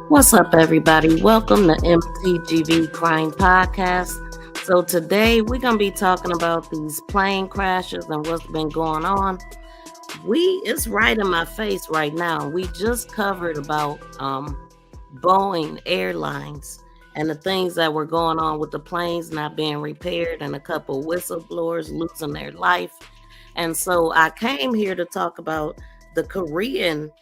What's up, everybody? Welcome to MTGV Crime Podcast. So today we're going to be talking about these plane crashes and what's been going on. It's right in my face right now. We just covered about Boeing Airlines and the things that were going on with the planes not being repaired and a couple whistleblowers losing their life. And so I came here to talk about the Korean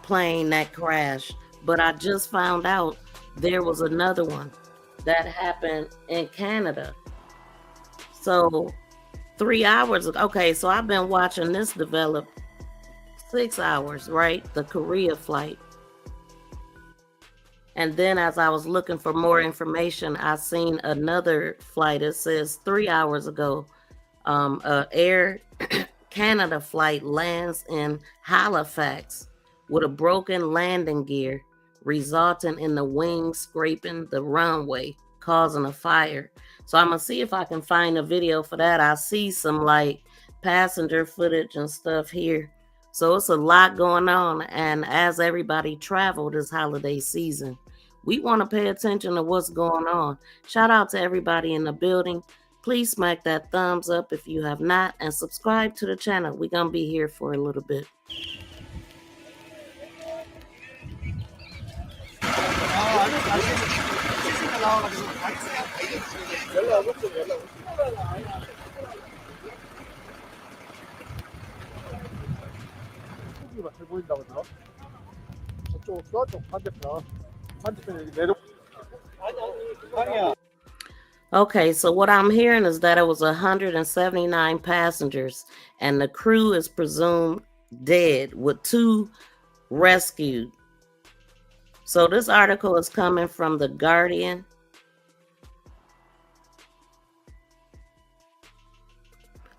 plane that crashed. But I just found out there was another one that happened in Canada. So 3 hours ago. Okay, so I've been watching this develop 6 hours, right? The Korea flight. And then as I was looking for more information, I seen another flight. It says 3 hours ago, Air Canada flight lands in Halifax with a broken landing gear, resulting in the wings scraping the runway, causing a fire. So I'm gonna see if I can find a video for that. I see some like passenger footage and stuff here. So it's a lot going on. And as everybody traveled this holiday season, we want to pay attention to what's going on. Shout out to everybody in the building. Please smack that thumbs up if you have not, and subscribe to the channel. We're gonna be here for a little bit. Okay, so what I'm hearing is that it was 179 passengers, and the crew is presumed dead, with 2 rescued. So this article is coming from The Guardian.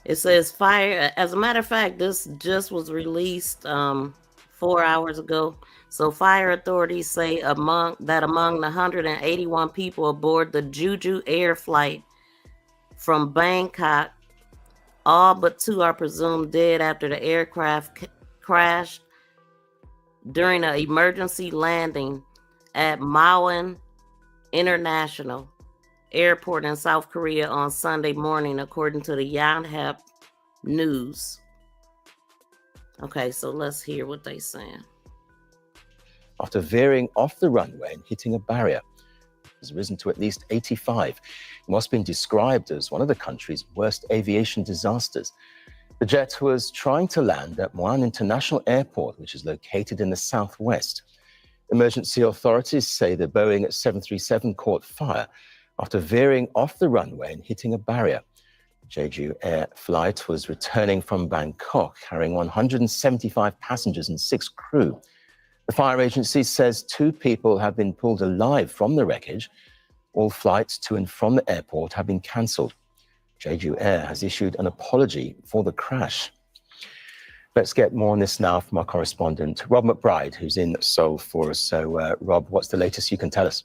It says fire. As a matter of fact, this just was released 4 hours ago. So fire authorities say among the 181 people aboard the Jeju Air flight from Bangkok, all but 2 are presumed dead after the aircraft crashed during an emergency landing at Mawan International Airport in South Korea on Sunday morning, according to the Yonhap News. Okay, so let's hear what they're saying. After veering off the runway and hitting a barrier, it has risen to at least 85. It must have been described as one of the country's worst aviation disasters. The jet was trying to land at Muan International Airport, which is located in the southwest. Emergency authorities say the Boeing 737 caught fire after veering off the runway and hitting a barrier. Jeju Air flight was returning from Bangkok, carrying 175 passengers and 6 crew. The fire agency says 2 people have been pulled alive from the wreckage. All flights to and from the airport have been cancelled. Jeju Air has issued an apology for the crash. Let's get more on this now from our correspondent, Rob McBride, who's in Seoul for us. So, Rob, what's the latest you can tell us?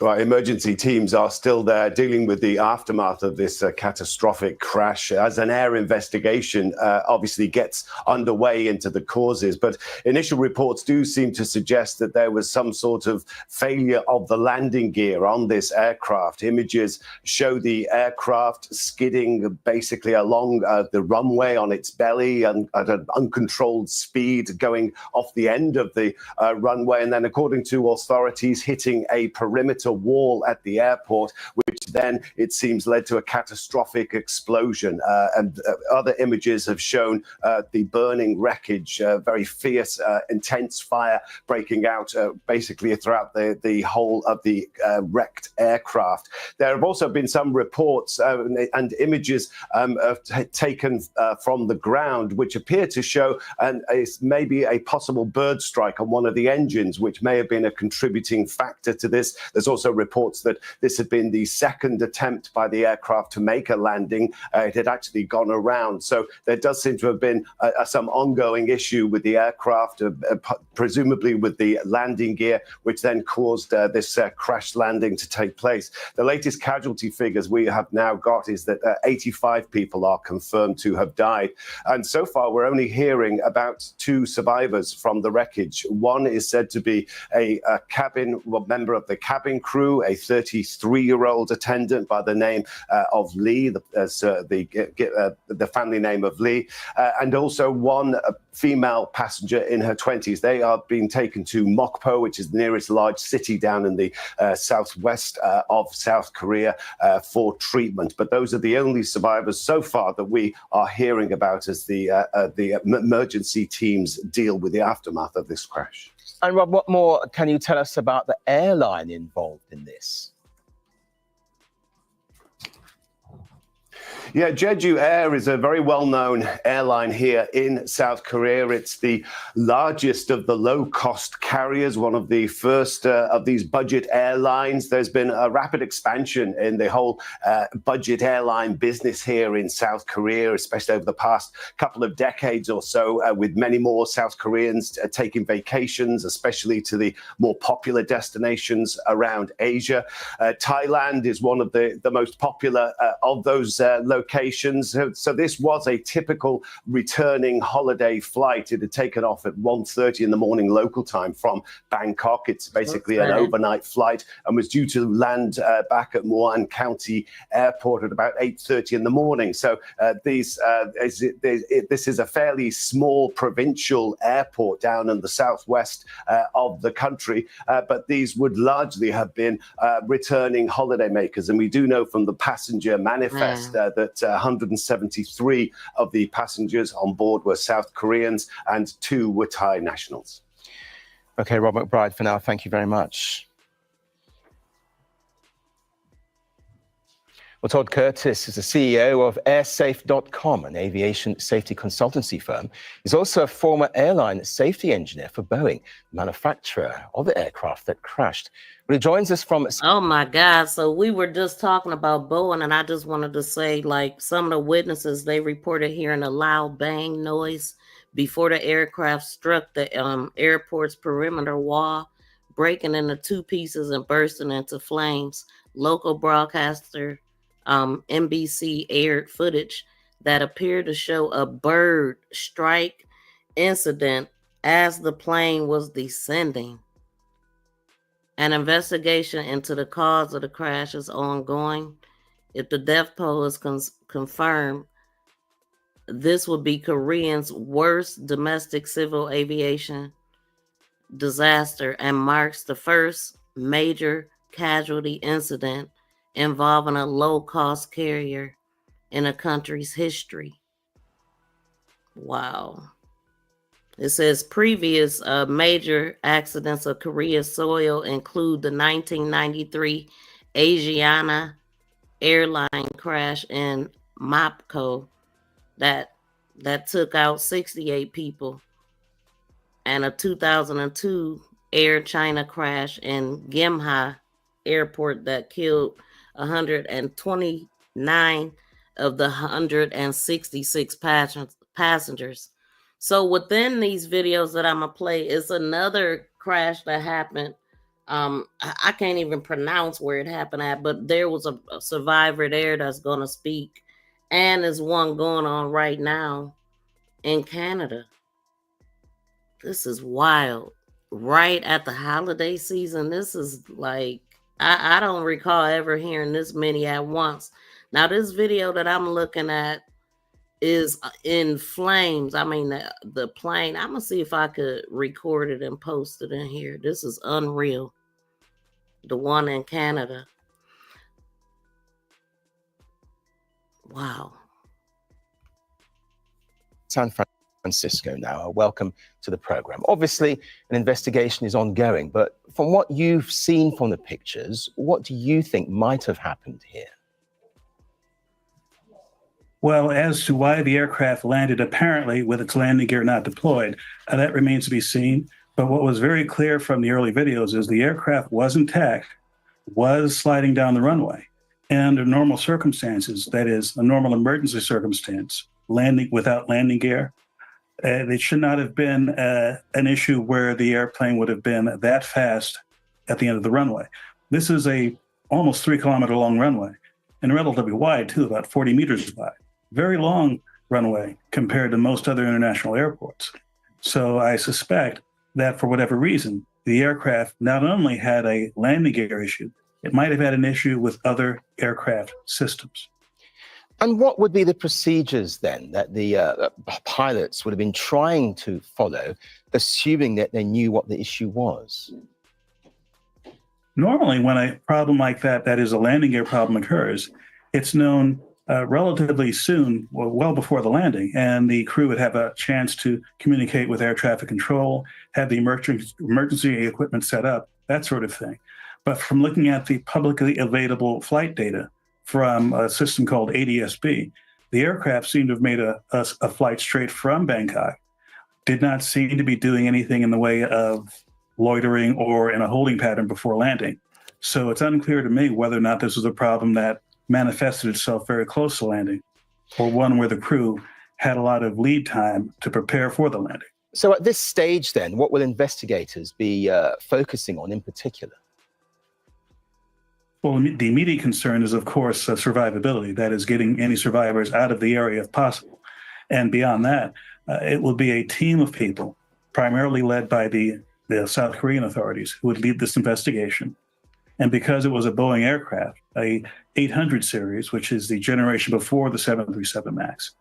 Right, emergency teams are still there dealing with the aftermath of this catastrophic crash as an air investigation obviously gets underway into the causes. But initial reports do seem to suggest that there was some sort of failure of the landing gear on this aircraft. Images show the aircraft skidding basically along the runway on its belly and at an uncontrolled speed going off the end of the runway. And then, according to authorities, hitting a perimeter wall at the airport, which then it seems led to a catastrophic explosion. And other images have shown the burning wreckage, very fierce, intense fire breaking out basically throughout the whole of the wrecked aircraft. There have also been some reports and images taken from the ground, which appear to show maybe a possible bird strike on one of the engines, which may have been a contributing factor to this. There's also reports that this had been the second attempt by the aircraft to make a landing. It had actually gone around. So there does seem to have been some ongoing issue with the aircraft, presumably with the landing gear, which then caused this crash landing to take place. The latest casualty figures we have now got is that 85 people are confirmed to have died. And so far, we're only hearing about 2 survivors from the wreckage. One is said to be a member of the cabin crew, a 33-year-old attendant by the name of Lee, the family name of Lee, and also one female passenger in her 20s. They are being taken to Mokpo, which is the nearest large city down in the southwest of South Korea, for treatment. But those are the only survivors so far that we are hearing about as the emergency teams deal with the aftermath of this crash. And Rob, what more can you tell us about the airline involved in this? Yeah, Jeju Air is a very well-known airline here in South Korea. It's the largest of the low-cost carriers, one of the first of these budget airlines. There's been a rapid expansion in the whole budget airline business here in South Korea, especially over the past couple of decades or so, with many more South Koreans taking vacations, especially to the more popular destinations around Asia. Thailand is one of the most popular of those locations. So this was a typical returning holiday flight. It had taken off at 1:30 in the morning local time from Bangkok. It's basically an overnight flight and was due to land back at Muan County Airport at about 8:30 in the morning. So this is a fairly small provincial airport down in the southwest of the country, but these would largely have been returning holidaymakers. And we do know from the passenger manifest that 173 of the passengers on board were South Koreans and 2 were Thai nationals. Okay, Rob McBride, for now, thank you very much. Well, Todd Curtis is the CEO of airsafe.com, an aviation safety consultancy firm. He's also a former airline safety engineer for Boeing, manufacturer of the aircraft that crashed. Well, he joins us from... Oh, my God. So we were just talking about Boeing, and I just wanted to say, like, some of the witnesses, they reported hearing a loud bang noise before the aircraft struck the airport's perimeter wall, breaking into 2 pieces and bursting into flames. Local broadcaster NBC aired footage that appeared to show a bird strike incident as the plane was descending. An investigation into the cause of the crash is ongoing. If the death toll is confirmed, this would be Korea's worst domestic civil aviation disaster and marks the first major casualty incident involving a low-cost carrier in a country's history. Wow. It says previous major accidents of Korea's soil include the 1993 Asiana Airline crash in Mopco that took out 68 people, and a 2002 Air China crash in Gimha Airport that killed 129 of the 166 passengers. So within these videos that I'm gonna play is another crash that happened. I can't even pronounce where it happened at, but there was a survivor there that's gonna speak, and there's one going on right now in Canada. This is wild. Right at the holiday season, this is like, I don't recall ever hearing this many at once. Now, this video that I'm looking at is in flames. I mean, the plane, I'm going to see if I could record it and post it in here. This is unreal. The one in Canada. Wow. San Francisco now. Welcome to the program. Obviously, an investigation is ongoing, but from what you've seen from the pictures, what do you think might have happened here? Well, as to why the aircraft landed apparently with its landing gear not deployed, that remains to be seen. But what was very clear from the early videos is the aircraft was intact, was sliding down the runway. And under normal circumstances, that is, a normal emergency circumstance, landing without landing gear, it should not have been an issue where the airplane would have been that fast at the end of the runway. This is a almost 3-kilometer long runway and relatively wide too, about 40 meters wide. Very long runway compared to most other international airports. So I suspect that for whatever reason, the aircraft not only had a landing gear issue, it might have had an issue with other aircraft systems. And what would be the procedures then that the pilots would have been trying to follow, assuming that they knew what the issue was? Normally, when a problem like that, that is a landing gear problem, occurs, it's known relatively soon, well before the landing, and the crew would have a chance to communicate with air traffic control, have the emergency equipment set up, that sort of thing. But from looking at the publicly available flight data from a system called ADS-B, the aircraft seemed to have made a flight straight from Bangkok, did not seem to be doing anything in the way of loitering or in a holding pattern before landing. So it's unclear to me whether or not this was a problem that manifested itself very close to landing, or one where the crew had a lot of lead time to prepare for the landing. So at this stage then, what will investigators be focusing on in particular? Well, the immediate concern is, of course, survivability. That is, getting any survivors out of the area if possible. And beyond that, it will be a team of people, primarily led by the South Korean authorities, who would lead this investigation. And because it was a Boeing aircraft, a 800 series, which is the generation before the 737 MAX,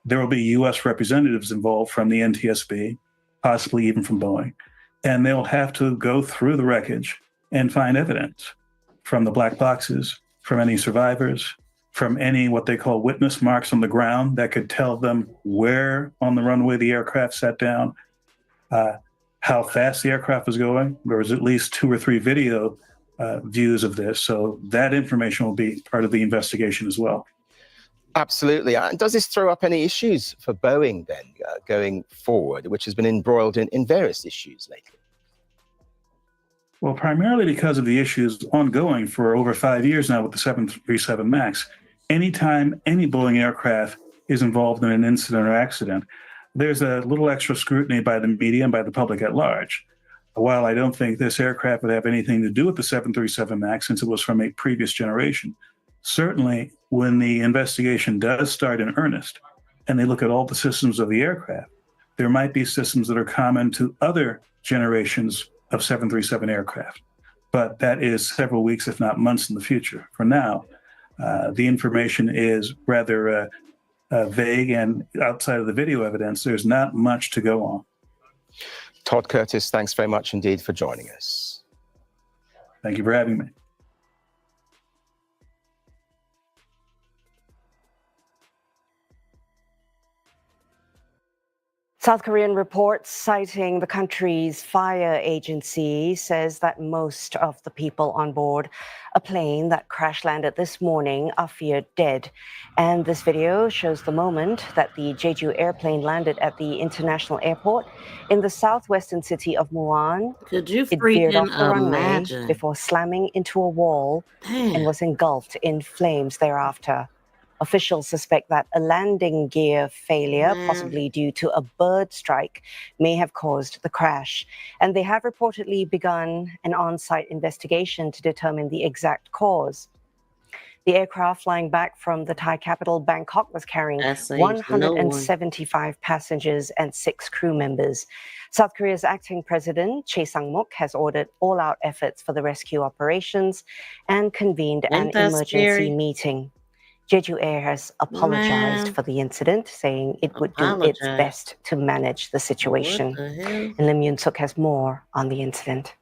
there will be U.S. representatives involved from the NTSB, possibly even from Boeing. And they'll have to go through the wreckage and find evidence from the black boxes, from any survivors, from any what they call witness marks on the ground that could tell them where on the runway the aircraft sat down, how fast the aircraft was going. There was at least 2 or 3 video views of this. So that information will be part of the investigation as well. Absolutely. And does this throw up any issues for Boeing then going forward, which has been embroiled in various issues lately? Well, primarily because of the issues ongoing for over 5 years now with the 737 MAX. Anytime any Boeing aircraft is involved in an incident or accident, there's a little extra scrutiny by the media and by the public at large. While I don't think this aircraft would have anything to do with the 737 MAX since it was from a previous generation, certainly when the investigation does start in earnest and they look at all the systems of the aircraft, there might be systems that are common to other generations of 737 aircraft. But that is several weeks, if not months in the future. For now, the information is rather vague, and outside of the video evidence, there's not much to go on. Todd Curtis, thanks very much indeed for joining us. Thank you for having me. South Korean reports citing the country's fire agency says that most of the people on board a plane that crash landed this morning are feared dead. And this video shows the moment that the Jeju airplane landed at the international airport in the southwestern city of Muan. Could you It veered off freaking the runway imagine? before slamming into a wall and Damn. was engulfed in flames thereafter. Officials suspect that a landing gear failure, possibly due to a bird strike, may have caused the crash. And they have reportedly begun an on-site investigation to determine the exact cause. The aircraft flying back from the Thai capital, Bangkok, was carrying That saves no one. 175 passengers and 6 crew members. South Korea's acting president, Choi Sang-mok, has ordered all-out efforts for the rescue operations and convened an Ain't that emergency scary? meeting. Jeju Air has apologized Man. for the incident, saying it would do its Apologize. best to manage the situation. What the hell? And Lim Yoon-suk has more on the incident.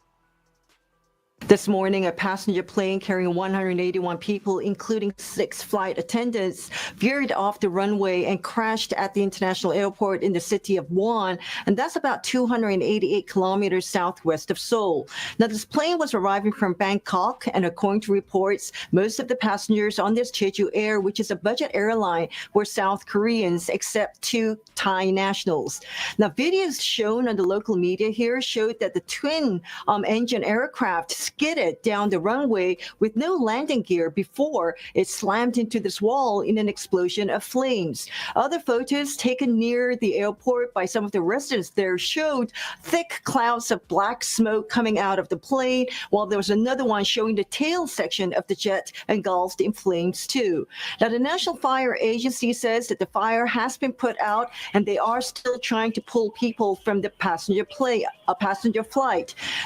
This morning, a passenger plane carrying 181 people, including 6 flight attendants, veered off the runway and crashed at the international airport in the city of Muan, and that's about 288 kilometers southwest of Seoul. Now, this plane was arriving from Bangkok, and according to reports, most of the passengers on this Jeju Air, which is a budget airline, were South Koreans, except 2 Thai nationals. Now, videos shown on the local media here showed that the twin-engine aircraft skidded down the runway with no landing gear before it slammed into this wall in an explosion of flames. Other photos taken near the airport by some of the residents there showed thick clouds of black smoke coming out of the plane, while there was another one showing the tail section of the jet engulfed in flames too. Now, the National Fire Agency says that the fire has been put out and they are still trying to pull people from the passenger flight.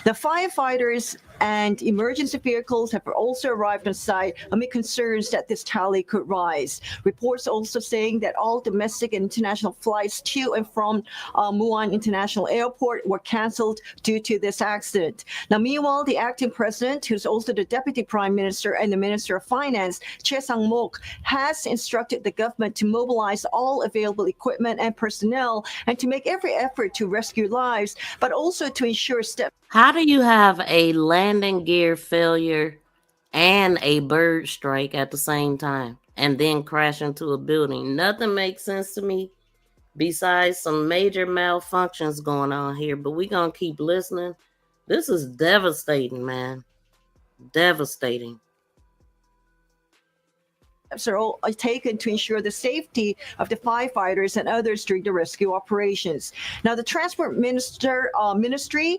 The firefighters and emergency vehicles have also arrived on site amid concerns that this tally could rise. Reports also saying that all domestic and international flights to and from Muan International Airport were canceled due to this accident. Now, meanwhile, the acting president, who's also the deputy prime minister and the minister of finance, Choi Sang-mok, has instructed the government to mobilize all available equipment and personnel and to make every effort to rescue lives, but also to ensure steps. How do you have a landing gear failure and a bird strike at the same time and then crash into a building? Nothing makes sense to me besides some major malfunctions going on here, but we're going to keep listening. This is devastating, man. Devastating. Are taken to ensure the safety of the firefighters and others during the rescue operations. Now, the Transport Ministry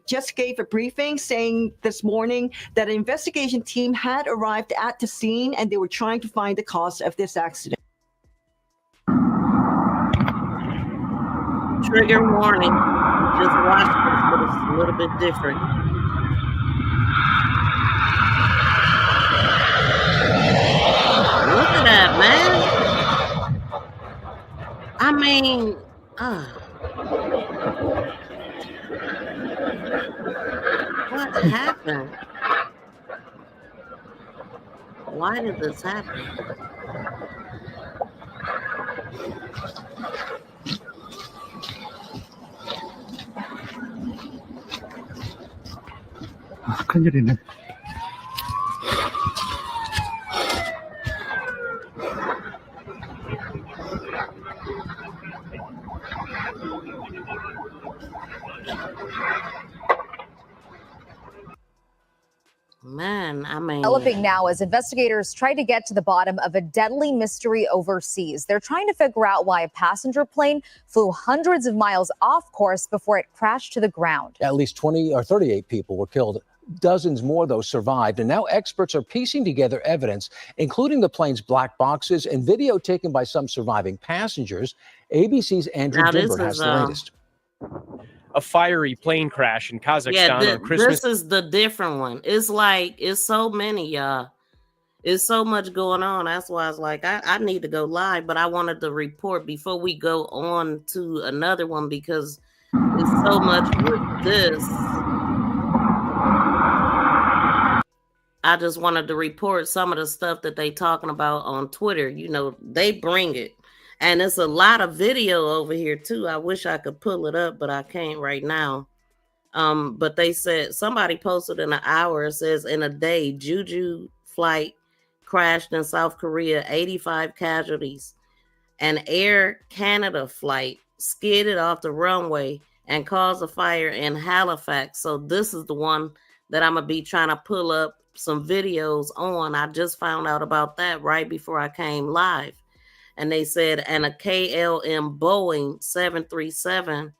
just gave a briefing saying this morning that an investigation team had arrived at the scene and they were trying to find the cause of this accident. Trigger warning. Just watch this, but it's a little bit different. Look at that, man. I mean, what happened? Why did this happen? 큰일이네. Man, I mean, Developing now as investigators try to get to the bottom of a deadly mystery overseas. They're trying to figure out why a passenger plane flew hundreds of miles off course before it crashed to the ground. At least 20 or 38 people were killed. Dozens more, though, survived. And now experts are piecing together evidence, including the plane's black boxes and video taken by some surviving passengers. ABC's Andrew now this Dimbert has is the latest. A fiery plane crash in Kazakhstan yeah, on Christmas. this is the different one. It's like it's so many, y'all. It's so much going on. That's why I was like, I need to go live, but I wanted to report before we go on to another one because it's so much with this. I just wanted to report some of the stuff that they talking about on Twitter. You know, they bring it. And it's a lot of video over here too. I wish I could pull it up, but I can't right now. But they said somebody posted in an hour. It says in a day, Jeju flight crashed in South Korea, 85 casualties. An Air Canada flight skidded off the runway and caused a fire in Halifax. So this is the one that I'm gonna be trying to pull up some videos on. I just found out about that right before I came live. And they said, and a KLM Boeing 737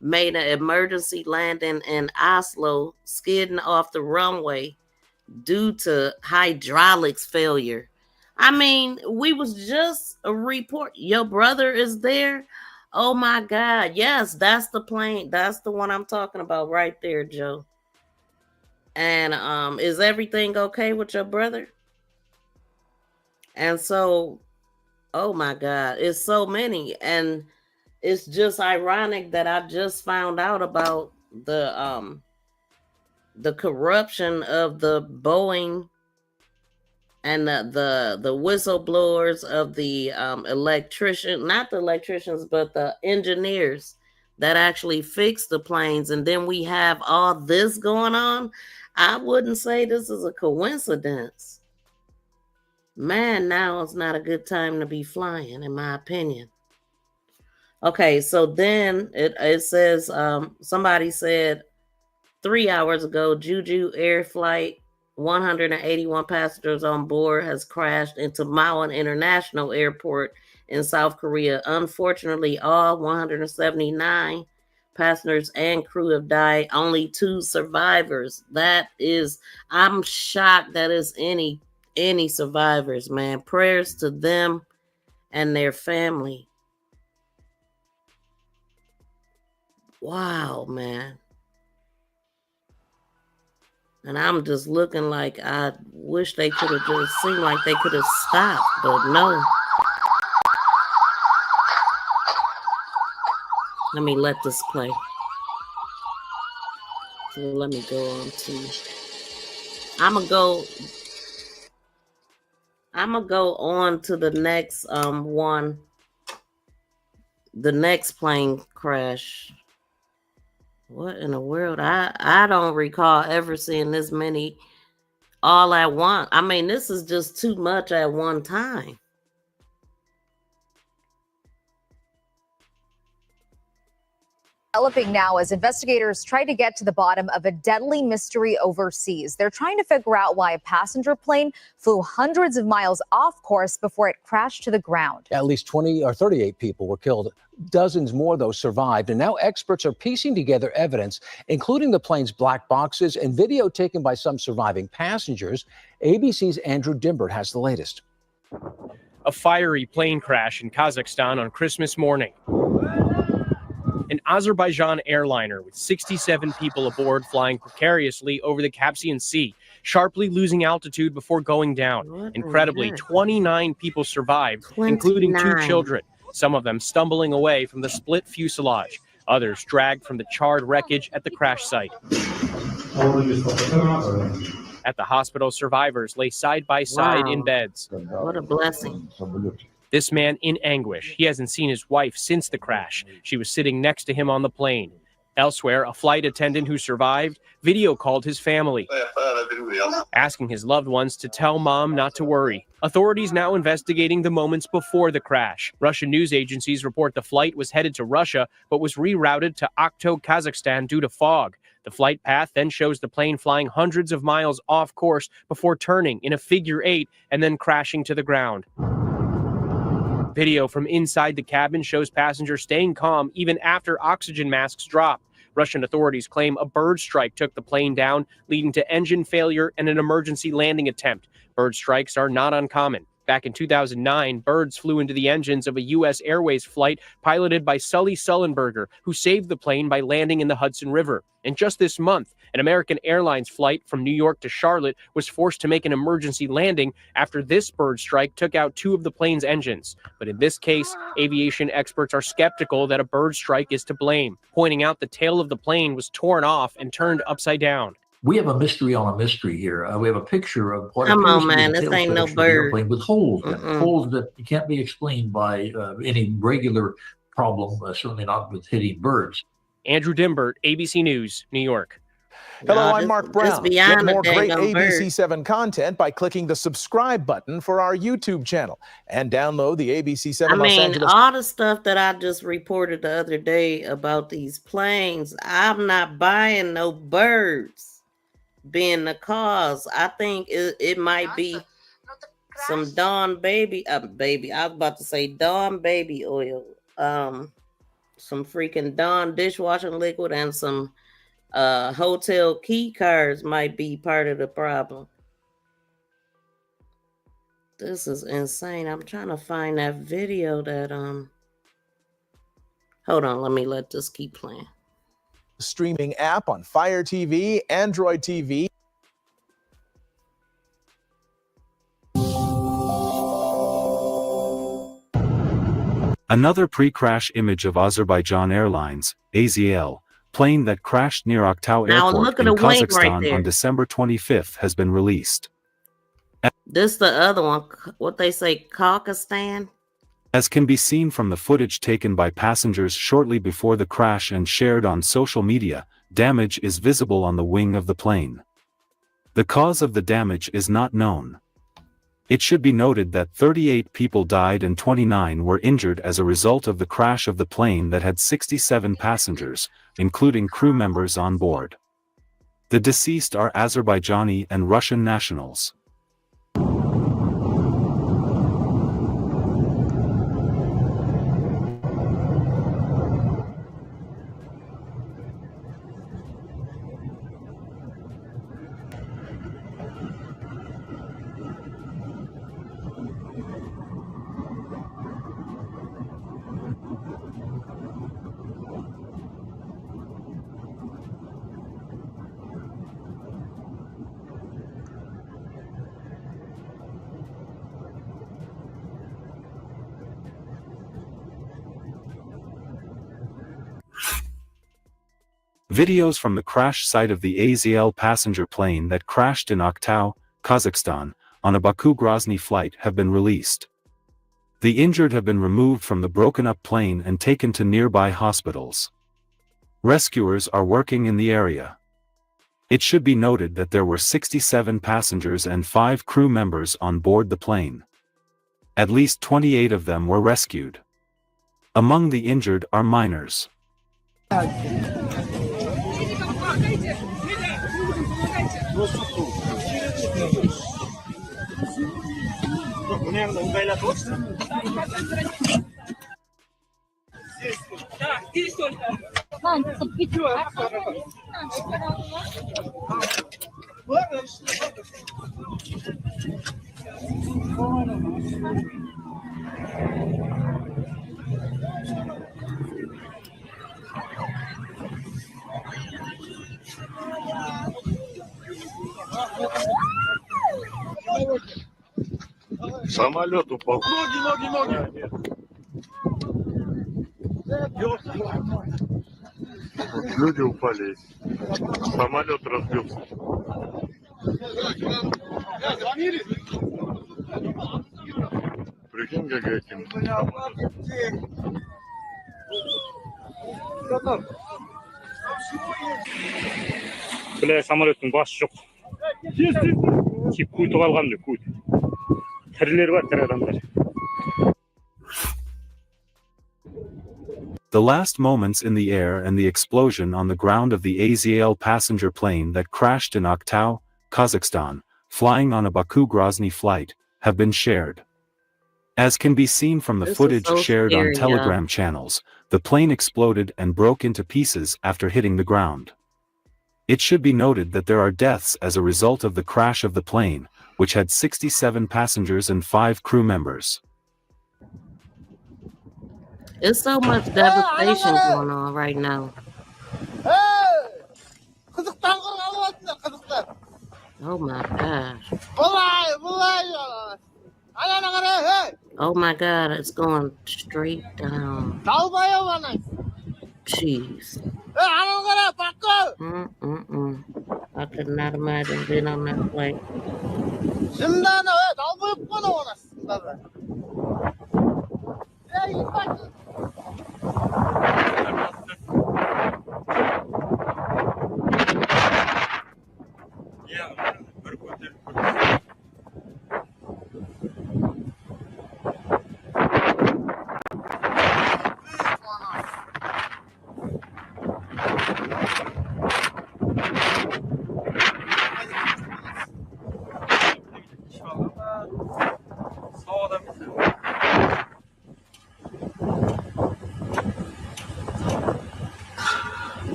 made an emergency landing in Oslo, skidding off the runway due to hydraulics failure. I mean, we was just a report. Your brother is there. Oh my God. Yes, that's the plane. That's the one I'm talking about right there, Joe. And is everything okay with your brother? And so, oh my God, it's so many. And it's just ironic that I just found out about the corruption of the Boeing and the whistleblowers of the not the electricians, but the engineers that actually fix the planes. And then we have all this going on. I wouldn't say this is a coincidence. Man, now it's not a good time to be flying, in my opinion. Okay, so then it says somebody said 3 hours ago, Jeju Air flight 181 passengers on board has crashed into Mawan International Airport in South Korea. Unfortunately, all 179 passengers and crew have died. Only 2 survivors. I'm shocked that is any survivors, man. Prayers to them and their family. Wow, man. And I'm just looking like I wish they could have just seemed like they could have stopped, but no. Let me let this play. So let me go on to. I'm gonna go on to the next one. The next plane crash. What in the world? I don't recall ever seeing this many all at once. I mean, this is just too much at one time. Developing now as investigators try to get to the bottom of a deadly mystery overseas. They're trying to figure out why a passenger plane flew hundreds of miles off course before it crashed to the ground. At least 20 or 38 people were killed. Dozens more, though, survived. And now experts are piecing together evidence, including the plane's black boxes and video taken by some surviving passengers. ABC's Andrew Dimbert has the latest. A fiery plane crash in Kazakhstan on Christmas morning. An Azerbaijan airliner with 67 people aboard flying precariously over the Caspian Sea, sharply losing altitude before going down. Incredibly, 29 people survived, including 2 children, some of them stumbling away from the split fuselage, others dragged from the charred wreckage at the crash site. At the hospital, survivors lay side by side in beds. What a blessing. This man in anguish. He hasn't seen his wife since the crash. She was sitting next to him on the plane. Elsewhere, a flight attendant who survived video called his family, asking his loved ones to tell mom not to worry. Authorities now investigating the moments before the crash. Russian news agencies report the flight was headed to Russia, but was rerouted to Akto, Kazakhstan due to fog. The flight path then shows the plane flying hundreds of miles off course before turning in a figure 8 and then crashing to the ground. Video from inside the cabin shows passengers staying calm even after oxygen masks dropped. Russian authorities claim a bird strike took the plane down, leading to engine failure and an emergency landing attempt. Bird strikes are not uncommon. Back in 2009, birds flew into the engines of a U.S. Airways flight piloted by Sully Sullenberger, who saved the plane by landing in the Hudson River. And just this month, an American Airlines flight from New York to Charlotte was forced to make an emergency landing after this bird strike took out 2 of the plane's engines. But in this case, aviation experts are skeptical that a bird strike is to blame, pointing out the tail of the plane was torn off and turned upside down. We have a mystery on a mystery here. We have a picture of what Come appears on, to be man. the This tail ain't no section of the bird. airplane with holes in it. Holes that can't be explained by any regular problem, certainly not with hitting birds. Andrew Dimbert, ABC News, New York. Hello, I'm Mark Brown. Get more great bird. ABC7 content by clicking the subscribe button for our YouTube channel and download the ABC7 Los Angeles. All the stuff that I just reported the other day about these planes, I'm not buying no birds being the cause. I think it might be some Dawn baby. I was about to say Dawn baby oil. Some freaking Dawn dishwashing liquid and some hotel key cards might be part of the problem. This is insane. I'm trying to find that video that hold on, let this keep playing. Streaming app on Fire TV, Android TV. Another pre-crash image of Azerbaijan Airlines, AZL, plane that crashed near Aktau Airport in Kazakhstan on December 25th has been released. This the other one, what they say, Kazakhstan? As can be seen from the footage taken by passengers shortly before the crash and shared on social media, damage is visible on the wing of the plane. The cause of the damage is not known. It should be noted that 38 people died and 29 were injured as a result of the crash of the plane that had 67 passengers, including crew members on board. The deceased are Azerbaijani and Russian nationals. Videos from the crash site of the AZL passenger plane that crashed in Aktau, Kazakhstan, on a Baku-Grozny flight have been released. The injured have been removed from the broken-up plane and taken to nearby hospitals. Rescuers are working in the area. It should be noted that there were 67 passengers and 5 crew members on board the plane. At least 28 of them were rescued. Among the injured are minors. Самолет упал. Ноги. Люди упали. Самолет разбился. Прикинь, какая Бля, самолеттің басы жоқ. Тек куйты қалғанды, куйт. Тірілер бар, тірі адамдар. The last moments in the air and the explosion on the ground of the AZL passenger plane that crashed in Aktau, Kazakhstan, flying on a Baku-Grozny flight, have been shared. As can be seen from the footage shared on Telegram channels, the plane exploded and broke into pieces after hitting the ground. It should be noted that there are deaths as a result of the crash of the plane, which had 67 passengers and 5 crew members. There's so much devastation going on right now. Oh my gosh. Oh my God, it's going straight down. Jeez. I could not imagine being on that plane.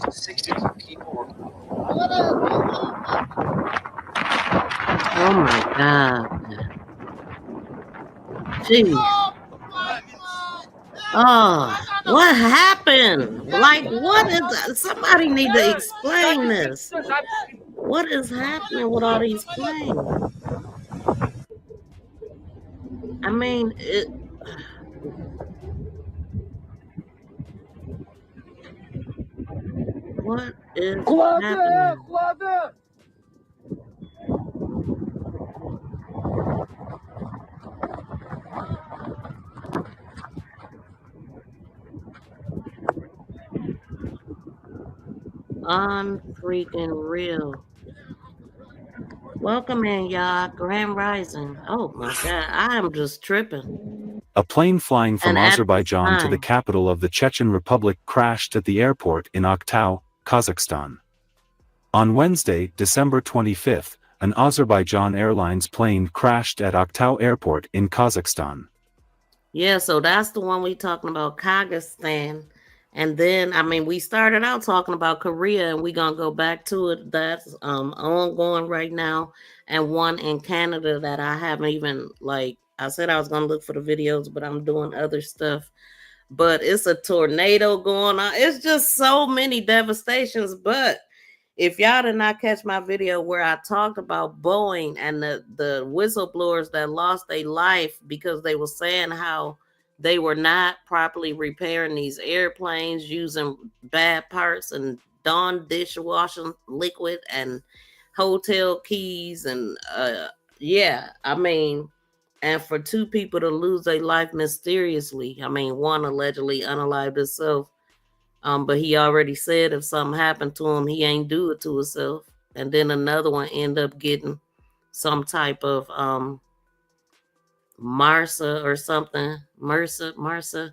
least 62 people were. Oh my God. Jeez. Oh, what happened? Like, what is somebody need to explain this? What is happening with all these planes? I mean, what is happening? Unfreaking real. Welcome in, y'all. Grand Rising. Oh my God, I am just tripping. A plane flying from And at this Azerbaijan to the time, capital of the Chechen Republic crashed at the airport in Aktau, Kazakhstan. On Wednesday, December 25th, an Azerbaijan Airlines plane crashed at Aktau Airport in Kazakhstan. yeah, so that's the one we talking about, Kazakhstan. And then, I mean, we started out talking about Korea, and we're gonna go back to it. That's ongoing right now, and one in Canada that I haven't even I said I was gonna look for the videos, but I'm doing other stuff. But it's a tornado going on. It's just so many devastations. But if y'all did not catch my video where I talked about Boeing and the whistleblowers that lost their life because they were saying how they were not properly repairing these airplanes using bad parts and Dawn dishwashing liquid and hotel keys and yeah, I mean, and for two people to lose their life mysteriously. I mean, one allegedly unalived himself. But he already said if something happened to him, he ain't do it to himself. And then another one end up getting some type of MRSA or something. MRSA.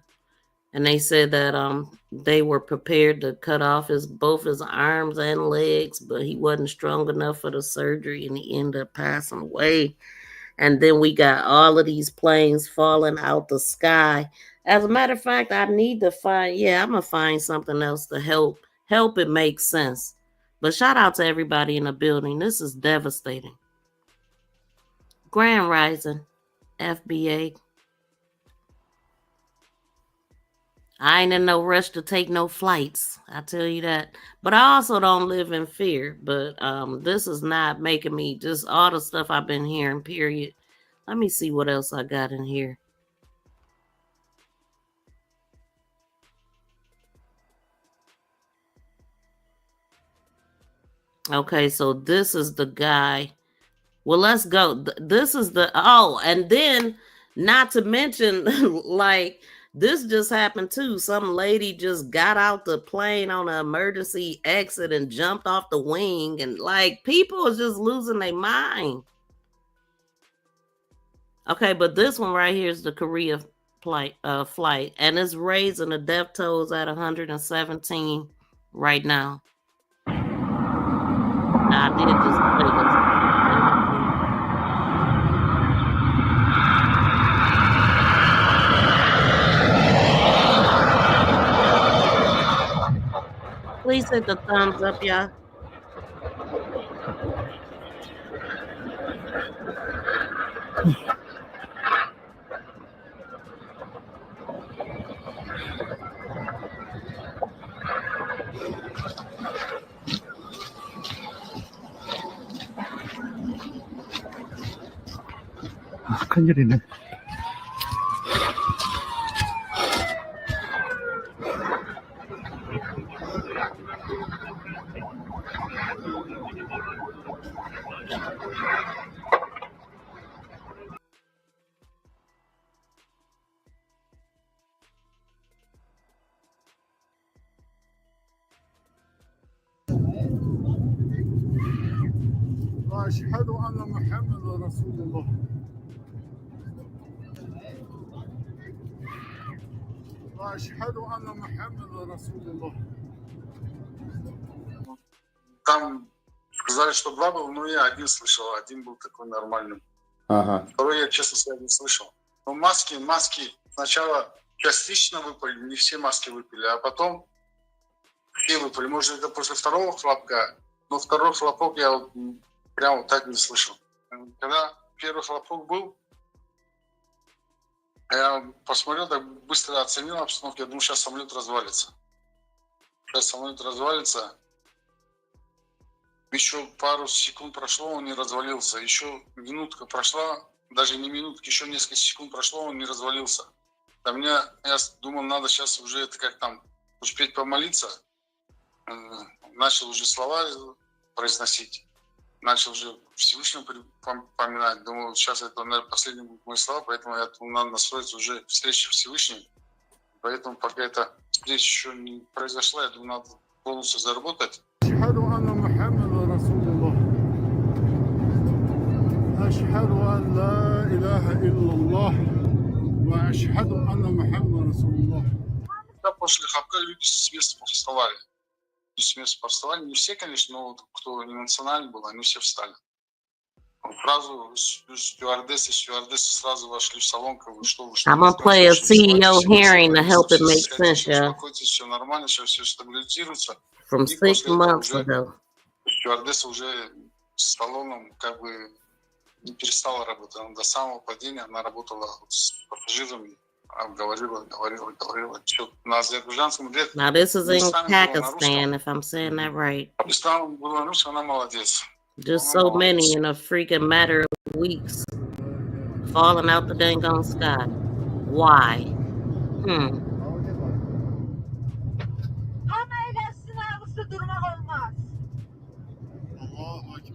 And they said that they were prepared to cut off both his arms and legs, but he wasn't strong enough for the surgery and he ended up passing away. And then we got all of these planes falling out the sky. As a matter of fact, I need to I'm gonna find something else to help it make sense. But shout out to everybody in the building. This is devastating. Grand Rising, FBA. I ain't in no rush to take no flights. I tell you that. But I also don't live in fear. But this is not making me just all the stuff I've been hearing, period. Let me see what else I got in here. Okay, so this is the guy. Well, let's go. This is and then not to mention, like, this just happened too. Some lady just got out the plane on an emergency exit and jumped off the wing, and like people are just losing their mind. Okay, but this one right here is the Korea flight, and it's raising the death tolls at 117 right now. I did just play this. Please hit the thumbs up, y'all. 큰일이네. أشهد أن محمد رسول الله. أشهد أن محمد رسول الله. Там сказали, что два было, но я один слышал, один был такой нормальный. Ага. Второй я, честно сказать, не слышал. Но маски сначала частично выпали, не все маски выпали, а потом Первый пуль, может, это после второго хлопка, но второй хлопок я вот прямо вот так не слышал. Когда первый хлопок был, я посмотрел, так быстро оценил обстановку, я думаю, сейчас самолет развалится. Сейчас самолет развалится. Еще пару секунд прошло, он не развалился. Еще минутка прошла, даже не минутка, еще несколько секунд прошло, он не развалился. Я думал, надо сейчас уже это как там успеть помолиться. Начал уже слова произносить. Начал уже Всевышнего поминать. Думал, сейчас это, наверное, последние будут мои слова, поэтому я думаю, надо настроиться уже встреча Всевышним. Поэтому пока эта встреча еще не произошла, я думаю, надо полностью заработать. Да, после хлопка люди с места повставали. С места повставали. Не все, конечно, но вот, кто не национальный был, они все встали. Сразу стюардессы сразу вошли в салон, как бы, что вы, I'm gonna play a CEO hearing to help it make sense, y'all. Успокойтесь, все нормально, сейчас все стабилизируется. From И 6 после этого months уже ago. стюардесса уже с салоном как бы не перестала работать. Она до самого падения она работала с пассажирами, говорила. Все на азербайджанском языке. Now this is in Pakistan, if I'm saying that right. Пакистан была на русском, она молодец. Just so many in a freaking matter of weeks falling out the dang on sky. Why?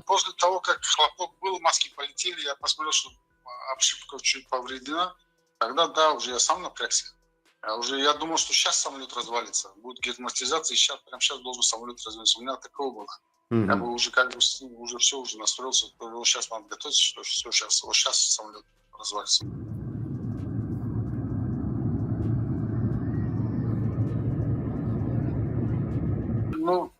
После того, как хлопок был, маски полетели, я посмотрел, что обшивка чуть повреждена. Тогда, да, уже я сам напрягся. Я думал, что сейчас самолет развалится. Будет герметизация, и прямо сейчас должен самолет развалиться. У меня такого было. Я бы уже как бы уже все уже настроился. Сейчас надо готовиться, что все сейчас самолет развалится. Ну,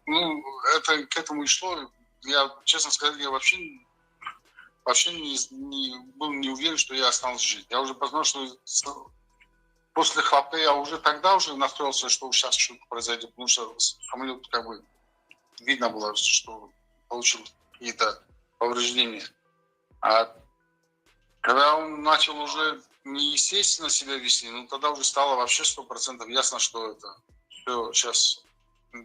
это к этому и шло. Я, честно сказать, я вообще был не уверен, что я останусь жить. Я уже познал, что после хлопка я уже тогда настроился, что сейчас что-то произойдет, потому что самолет как бы видно было, что получил какие-то повреждения. А когда он начал уже неестественно себя вести, тогда уже стало вообще 100% ясно, что это все сейчас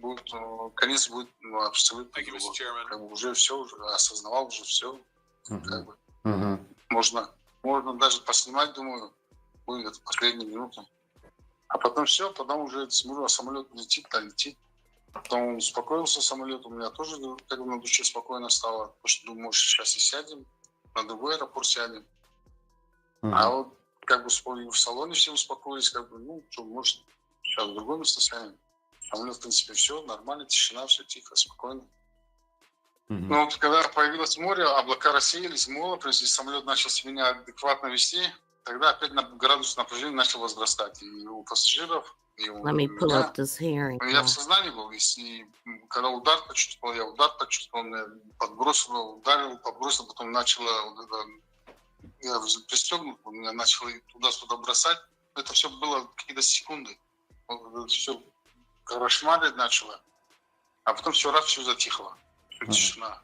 будет, конец будет абсолютно другой. Как бы уже все, уже осознавал, уже все. Как бы. Можно даже поснимать, думаю, будет последние минуты. А потом все, потом уже смотрю, самолет летит. Потом он успокоился, самолет, у меня тоже как бы на душе спокойно стало, потому что думаю, сейчас и сядем, на другой аэропорт сядем. А вот как бы в салоне все успокоились, как бы, может, сейчас в другое место сядем. Самолет, в принципе, все нормально, тишина, все тихо, спокойно. Но вот когда появилось море, облака рассеялись, море, то есть самолет начал себя неадекватно вести, тогда опять градус напряжения начал возрастать. И у пассажиров, и у меня. Я в сознании был, и когда удар почувствовал, меня подбросил, потом начало, я пристегнут, меня начало туда-сюда бросать. Это все было какие-то секунды. Все кошмарить начало, а потом все затихло. Тишина.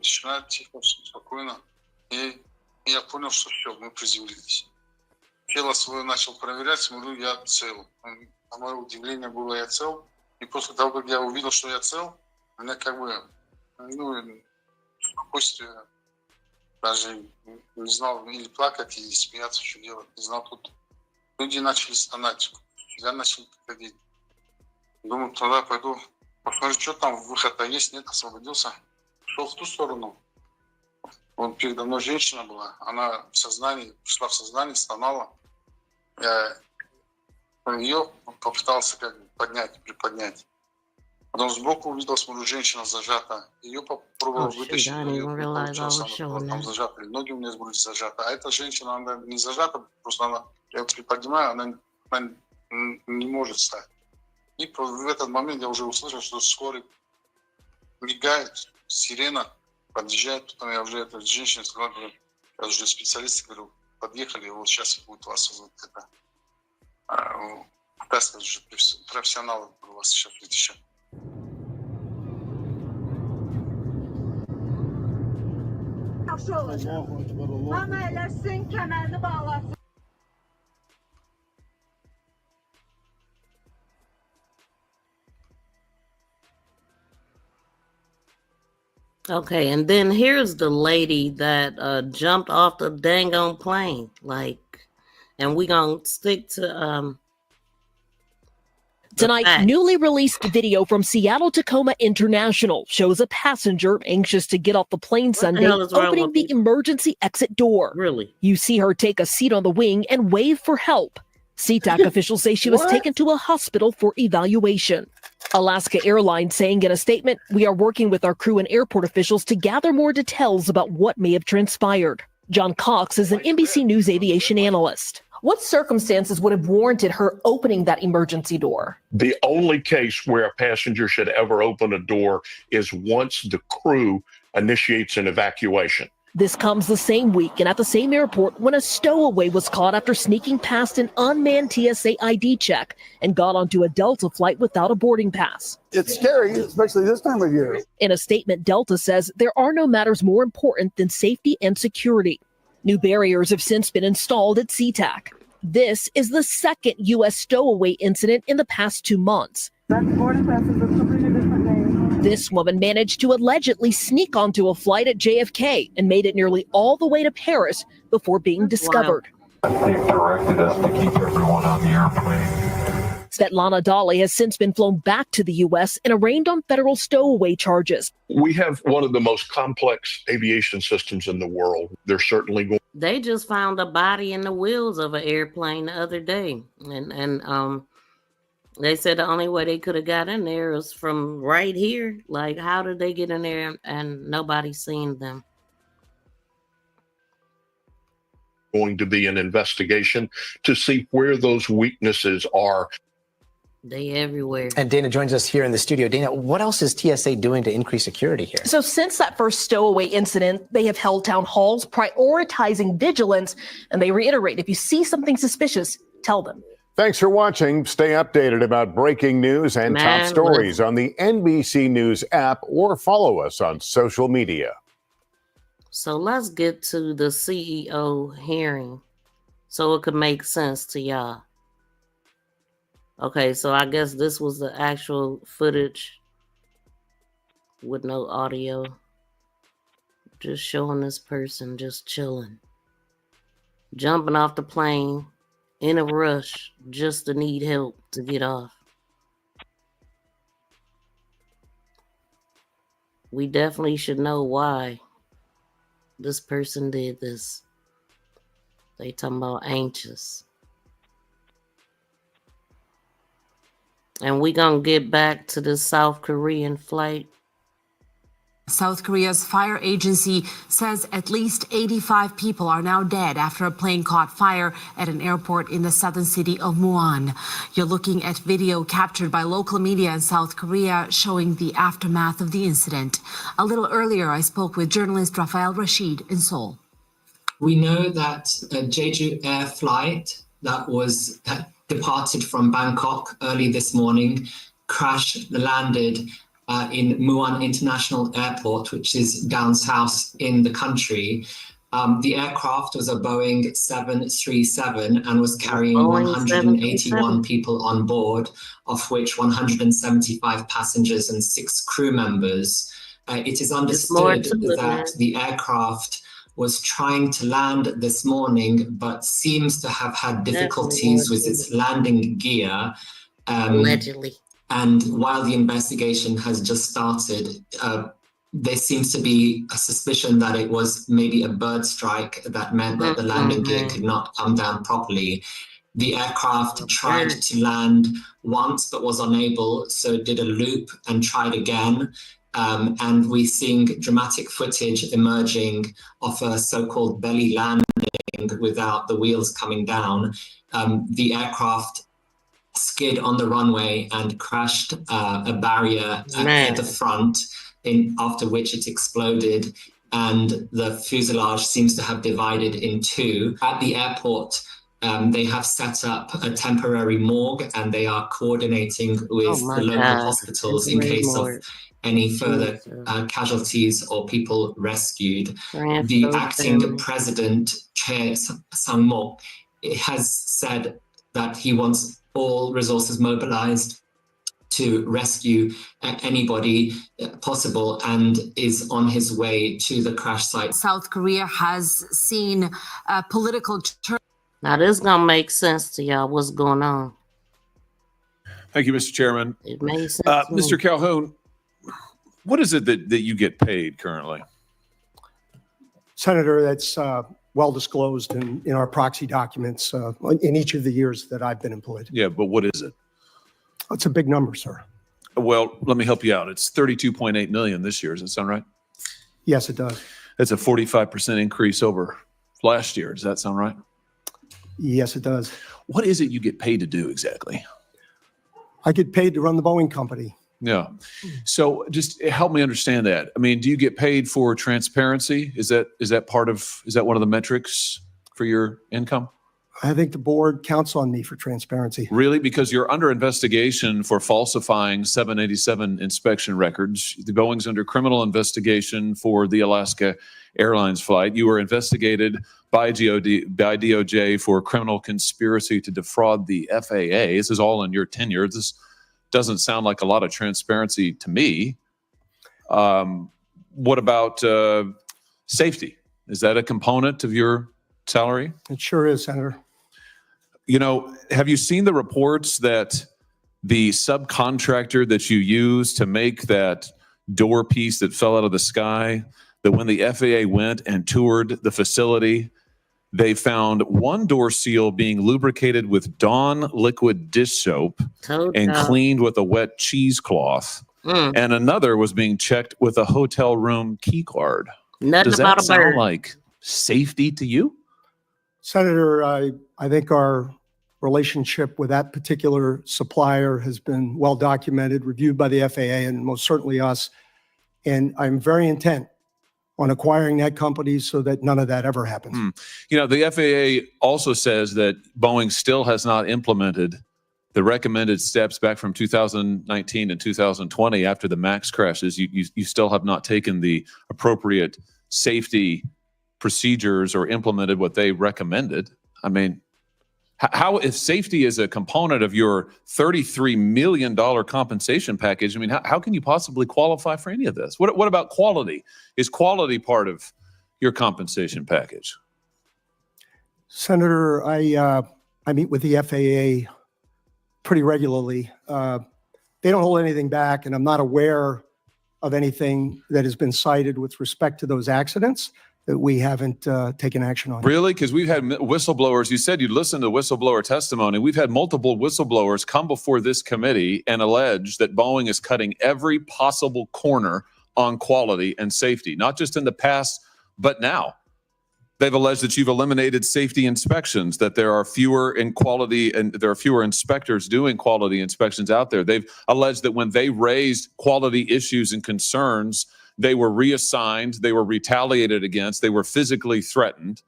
Тишина, тихо, все спокойно. И я понял, что все, мы приземлились. Тело свое начал проверять, смотрю, я цел. На мое удивление было, я цел. И после того, как я увидел, что я цел, у меня как бы, спокойствие, даже не знал или плакать, или смеяться, что делать. Не знал, тут люди начали стонать. Я начал приходить. Думаю, тогда пойду посмотрю, что там, выход-то есть, нет, освободился. Шел в ту сторону. Вот передо мной женщина была, она пришла в сознание, стонала. Я ее попытался как бы приподнять. Потом сбоку увидел, смотрю, женщина зажата. Ее попробовал вытащить, там зажата. Ноги у меня были зажаты. А эта женщина, она не зажата, просто я ее приподнимаю, она не может встать. И в этот момент я уже услышал, что скорый мигает, сирена подъезжает, потом я уже этой женщине сказал, я уже специалисты говорю, подъехали, вот сейчас будет вас вызвать это. Тест уже профессионалы вас basacak bitişe. Hamı eləsin, kəmərini bağlasın. Okay, and then here's the lady that jumped off the dang on plane, and we gonna stick to Tonight, newly released video from Seattle Tacoma International shows a passenger anxious to get off the plane Sunday opening the emergency exit door. Really? You see her take a seat on the wing and wave for help. SeaTac officials say she was taken to a hospital for evaluation. Alaska Airlines saying in a statement, "We are working with our crew and airport officials to gather more details about what may have transpired." John Cox is an NBC News aviation analyst. What circumstances would have warranted her opening that emergency door? The only case where a passenger should ever open a door is once the crew initiates an evacuation. This comes the same week and at the same airport when a stowaway was caught after sneaking past an unmanned TSA ID check and got onto a Delta flight without a boarding pass. It's scary, especially this time of year. In a statement, Delta says there are no matters more important than safety and security. New barriers have since been installed at SeaTac. This is the second U.S. stowaway incident in the past 2 months. This woman managed to allegedly sneak onto a flight at JFK and made it nearly all the way to Paris before being discovered. They've directed us to keep everyone on the airplane. Svetlana Dali has since been flown back to the U.S. and arraigned on federal stowaway charges. We have one of the most complex aviation systems in the world. They're certainly going. They just found a body in the wheels of an airplane the other day, and they said the only way they could have got in there was from right here. Like, how did they get in there and nobody seen them? Going to be an investigation to see where those weaknesses are. They everywhere. And Dana joins us here in the studio. Dana, what else is TSA doing to increase security here? So since that first stowaway incident, they have held town halls prioritizing vigilance, and they reiterate, if you see something suspicious, tell them. Thanks for watching. Stay updated about breaking news and top stories on the NBC News app or follow us on social media. So let's get to the CEO hearing so it could make sense to y'all. Okay, so I guess this was the actual footage with no audio. Just showing this person just chilling. Jumping off the plane in a rush just to need help to get off. We definitely should know why this person did this. They talking about anxious. And we gonna get back to the South Korean flight. South Korea's fire agency says at least 85 people are now dead after a plane caught fire at an airport in the southern city of Muan. You're looking at video captured by local media in South Korea showing the aftermath of the incident. A little earlier, I spoke with journalist Rafael Rashid in Seoul. We know that a Jeju Air flight that departed from Bangkok early this morning landed in Muan International Airport, which is down south in the country. The aircraft was a Boeing 737 and was carrying 181 people on board, of which 175 passengers and 6 crew members. It is understood that the aircraft was trying to land this morning, but seems to have had difficulties with its landing gear. Allegedly. And while the investigation has just started, there seems to be a suspicion that it was maybe a bird strike that meant that the landing gear could not come down properly. The aircraft tried to land once but was unable, so did a loop and tried again. And we're seeing dramatic footage emerging of a so-called belly landing without the wheels coming down. The aircraft skid on the runway and crashed a barrier at the front, after which it exploded, and the fuselage seems to have divided in two. At the airport, They have set up a temporary morgue and they are coordinating with Oh my the local God. hospitals in Temporary case morgue. of any further Jesus. casualties or people rescued. Praying The for those acting families. president, Chair Sang-mok, has said that he wants all resources mobilized to rescue anybody possible and is on his way to the crash site. South Korea has seen political turn. Now this gonna make sense to y'all. What's going on? Thank you, Mr. Chairman. It makes sense. Mr. Calhoun, what is it that you get paid currently? Senator, that's well disclosed in our proxy documents in each of the years that I've been employed. Yeah, but what is it? It's a big number, sir. Well, let me help you out. It's 32.8 million this year. Does that sound right? Yes, it does. That's a 45% increase over last year. Does that sound right? Yes, it does. What is it you get paid to do exactly? I get paid to run the Boeing company. Yeah. So just help me understand that. I mean, do you get paid for transparency? Is that one of the metrics for your income? I think the board counts on me for transparency. Really? Because you're under investigation for falsifying 787 inspection records. The Boeing's under criminal investigation for the Alaska Airlines flight. You were investigated by DOJ for criminal conspiracy to defraud the FAA. This is all in your tenure. This doesn't sound like a lot of transparency to me. What about safety? Is that a component of your salary? It sure is, Senator. You know, have you seen the reports that the subcontractor that you used to make that door piece that fell out of the sky, that when the FAA went and toured the facility, they found one door seal being lubricated with Dawn liquid dish soap and cleaned with a wet cheesecloth, and another was being checked with a hotel room key card. Nothing Does about that a sound bird. like safety to you? Senator, I think our relationship with that particular supplier has been well documented, reviewed by the FAA and most certainly us. And I'm very intent on acquiring that company so that none of that ever happens. You know, the FAA also says that Boeing still has not implemented the recommended steps back from 2019 and 2020 after the MAX crashes. You still have not taken the appropriate safety procedures or implemented what they recommended. I mean, how, if safety is a component of your $33 million compensation package, I mean, how can you possibly qualify for any of this? What about quality? Is quality part of your compensation package? Senator, I meet with the FAA pretty regularly. They don't hold anything back, and I'm not aware of anything that has been cited with respect to those accidents that we haven't taken action on. Really? Because we've had whistleblowers. You said you'd listen to whistleblower testimony. We've had multiple whistleblowers come before this committee and allege that Boeing is cutting every possible corner on quality and safety, not just in the past, but now. They've alleged that you've eliminated safety inspections, that there are fewer in quality and there are fewer inspectors doing quality inspections out there. They've alleged that when they raised quality issues and concerns, they were reassigned, they were retaliated against, they were physically threatened.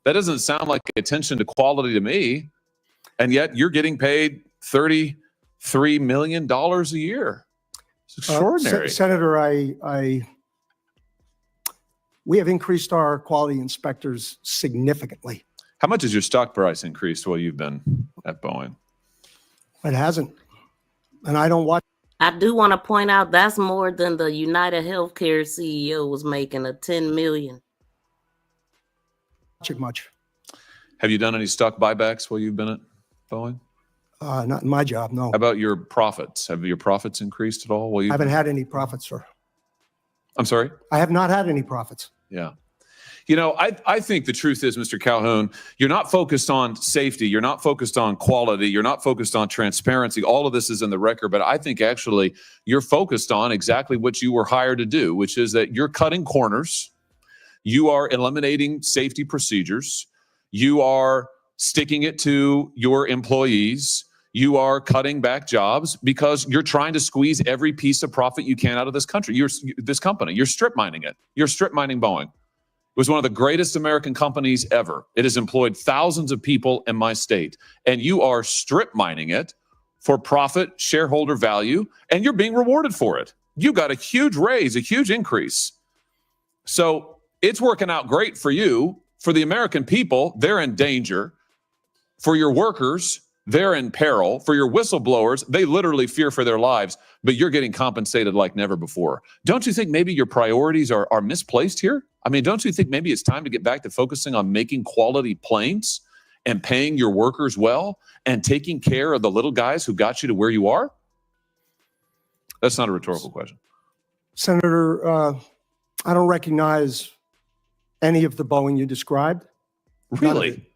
That doesn't sound like attention to quality to me. And yet you're getting paid $33 million a year. It's extraordinary. Senator, we have increased our quality inspectors significantly. How much has your stock price increased while you've been at Boeing? It hasn't. And I don't watch. I do want to point out that's more than the United Healthcare CEO was making, a $10 million. Much. Have you done any stock buybacks while you've been at Boeing? Not in my job, no. How about your profits? Have your profits increased at all? I haven't had any profits, sir. I'm sorry? I have not had any profits. Yeah. You know, I think the truth is, Mr. Calhoun, you're not focused on safety. You're not focused on quality. You're not focused on transparency. All of this is in the record, but I think actually you're focused on exactly what you were hired to do, which is that you're cutting corners. You are eliminating safety procedures. You are sticking it to your employees. You are cutting back jobs because you're trying to squeeze every piece of profit you can out of this country. This company. You're strip mining it. You're strip mining Boeing. was one of the greatest American companies ever. It has employed thousands of people in my state, and you are strip mining it for profit, shareholder value, and you're being rewarded for it. You got a huge raise, a huge increase. So it's working out great for you. For the American people, they're in danger. For your workers, they're in peril. For your whistleblowers, they literally fear for their lives, but you're getting compensated like never before. Don't you think maybe your priorities are misplaced here? I mean, don't you think maybe it's time to get back to focusing on making quality planes and paying your workers well and taking care of the little guys who got you to where you are? That's not a rhetorical question. Senator, I don't recognize any of the Boeing you described. Really?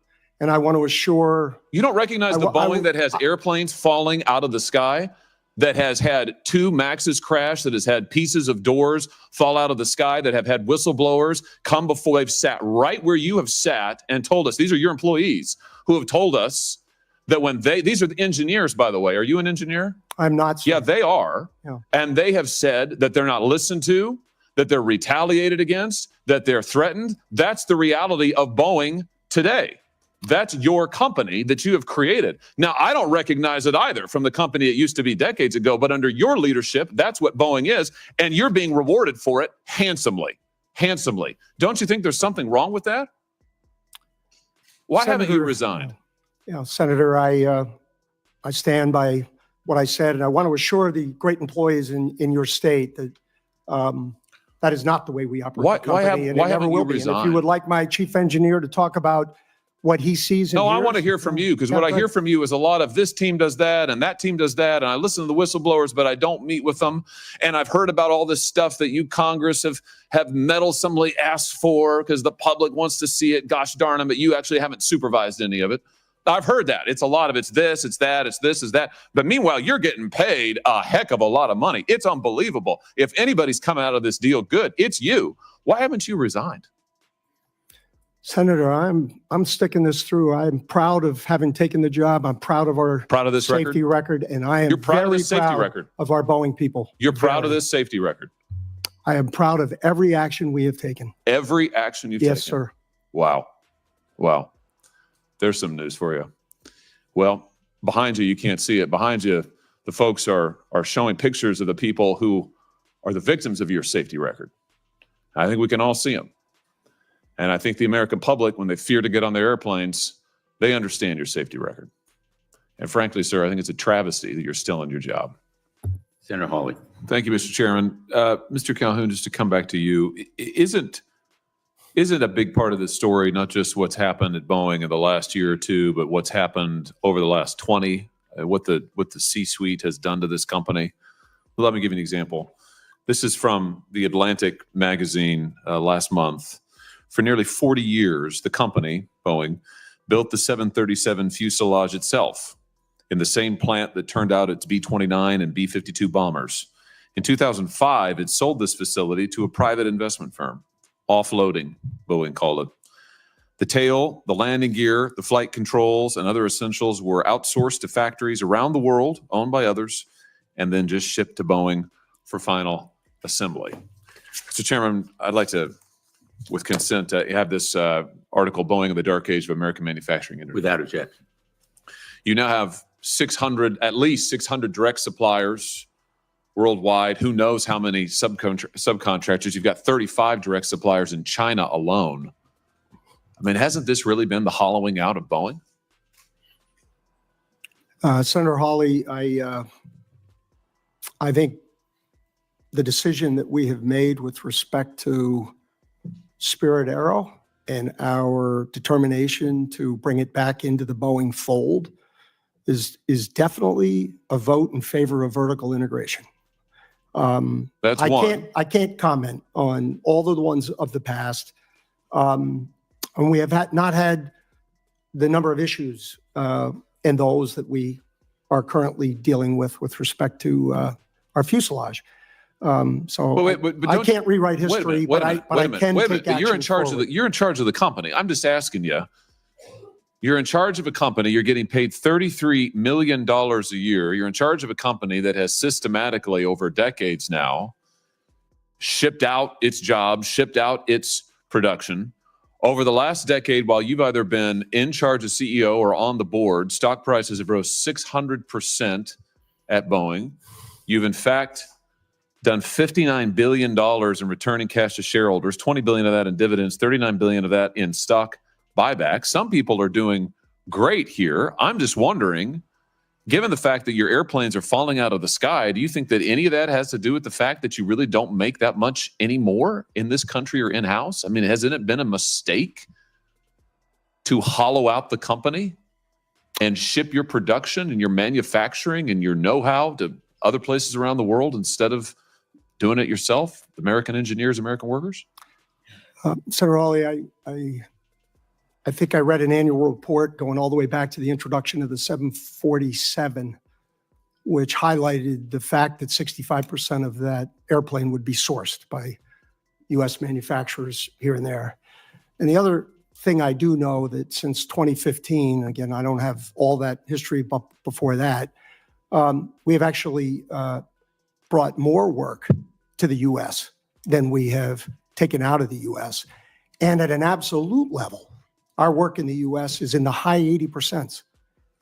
And I want to assure... You don't recognize the Boeing that has airplanes falling out of the sky, that has had 2 Maxes crash, that has had pieces of doors fall out of the sky, that have had whistleblowers come before they've sat right where you have sat and told us, these are your employees who have told us that when these are the engineers, by the way. Are you an engineer? I'm not. Sir. Yeah, they are. Yeah. And they have said that they're not listened to, that they're retaliated against, that they're threatened. That's the reality of Boeing today. That's your company that you have created. Now, I don't recognize it either from the company it used to be decades ago, but under your leadership, that's what Boeing is, and you're being rewarded for it handsomely. Handsomely. Don't you think there's something wrong with that? Why haven't you resigned? Senator, I stand by what I said, and I want to assure the great employees in your state that that is not the way we operate the company, and it never will be. And if you would like my chief engineer to talk about what he sees. No, I want to hear from you, because what I hear from you is a lot of this team does that and that team does that. And I listen to the whistleblowers, but I don't meet with them. And I've heard about all this stuff that you Congress have meddlesomely asked for because the public wants to see it. Gosh darn them, but you actually haven't supervised any of it. I've heard that. It's a lot of it's this, it's that, it's this, it's that. But meanwhile, you're getting paid a heck of a lot of money. It's unbelievable. If anybody's coming out of this deal good, it's you. Why haven't you resigned? Senator, I'm sticking this through. I'm proud of having taken the job. I'm proud of our this safety record, and I am You're proud very of this safety proud record. of our Boeing people. You're proud of this safety record. I am proud of every action we have taken. Every action you've taken. Yes, sir. Wow. Wow. There's some news for you. Well, behind you can't see it. Behind you, the folks are showing pictures of the people who are the victims of your safety record. I think we can all see them. And I think the American public, when they fear to get on their airplanes, they understand your safety record. And frankly, sir, I think it's a travesty that you're still in your job. Senator Hawley. Thank you, Mr. Chairman. Mr. Calhoun, just to come back to you, isn't a big part of this story not just what's happened at Boeing in the last year or two, but what's happened over the last 20, what the C-suite has done to this company? Well, let me give you an example. This is from the Atlantic magazine last month. For nearly 40 years, the company, Boeing, built the 737 fuselage itself in the same plant that turned out its B-29 and B-52 bombers. In 2005, it sold this facility to a private investment firm. Offloading, Boeing called it. The tail, the landing gear, the flight controls, and other essentials were outsourced to factories around the world, owned by others, and then just shipped to Boeing for final assembly. Mr. Chairman, I'd like to, with consent, have this article, Boeing in the Dark Age of American Manufacturing Industry. Without objection. You now have at least 600 direct suppliers worldwide. Who knows how many subcontractors? You've got 35 direct suppliers in China alone. I mean, hasn't this really been the hollowing out of Boeing? Senator Hawley, I think the decision that we have made with respect to Spirit Aero and our determination to bring it back into the Boeing fold is definitely a vote in favor of vertical integration. That's one. I can't comment on all of the ones of the past. And we have not had the number of issues in those that we are currently dealing with respect to our fuselage. So I can't rewrite history, but I can take action. You're in charge of the company. I'm just asking you. You're in charge of a company. You're getting paid $33 million a year. You're in charge of a company that has systematically over decades now shipped out its jobs, shipped out its production. Over the last decade, while you've either been in charge as CEO or on the board, stock prices have rose 600% at Boeing. You've, in fact, done $59 billion in returning cash to shareholders, $20 billion of that in dividends, $39 billion of that in stock buybacks. Some people are doing great here. I'm just wondering, given the fact that your airplanes are falling out of the sky, do you think that any of that has to do with the fact that you really don't make that much anymore in this country or in-house? I mean, hasn't it been a mistake to hollow out the company and ship your production and your manufacturing and your know-how to other places around the world instead of doing it yourself, American engineers, American workers? Senator Hawley, I think I read an annual report going all the way back to the introduction of the 747, which highlighted the fact that 65% of that airplane would be sourced by U.S. manufacturers here and there. And the other thing I do know that since 2015, again, I don't have all that history, but before that, we have actually brought more work to the U.S. than we have taken out of the U.S. And at an absolute level, our work in the U.S. is in the high 80%.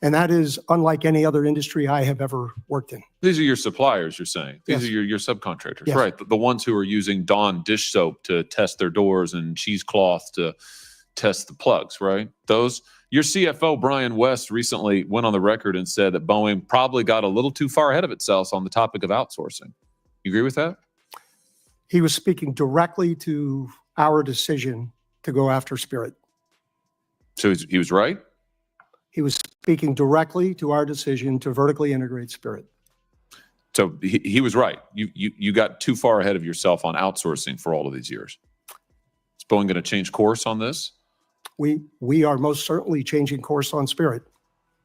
And that is unlike any other industry I have ever worked in. These are your suppliers, you're saying? These are your subcontractors, Yes. right? The ones who are using Dawn dish soap to test their doors and cheesecloth to test the plugs, right? Those. Your CFO, Brian West, recently went on the record and said that Boeing probably got a little too far ahead of itself on the topic of outsourcing. You agree with that? He was speaking directly to our decision to go after Spirit. So he was right? He was speaking directly to our decision to vertically integrate Spirit. So he was right. You got too far ahead of yourself on outsourcing for all of these years. Is Boeing going to change course on this? We are most certainly changing course on Spirit.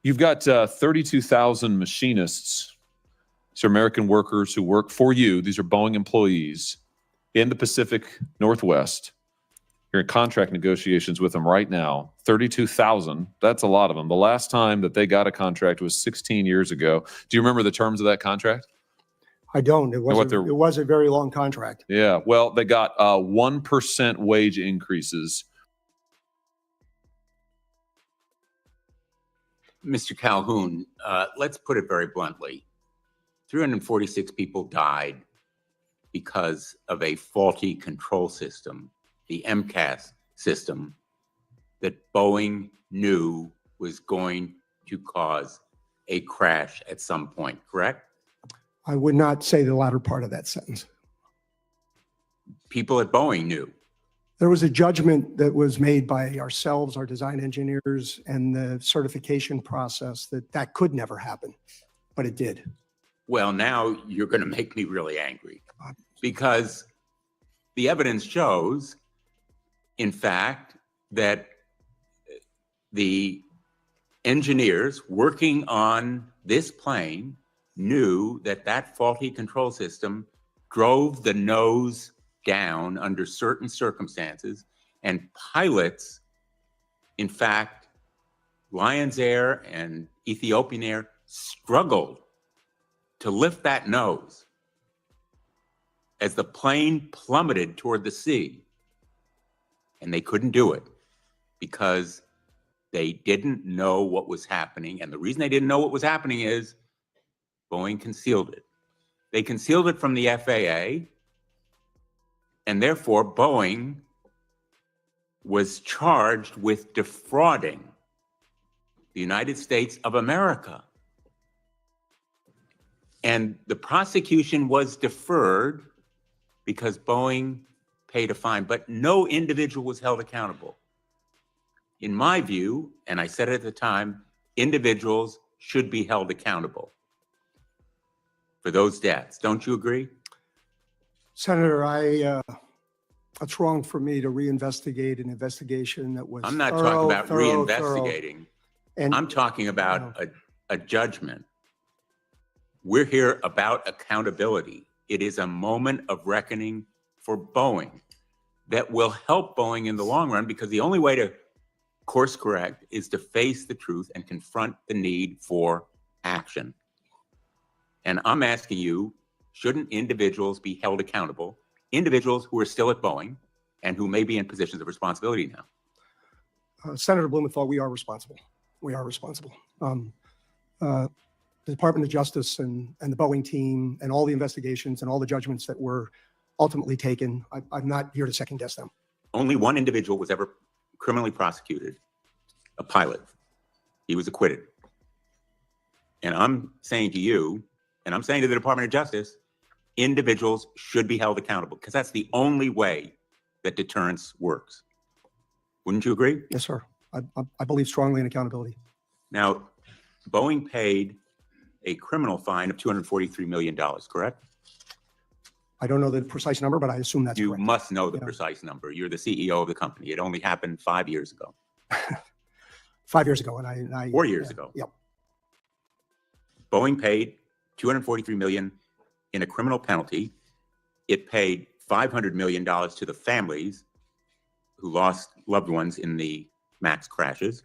You've got 32,000 machinists. These are American workers who work for you. These are Boeing employees in the Pacific Northwest. You're in contract negotiations with them right now. 32,000. That's a lot of them. The last time that they got a contract was 16 years ago. Do you remember the terms of that contract? I don't. It was a very long contract. Yeah. Well, they got 1% wage increases. Mr. Calhoun, let's put it very bluntly. 346 people died because of a faulty control system, the MCAS system, that Boeing knew was going to cause a crash at some point, correct? I would not say the latter part of that sentence. People at Boeing knew. There was a judgment that was made by ourselves, our design engineers, and the certification process that could never happen, but it did. Well, now you're going to make me really angry because the evidence shows, in fact, that the engineers working on this plane knew that that faulty control system drove the nose down under certain circumstances, and pilots, in fact, Lions Air and Ethiopian Air struggled to lift that nose as the plane plummeted toward the sea. And they couldn't do it because they didn't know what was happening. And the reason they didn't know what was happening is Boeing concealed it. They concealed it from the FAA, and therefore Boeing was charged with defrauding the United States of America. And the prosecution was deferred because Boeing paid a fine, but no individual was held accountable. In my view, and I said it at the time, individuals should be held accountable for those deaths. Don't you agree? Senator, it's wrong for me to reinvestigate an investigation that was I'm not talking about reinvestigating. And I'm talking about a judgment. We're here about accountability. It is a moment of reckoning for Boeing that will help Boeing in the long run, because the only way to course correct is to face the truth and confront the need for action. And I'm asking you, shouldn't individuals be held accountable? Individuals who are still at Boeing, and who may be in positions of responsibility now? Senator Blumenthal, we are responsible. We are responsible. The Department of Justice and the Boeing team and all the investigations and all the judgments that were ultimately taken, I'm not here to second guess them. Only one individual was ever criminally prosecuted, a pilot. He was acquitted. And I'm saying to you, and I'm saying to the Department of Justice, individuals should be held accountable because that's the only way that deterrence works. Wouldn't you agree? Yes, sir. I believe strongly in accountability. Now, Boeing paid a criminal fine of $243 million, correct? I don't know the precise number, but I assume that's You correct. must know the precise number. You're the CEO of the company. It only happened 5 years ago. 5 years ago, and I 4 years ago. Yep. Boeing paid $243 million in a criminal penalty. It paid $500 million to the families who lost loved ones in the MAX crashes,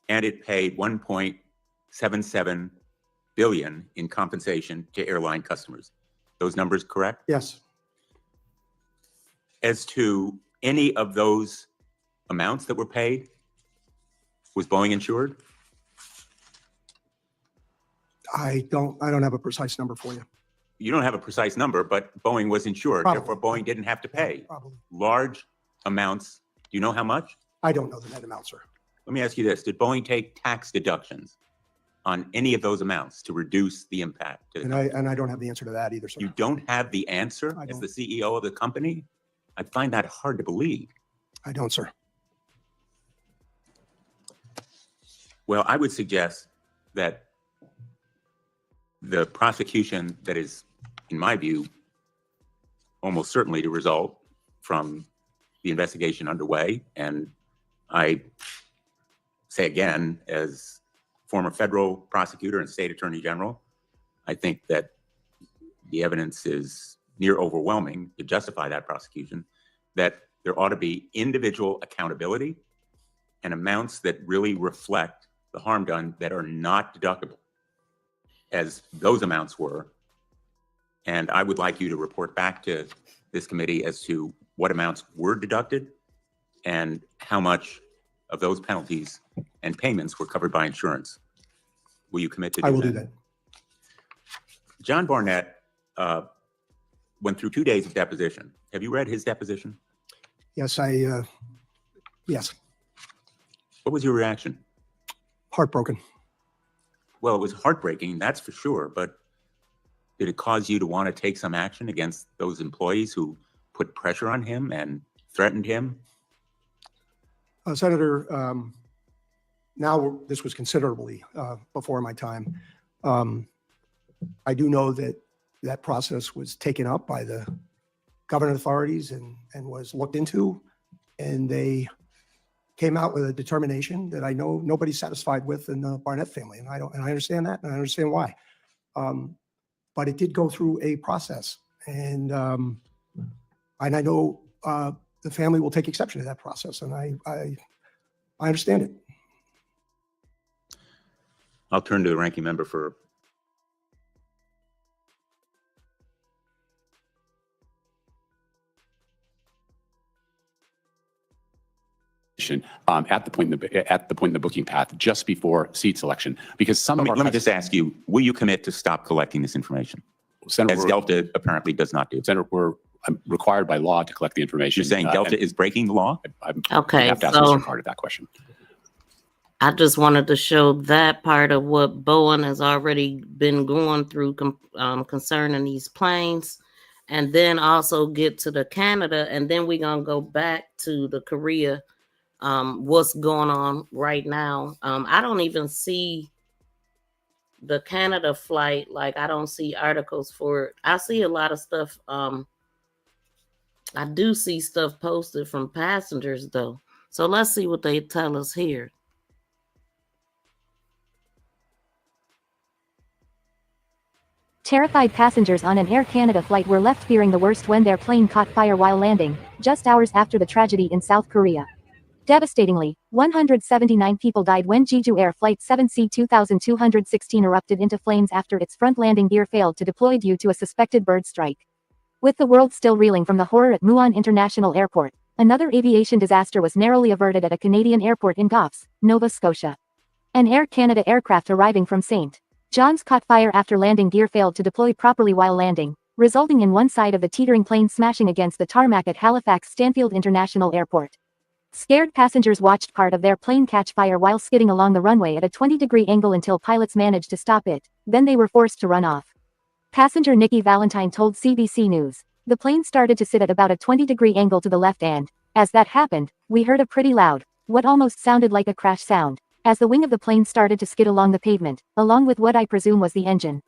and it paid $1.77 billion in compensation to airline customers. Those numbers correct? Yes. As to any of those amounts that were paid, was Boeing insured? I don't have a precise number for you. You don't have a precise number, but Boeing was insured. Probably. Therefore, Boeing didn't have to pay Probably. large amounts. Do you know how much? I don't know the net amount, sir. Let me ask you this. Did Boeing take tax deductions on any of those amounts to reduce the impact? To the And I don't have the answer to that either, sir. You don't have the answer as the CEO of the company? I find that hard to believe. I don't, sir. Well, I would suggest that the prosecution that is, in my view, almost certainly to result from the investigation underway, and I say again, as former federal prosecutor and state attorney general, I think that the evidence is near overwhelming to justify that prosecution, that there ought to be individual accountability and amounts that really reflect the harm done that are not deductible, as those amounts were. And I would like you to report back to this committee as to what amounts were deducted and how much of those penalties and payments were covered by insurance. Will you commit to do that? I will do that. John Barnett went through 2 days of deposition. Have you read his deposition? Yes, yes. What was your reaction? Heartbroken. Well, it was heartbreaking, that's for sure, but did it cause you to want to take some action against those employees who put pressure on him and threatened him? Senator, now this was considerably before my time. I do know that that process was taken up by the government authorities and was looked into, and they came out with a determination that I know nobody's satisfied with in the Barnett family, and I understand that, and I understand why. But it did go through a process, and I know the family will take exception to that process, and I understand it. I'll turn to the ranking member for. At the point in the booking path, just before seat selection, because some of our Let me just ask you: will you commit to stop collecting this information, Senator, as Delta apparently does not do? Senator, we're required by law to collect the information. You're saying Delta is breaking the law? Okay, I have to ask so Mr. Carter that question. I just wanted to show that part of what Boeing has already been going through concerning these planes, and then also get to the Canada, and then we're gonna go back to the Korea. What's going on right now? I don't even see the Canada flight. Like, I don't see articles for it. I see a lot of stuff. I do see stuff posted from passengers though. So let's see what they tell us here. Terrified passengers on an Air Canada flight were left fearing the worst when their plane caught fire while landing, just hours after the tragedy in South Korea. Devastatingly, 179 people died when Jeju Air Flight 7C-2216 erupted into flames after its front landing gear failed to deploy due to a suspected bird strike. With the world still reeling from the horror at Muan International Airport, another aviation disaster was narrowly averted at a Canadian airport in Goffs, Nova Scotia. An Air Canada aircraft arriving from St. John's caught fire after landing gear failed to deploy properly while landing, resulting in one side of the teetering plane smashing against the tarmac at Halifax Stanfield International Airport. Scared passengers watched part of their plane catch fire while skidding along the runway at a 20-degree angle until pilots managed to stop it, then they were forced to run off. Passenger Nikki Valentine told CBC News, "The plane started to sit at about a 20-degree angle to the left and, as that happened, we heard a pretty loud, what almost sounded like a crash sound, as the wing of the plane started to skid along the pavement, along with what I presume was the engine.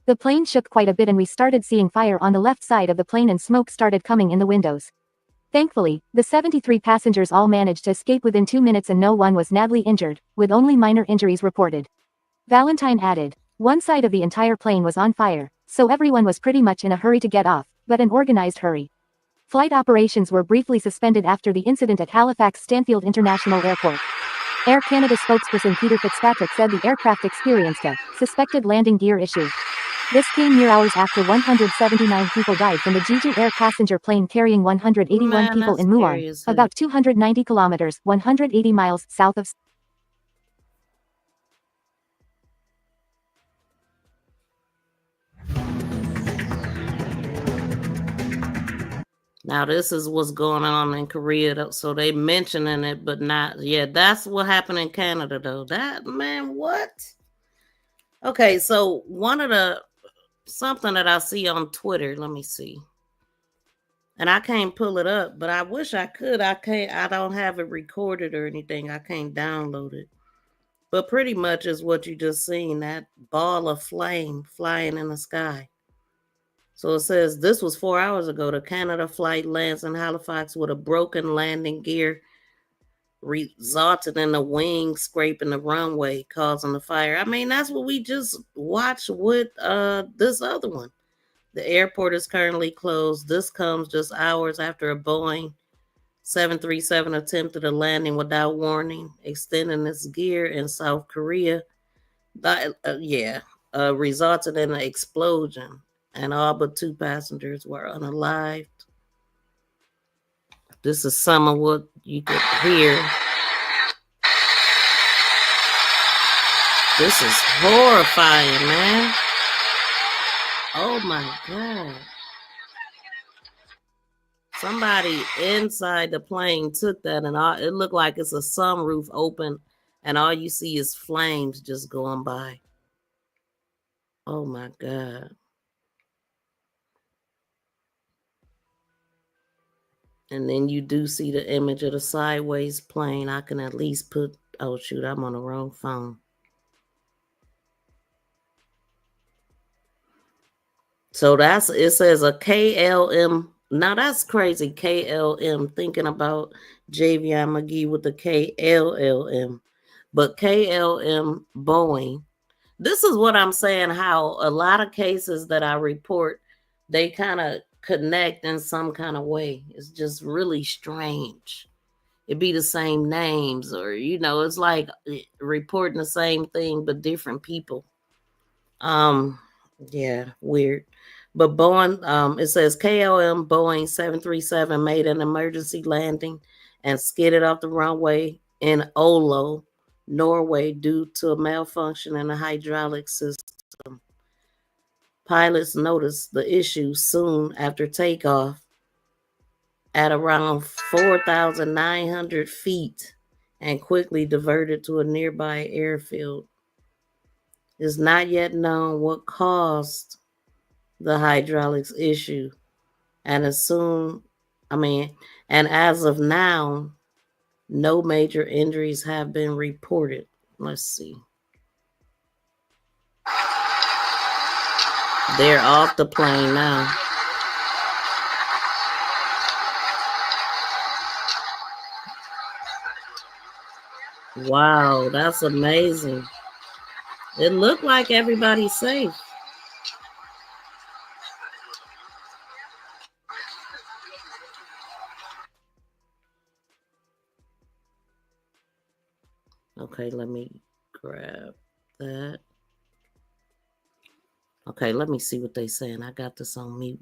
The plane shook quite a bit and we started seeing fire on the left side of the plane and smoke started coming in the windows. Thankfully, the 73 passengers all managed to escape within 2 minutes and no one was badly injured, with only minor injuries reported." Valentine added, "One side of the entire plane was on fire, so everyone was pretty much in a hurry to get off, but an organized hurry." Flight operations were briefly suspended after the incident at Halifax Stanfield International Airport. Air Canada spokesperson Peter Fitzpatrick said the aircraft experienced a suspected landing gear issue. This came mere hours after 179 people died from the Jeju Air passenger plane carrying 181 people in Muan, about 290 kilometers, 180 miles south of. Now this is what's going on in Korea, so they mentioning it, but not. Yeah, that's what happened in Canada, though. That man, what? Okay, so one of the something that I see on Twitter. Let me see, and I can't pull it up, but I wish I could. I can't. I don't have it recorded or anything. I can't download it. But pretty much is what you just seen, that ball of flame flying in the sky. So it says this was 4 hours ago. The Canada flight lands in Halifax with a broken landing gear, resulted in the wing scraping the runway, causing the fire. I mean, that's what we just watched with this other one. The airport is currently closed. This comes just hours after a Boeing 737 attempted a landing without warning, extending its gear in South Korea. That, resulted in an explosion, and all but 2 passengers were unalived. This is some of what you could hear. This is horrifying, man. Oh my God. Somebody inside the plane took that, and it looked like it's a sunroof open, and all you see is flames just going by. Oh my God. And then you do see the image of the sideways plane. I can at least put, oh shoot, I'm on the wrong phone. So it says a KLM. Now that's crazy. KLM, thinking about Javion McGee with the KLLM. But KLM Boeing. This is what I'm saying, how a lot of cases that I report, they kind of connect in some kind of way. It's just really strange. It'd be the same names, or it's like reporting the same thing but different people. Yeah, weird. But Boeing, it says KLM Boeing 737 made an emergency landing and skidded off the runway in Oslo, Norway, due to a malfunction in the hydraulic system. Pilots noticed the issue soon after takeoff at around 4,900 feet and quickly diverted to a nearby airfield. It's not yet known what caused the hydraulics issue, and as of now, no major injuries have been reported. Let's see. They're off the plane now. Wow, that's amazing. It looked like everybody's safe. Okay, let me grab that. Okay, let me see what they're saying. I got this on mute.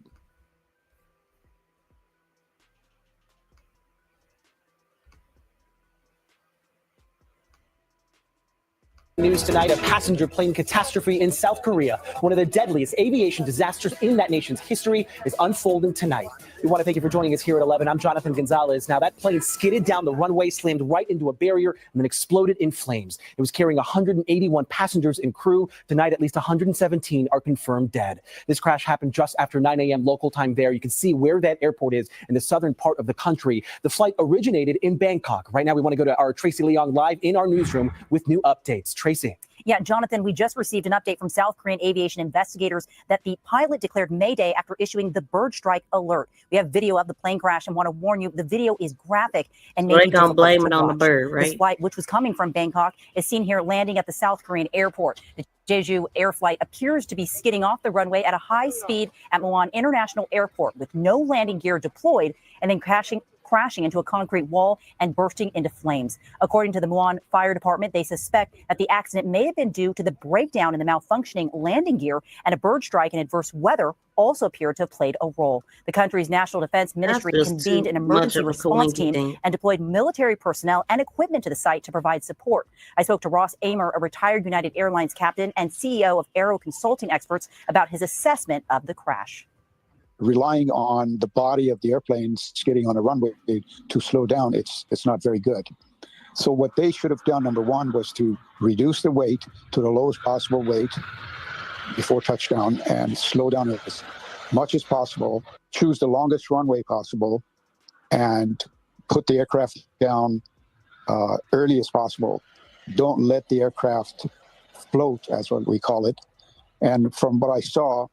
News tonight, a passenger plane catastrophe in South Korea. One of the deadliest aviation disasters in that nation's history is unfolding tonight. We want to thank you for joining us here at 11. I'm Jonathan Gonzalez. Now, that plane skidded down the runway, slammed right into a barrier, and then exploded in flames. It was carrying 181 passengers and crew. Tonight, at least 117 are confirmed dead. This crash happened just after 9 a.m. local time there. You can see where that airport is in the southern part of the country. The flight originated in Bangkok. Right now, we want to go to our Tracy Leong live in our newsroom with new updates. Tracy. Yeah, Jonathan, we just received an update from South Korean aviation investigators that the pilot declared Mayday after issuing the bird strike alert. We have video of the plane crash and want to warn you, the video is graphic and maybe difficult to watch. Blame it on the bird, right? This flight, which was coming from Bangkok, is seen here landing at the South Korean airport. The Jeju Air flight appears to be skidding off the runway at a high speed at Muan International Airport with no landing gear deployed and then crashing into a concrete wall and bursting into flames. According to the Muan Fire Department, they suspect that the accident may have been due to the breakdown in the malfunctioning landing gear, and a bird strike and adverse weather also appear to have played a role. The country's National Defense Ministry convened an emergency response team and deployed military personnel and equipment to the site to provide support. I spoke to Ross Amer, a retired United Airlines captain and CEO of Aero Consulting Experts, about his assessment of the crash. Relying on the body of the airplane skidding on a runway to slow down, it's not very good. So what they should have done, number one, was to reduce the weight to the lowest possible weight before touchdown and slow down as much as possible, choose the longest runway possible, and put the aircraft down early as possible. Don't let the aircraft float, as what we call it. And from what I saw,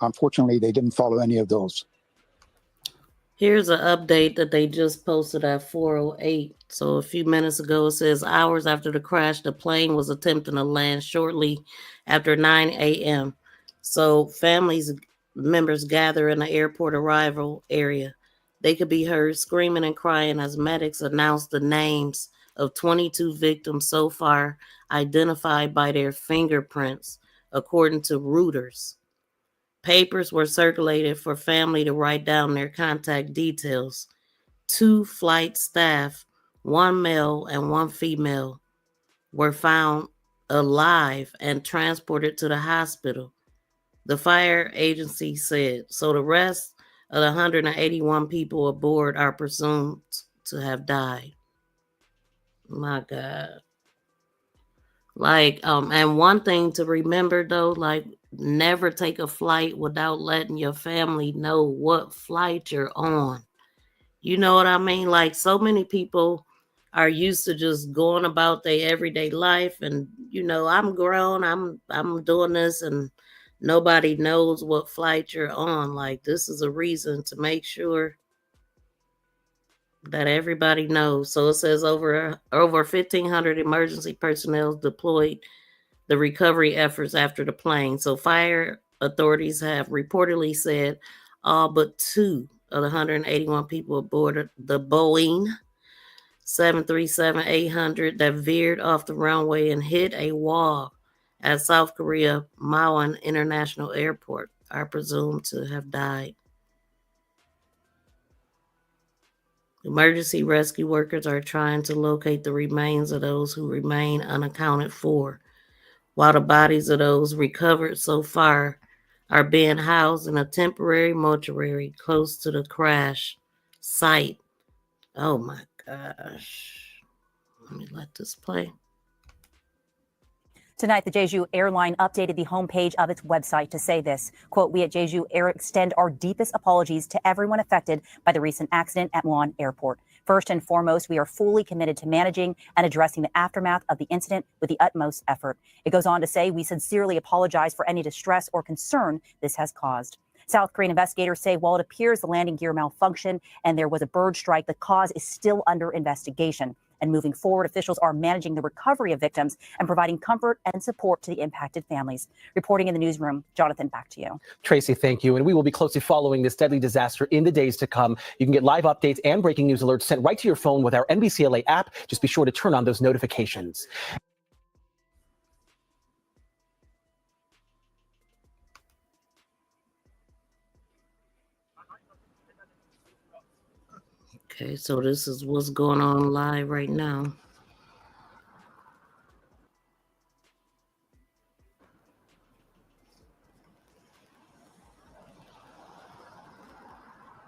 unfortunately, they didn't follow any of those. Here's an update that they just posted at 4:08. So a few minutes ago, it says hours after the crash, the plane was attempting to land shortly after 9 a.m. So families members gather in the airport arrival area. They could be heard screaming and crying as medics announced the names of 22 victims so far identified by their fingerprints, according to Reuters. Papers were circulated for family to write down their contact details. 2 flight staff, 1 male and 1 female, were found alive and transported to the hospital. The fire agency said, so the rest of the 181 people aboard are presumed to have died. My God. And one thing to remember though, never take a flight without letting your family know what flight you're on. You know what I mean? So many people are used to just going about their everyday life, and I'm grown, I'm doing this, and nobody knows what flight you're on. This is a reason to make sure that everybody knows. So it says over 1,500 emergency personnel deployed the recovery efforts after the plane. So fire authorities have reportedly said all but 2 of the 181 people aboard the Boeing 737-800 that veered off the runway and hit a wall at South Korea Muan International Airport are presumed to have died. Emergency rescue workers are trying to locate the remains of those who remain unaccounted for, while the bodies of those recovered so far are being housed in a temporary mortuary close to the crash site. Oh my gosh. Let me let this play. Tonight, the Jeju Airline updated the homepage of its website to say this, quote, we at Jeju Air extend our deepest apologies to everyone affected by the recent accident at Muan Airport. First and foremost, we are fully committed to managing and addressing the aftermath of the incident with the utmost effort. It goes on to say, we sincerely apologize for any distress or concern this has caused. South Korean investigators say while it appears the landing gear malfunctioned and there was a bird strike, the cause is still under investigation. And moving forward, officials are managing the recovery of victims and providing comfort and support to the impacted families. Reporting in the newsroom, Jonathan, back to you. Tracy, thank you. And we will be closely following this deadly disaster in the days to come. You can get live updates and breaking news alerts sent right to your phone with our NBCLA app. Just be sure to turn on those notifications. Okay, so this is what's going on live right now.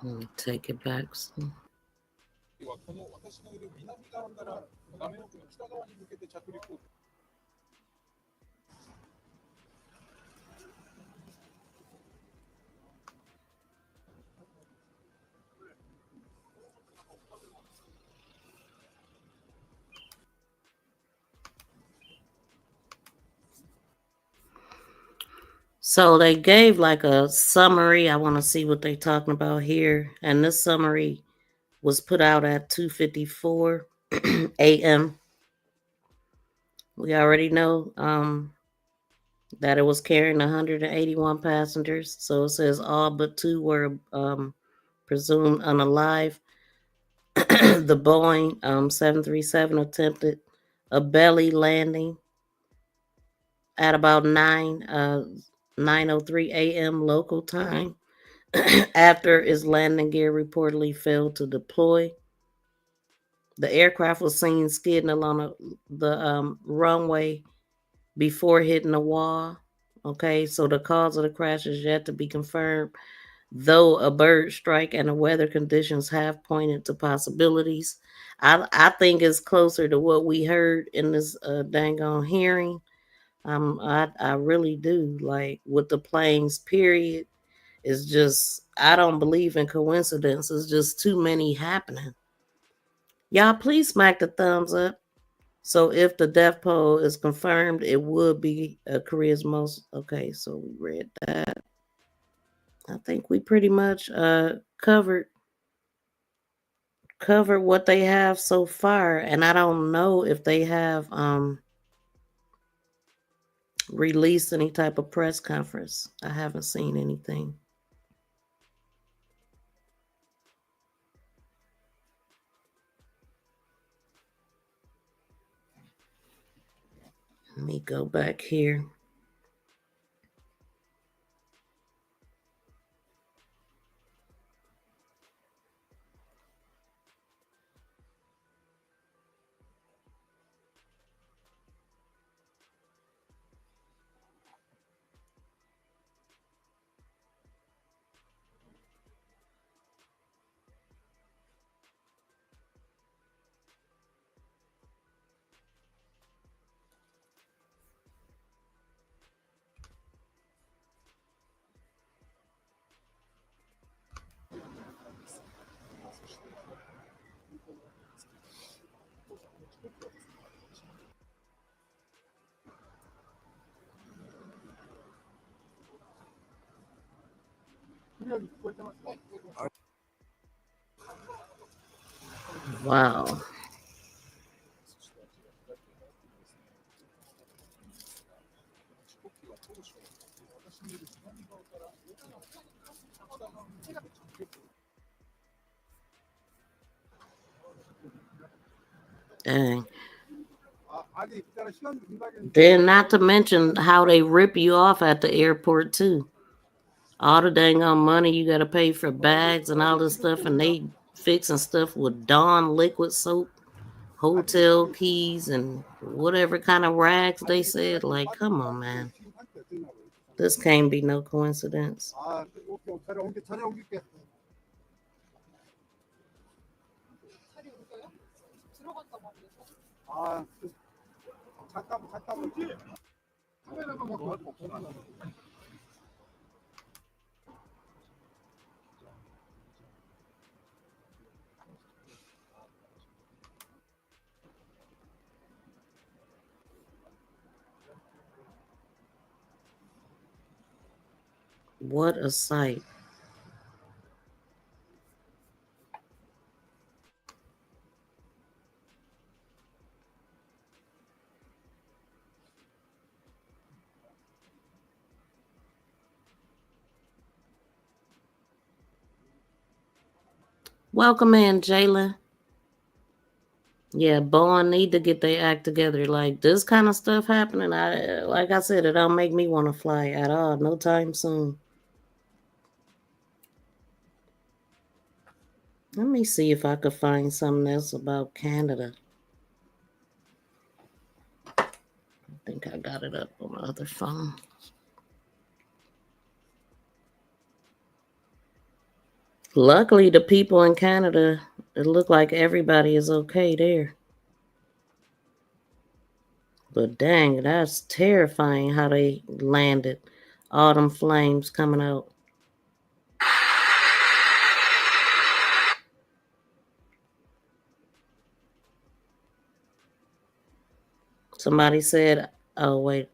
Let me take it back. So they gave like a summary. I want to see what they're talking about here. And this summary was put out at 2:54 a.m. We already know that it was carrying 181 passengers. So it says all but 2 were presumed unalive. The Boeing 737 attempted a belly landing at about 9:03 a.m. local time after its landing gear reportedly failed to deploy. The aircraft was seen skidding along the runway before hitting the wall. Okay, so the cause of the crash is yet to be confirmed, though a bird strike and the weather conditions have pointed to possibilities. I think it's closer to what we heard in this dang on hearing. I really do. Like with the planes, period. It's just I don't believe in coincidence. It's just too many happening. Y'all, please smack the thumbs up. So if the death poll is confirmed, it would be Korea's most. Okay, so we read that. I think we pretty much covered what they have so far, and I don't know if they have released any type of press conference. I haven't seen anything. Let me go back here. Wow. Dang. Then not to mention how they rip you off at the airport too. All the dang on money you gotta pay for bags and all this stuff, and they fixing stuff with Dawn liquid soap, hotel keys, and whatever kind of rags they said. Like, come on, man. This can't be no coincidence. What a sight. Welcome in, Jayla. Yeah, Boeing need to get their act together. Like this kind of stuff happening, like I said, it don't make me want to fly at all. No time soon. Let me see if I could find something else about Canada. I think I got it up on my other phone. Luckily, the people in Canada, it looked like everybody is okay there. But dang, that's terrifying how they landed. All them flames coming out. Somebody said, oh, wait.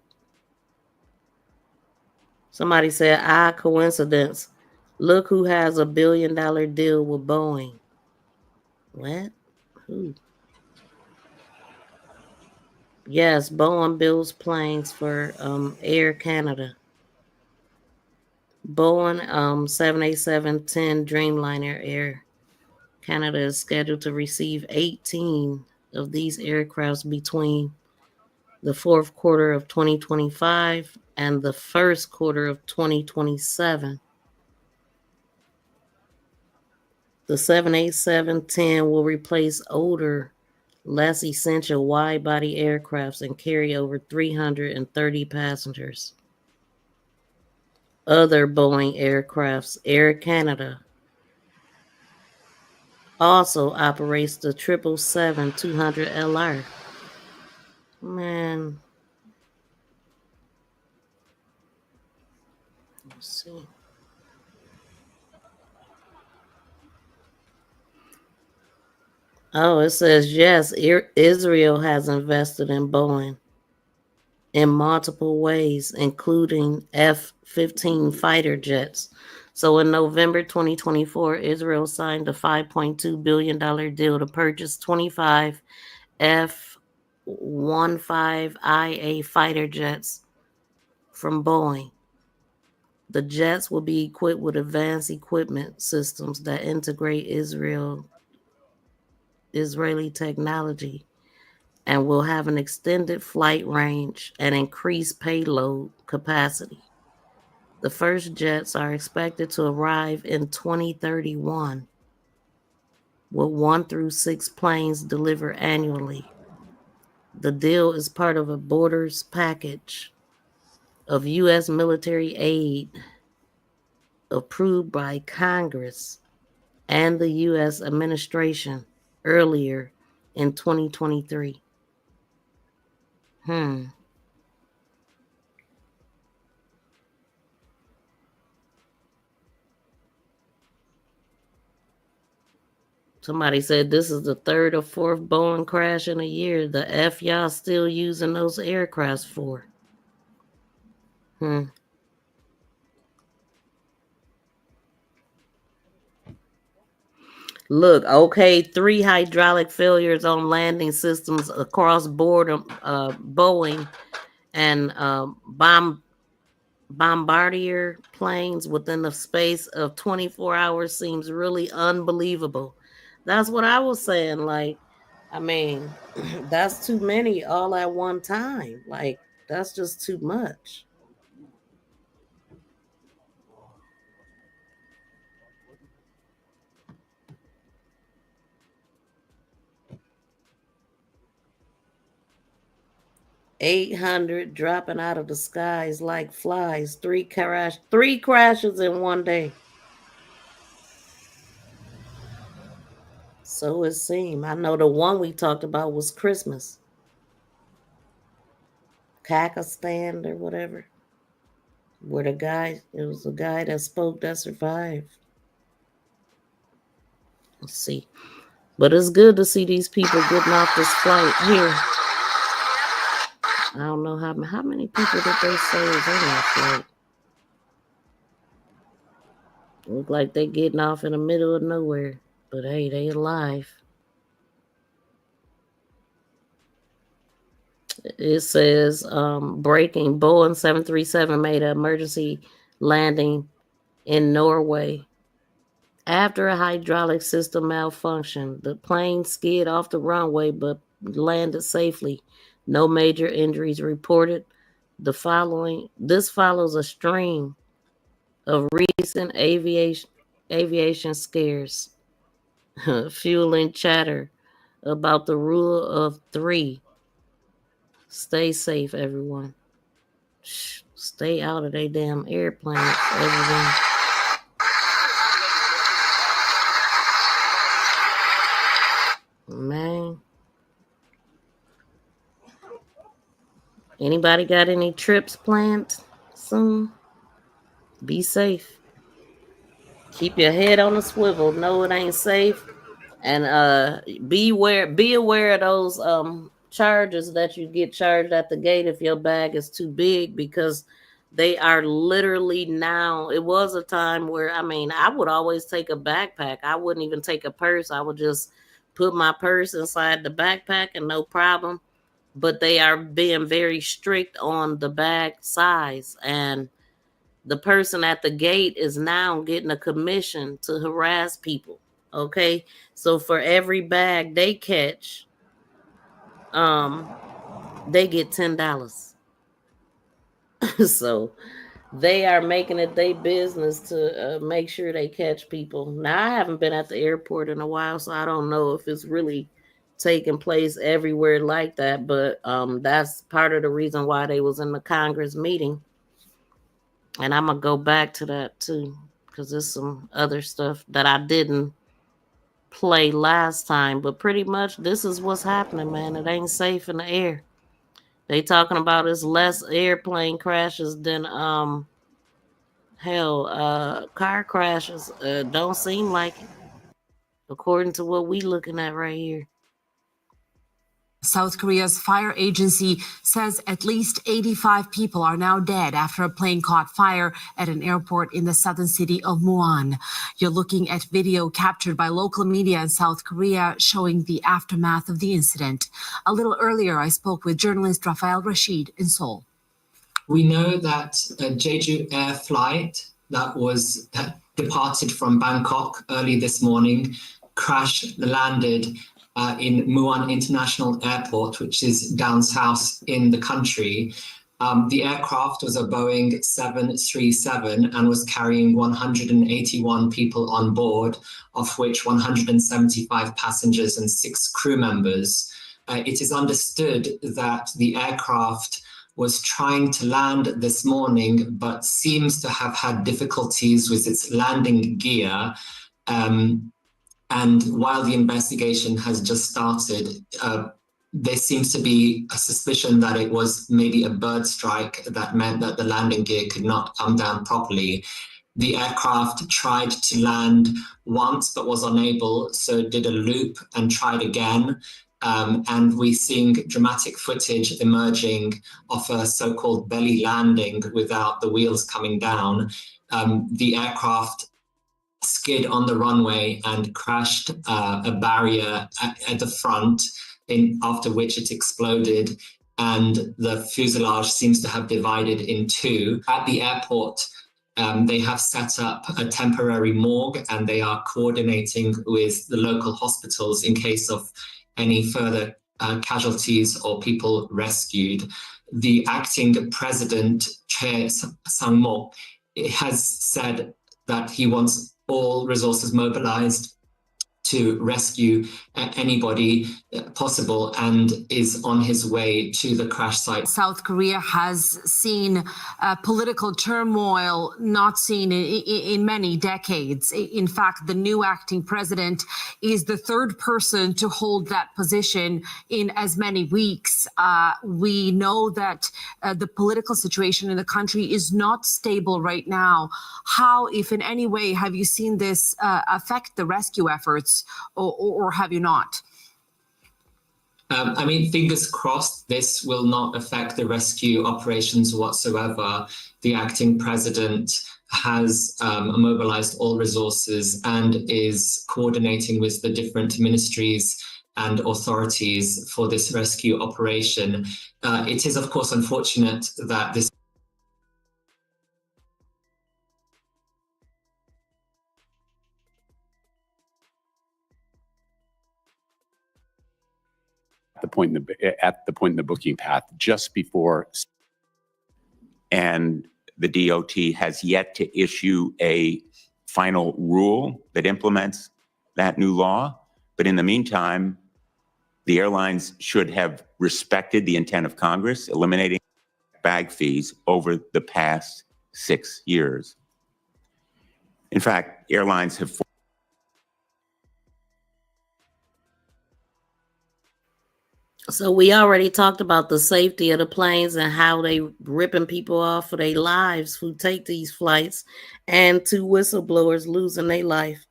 Somebody said, coincidence. Look who has $1 billion deal with Boeing. What? Who? Yes, Boeing builds planes for Air Canada. Boeing 787-10 Dreamliner Air Canada is scheduled to receive 18 of these aircrafts between the fourth quarter of 2025 and the first quarter of 2027. The 787-10 will replace older, less essential wide-body aircrafts and carry over 330 passengers. Other Boeing aircrafts, Air Canada, also operates the 777-200LR. Man, let's see. Oh, it says, yes, Israel has invested in Boeing in multiple ways, including F-15 fighter jets. So in November 2024, Israel signed a $5.2 billion deal to purchase 25 F-15IA fighter jets from Boeing. The jets will be equipped with advanced equipment systems that integrate Israeli technology and will have an extended flight range and increased payload capacity. The first jets are expected to arrive in 2031, with 1 through 6 planes delivered annually. The deal is part of a borders package of U.S. military aid approved by Congress and the U.S. administration earlier in 2023. Somebody said this is the third or fourth Boeing crash in a year. The F y'all still using those aircrafts for? Look, okay, 3 hydraulic failures on landing systems across border Boeing and Bombardier planes within the space of 24 hours seems really unbelievable. That's what I was saying. Like, I mean, that's too many all at one time. Like, that's just too much. $800 dropping out of the skies like flies. 3 crashes in one day. So it seemed. I know the one we talked about was Christmas. Kakistan or whatever. Where it was a guy that spoke that survived. Let's see. But it's good to see these people getting off this flight here. I don't know how many people did they say is on that flight. Look like they getting off in the middle of nowhere. But hey, they alive. It says breaking Boeing 737 made an emergency landing in Norway. After a hydraulic system malfunctioned, the plane skid off the runway but landed safely. No major injuries reported. This follows a string of recent aviation scares, fueling chatter about the rule of 3. Stay safe, everyone. Stay out of they damn airplanes, everyone. Anybody got any trips planned soon? Be safe. Keep your head on a swivel. No, it ain't safe. And be aware of those charges that you get charged at the gate if your bag is too big, because they are literally now. It was a time where I would always take a backpack. I wouldn't even take a purse. I would just put my purse inside the backpack and no problem. But they are being very strict on the bag size, and the person at the gate is now getting a commission to harass people. Okay, so for every bag they catch, they get $10. So they are making it their business to make sure they catch people. Now, I haven't been at the airport in a while, so I don't know if it's really taking place everywhere like that, but that's part of the reason why they was in the Congress meeting. And I'm gonna go back to that too, because there's some other stuff that I didn't play last time, but pretty much this is what's happening, man. It ain't safe in the air. They talking about it's less airplane crashes than car crashes. Don't seem like it, according to what we looking at right here. South Korea's fire agency says at least 85 people are now dead after a plane caught fire at an airport in the southern city of Muan. You're looking at video captured by local media in South Korea showing the aftermath of the incident. A little earlier, I spoke with journalist Rafael Rashid in Seoul. We know that a Jeju Air flight that departed from Bangkok early this morning landed in Muan International Airport, which is down south in the country. The aircraft was a Boeing 737 and was carrying 181 people on board, of which 175 passengers and 6 crew members. It is understood that the aircraft was trying to land this morning, but seems to have had difficulties with its landing gear. And while the investigation has just started, there seems to be a suspicion that it was maybe a bird strike that meant that the landing gear could not come down properly. The aircraft tried to land once but was unable, so did a loop and tried again. And we're seeing dramatic footage emerging of a so-called belly landing without the wheels coming down. The aircraft skid on the runway and crashed a barrier at the front, after which it exploded, and the fuselage seems to have divided in two. At the airport, they have set up a temporary morgue, and they are coordinating with the local hospitals in case of any further casualties or people rescued. The acting president, Chair Sang-mo, has said that he wants all resources mobilized to rescue anybody possible and is on his way to the crash site. South Korea has seen political turmoil not seen in many decades. In fact, the new acting president is the third person to hold that position in as many weeks. We know that the political situation in the country is not stable right now. How, if in any way, have you seen this affect the rescue efforts, or have you not? Fingers crossed, this will not affect the rescue operations whatsoever. The acting president has mobilized all resources and is coordinating with the different ministries and authorities for this rescue operation. It is, of course, unfortunate that this at the point in the booking path just before. And the DOT has yet to issue a final rule that implements that new law. But in the meantime, the airlines should have respected the intent of Congress, eliminating bag fees over the past 6 years. In fact, airlines have So we already talked about the safety of the planes and how they ripping people off for their lives who take these flights, and two whistleblowers losing their life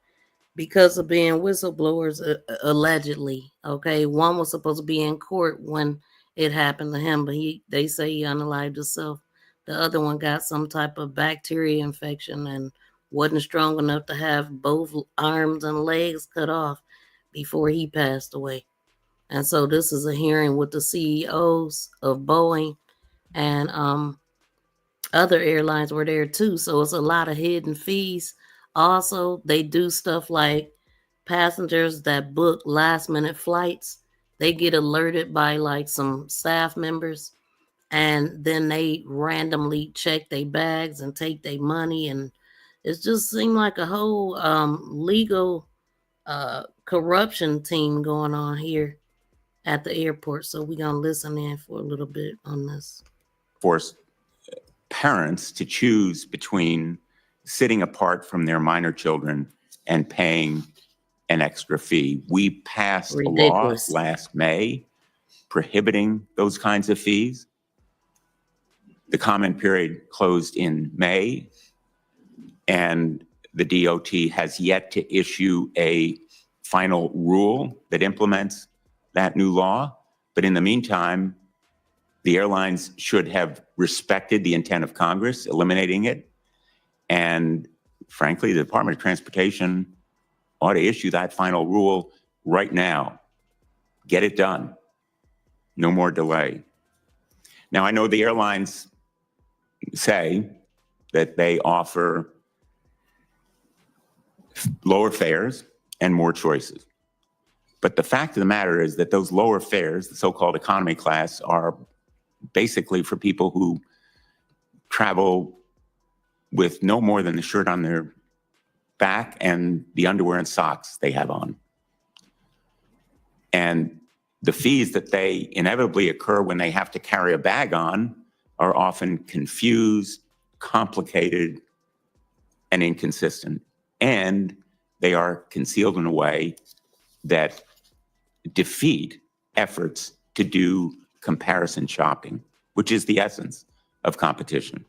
because of being whistleblowers, allegedly. Okay, one was supposed to be in court when it happened to him, but they say he unalived himself. The other one got some type of bacteria infection and wasn't strong enough to have both arms and legs cut off before he passed away. And so this is a hearing with the CEOs of Boeing and other airlines were there too. So it's a lot of hidden fees. Also, they do stuff like passengers that book last minute flights, they get alerted by like some staff members, and then they randomly check their bags and take their money. And it just seemed like a whole legal corruption team going on here at the airport. So we're going to listen in for a little bit on this. Force parents to choose between sitting apart from their minor children and paying an extra fee. We passed a law last May prohibiting those kinds of fees. The comment period closed in May, and the DOT has yet to issue a final rule that implements that new law. But in the meantime, the airlines should have respected the intent of Congress, eliminating it. And frankly, the Department of Transportation ought to issue that final rule right now. Get it done. No more delay. Now, I know the airlines say that they offer lower fares and more choices. But the fact of the matter is that those lower fares, the so-called economy class, are basically for people who travel with no more than the shirt on their back and the underwear and socks they have on. And the fees that they inevitably occur when they have to carry a bag on are often confused, complicated, and inconsistent. And they are concealed in a way that defeat efforts to do comparison shopping, which is the essence of competition.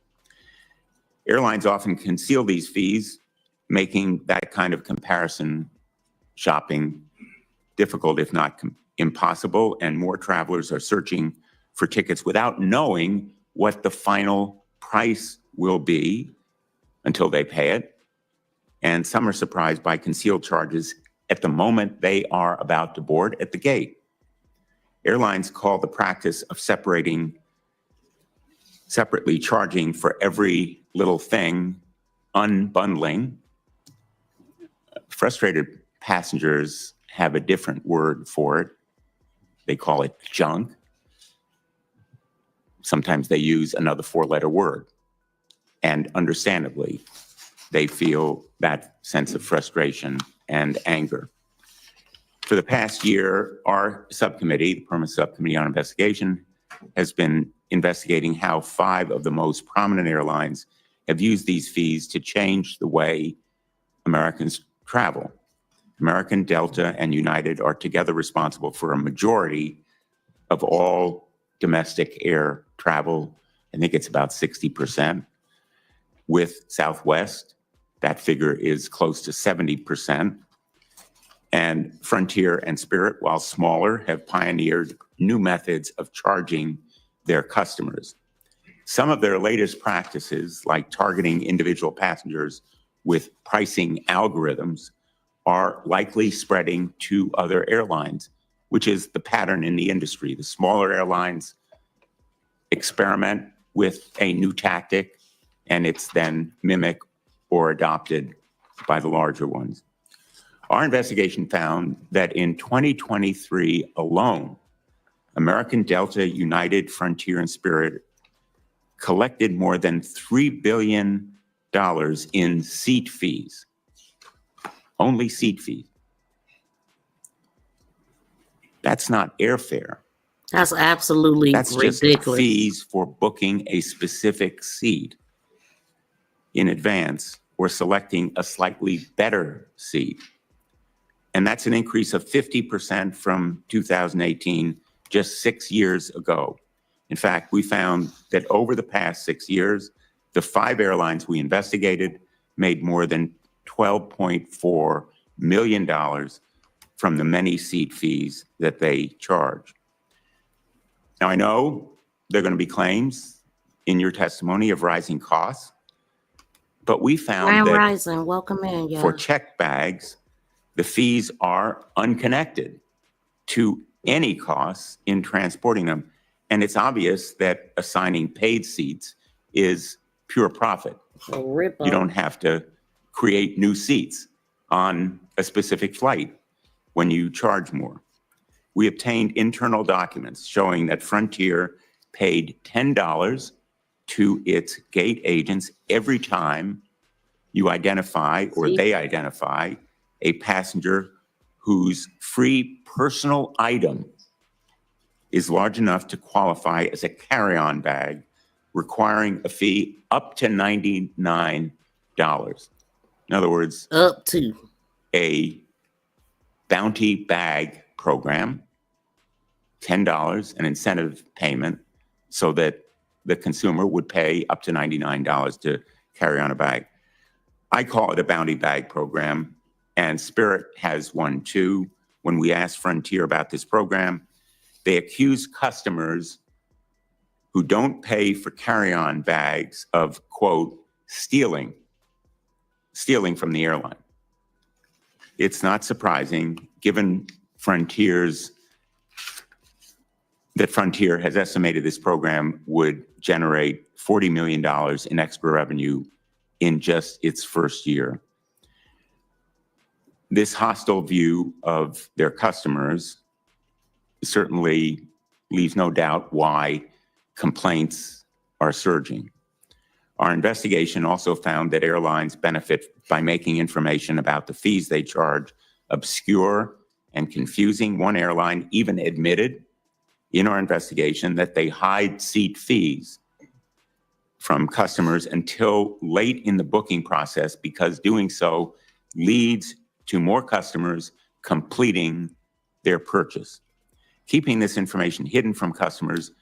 Airlines often conceal these fees, making that kind of comparison shopping difficult, if not impossible, and more travelers are searching for tickets without knowing what the final price will be until they pay it. And some are surprised by concealed charges at the moment they are about to board at the gate. Airlines call the practice of separately charging for every little thing unbundling. Frustrated passengers have a different word for it. They call it junk. Sometimes they use another four-letter word. And understandably, they feel that sense of frustration and anger. For the past year, our subcommittee, the Permanent Subcommittee on Investigation, has been investigating how 5 of the most prominent airlines have used these fees to change the way Americans travel. American, Delta, and United are together responsible for a majority of all domestic air travel. I think it's about 60%. With Southwest, that figure is close to 70%. And Frontier and Spirit, while smaller, have pioneered new methods of charging their customers. Some of their latest practices, like targeting individual passengers with pricing algorithms, are likely spreading to other airlines, which is the pattern in the industry. The smaller airlines experiment with a new tactic, and it's then mimicked or adopted by the larger ones. Our investigation found that in 2023 alone, American, Delta, United, Frontier, and Spirit collected more than $3 billion in seat fees. Only seat fees. That's not airfare. That's absolutely ridiculous. Just fees for booking a specific seat in advance or selecting a slightly better seat. And that's an increase of 50% from 2018 just 6 years ago. In fact, we found that over the past 6 years, the 5 airlines we investigated made more than $12.4 million from the many seat fees that they charge. Now, I know there are going to be claims in your testimony of rising costs, but we found Grand that Rising, welcome in, for yeah. checked bags, the fees are unconnected to any costs in transporting them. And it's obvious that assigning paid seats is pure profit. You don't have to create new seats on a specific flight when you charge more. We obtained internal documents showing that Frontier paid $10 to its gate agents every time you identify or they identify a passenger whose free personal item is large enough to qualify as a carry-on bag, requiring a fee up to $99. In other words, up to a bounty bag program, $10, an incentive payment, so that the consumer would pay up to $99 to carry on a bag. I call it a bounty bag program, and Spirit has one too. When we asked Frontier about this program, they accuse customers who don't pay for carry-on bags of, quote, stealing from the airline. It's not surprising, given that Frontier has estimated this program would generate $40 million in extra revenue in just its first year. This hostile view of their customers certainly leaves no doubt why complaints are surging. Our investigation also found that airlines benefit by making information about the fees they charge obscure and confusing. One airline even admitted in our investigation that they hide seat fees from customers until late in the booking process, because doing so leads to more customers completing their purchase. Keeping this information hidden from customers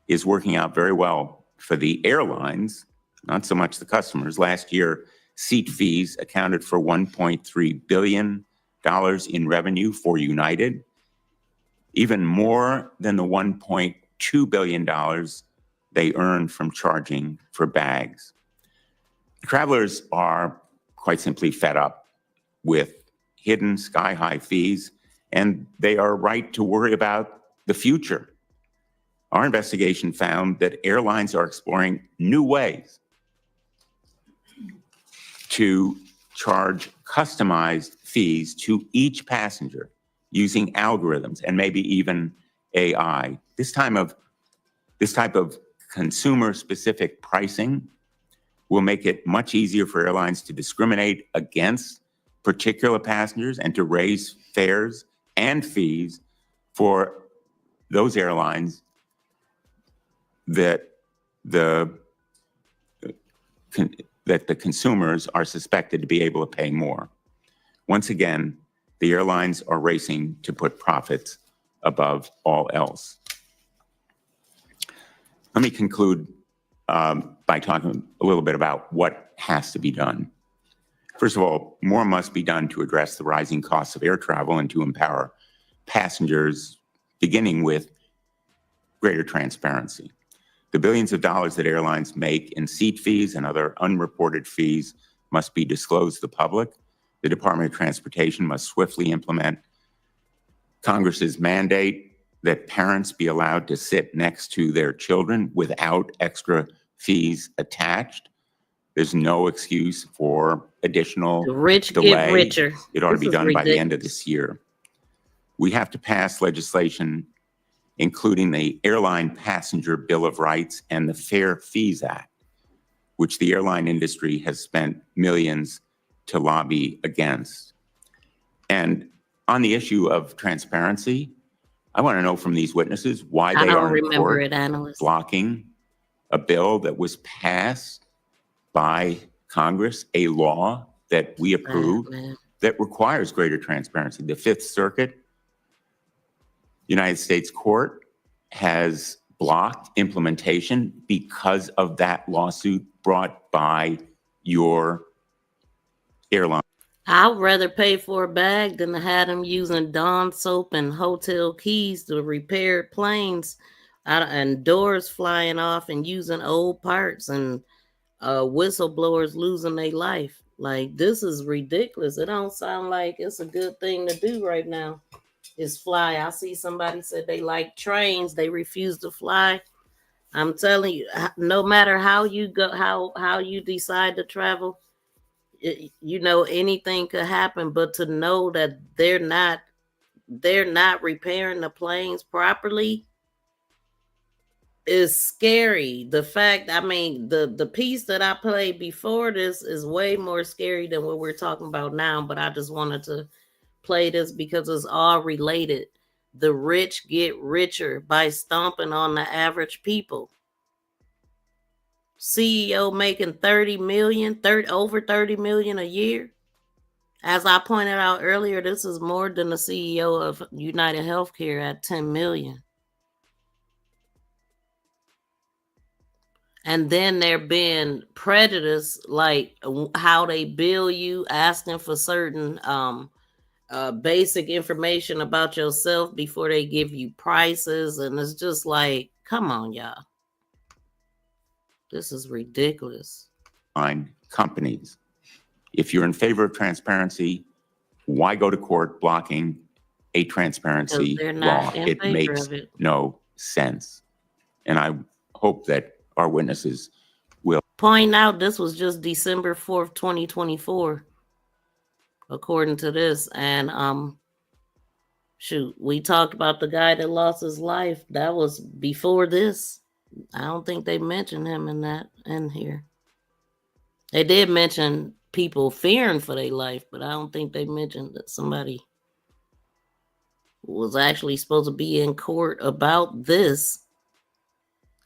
is working out very well for the airlines, not so much the customers. Last year, seat fees accounted for $1.3 billion in revenue for United, even more than the $1.2 billion they earned from charging for bags. Travelers are quite simply fed up with hidden sky-high fees, and they are right to worry about the future. Our investigation found that airlines are exploring new ways to charge customized fees to each passenger using algorithms and maybe even AI. This type of consumer-specific pricing will make it much easier for airlines to discriminate against particular passengers and to raise fares and fees for those airlines that the consumers are suspected to be able to pay more. Once again, the airlines are racing to put profits above all else. Let me conclude by talking a little bit about what has to be done. First of all, more must be done to address the rising costs of air travel and to empower passengers, beginning with greater transparency. The billions of dollars that airlines make in seat fees and other unreported fees must be disclosed to the public. The Department of Transportation must swiftly implement Congress's mandate that parents be allowed to sit next to their children without extra fees attached. There's no excuse for additional The rich delay. get richer. It ought to This be is done by the end of ridiculous. this year. We have to pass legislation including the Airline Passenger Bill of Rights and the Fair Fees Act, which the airline industry has spent millions to lobby against. And on the issue of transparency, I want to know from these witnesses why I they don't are in remember court it, analyst. blocking a bill that was passed by Congress, a law that we approved that requires greater transparency. The Fifth Circuit, United States Court, has blocked implementation because of that lawsuit brought by your airline. I'd rather pay for a bag than to have them using Dawn soap and hotel keys to repair planes and doors flying off and using old parts and whistleblowers losing their life. Like, this is ridiculous. It don't sound like it's a good thing to do right now. Is fly. I see somebody said they like trains. They refuse to fly. I'm telling you, no matter how you go, how you decide to travel, you know, anything could happen. But to know that they're not repairing the planes properly is scary. The fact, I mean, the piece that I played before this is way more scary than what we're talking about now. But I just wanted to play this because it's all related. The rich get richer by stomping on the average people. CEO making over 30 million a year. As I pointed out earlier, this is more than the CEO of United Healthcare at 10 million. And then they're being prejudiced, like how they bill you, asking for certain basic information about yourself before they give you prices. And it's just like, come on, y'all. This is ridiculous. Companies. If you're in favor of transparency, why go to court blocking a transparency law? It makes no sense. And I hope that our witnesses will point out this was just December 4th, 2024, according to this. And shoot, we talked about the guy that lost his life. That was before this. I don't think they mentioned him in here. They did mention people fearing for their life, but I don't think they mentioned that somebody was actually supposed to be in court about this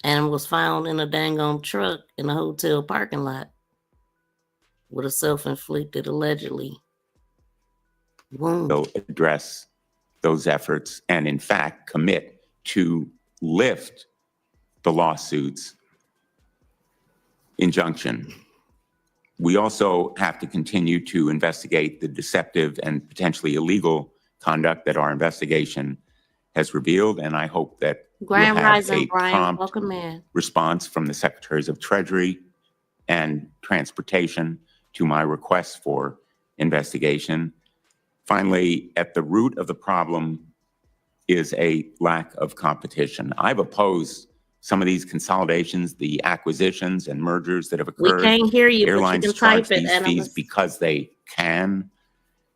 and was found in a dang on truck in a hotel parking lot with a self-inflicted, allegedly, wound. Will address those efforts and, in fact, commit to lift the lawsuit's injunction. We also have to continue to investigate the deceptive and potentially illegal conduct that our investigation has revealed, and I hope that Grand we'll have Rising, a Brian, prompt welcome in. response from the Secretaries of Treasury and Transportation to my request for investigation. Finally, at the root of the problem is a lack of competition. I've opposed some of these consolidations, the acquisitions and mergers that have occurred. We can't hear you, Airlines but you can charge type it. these fees because they can.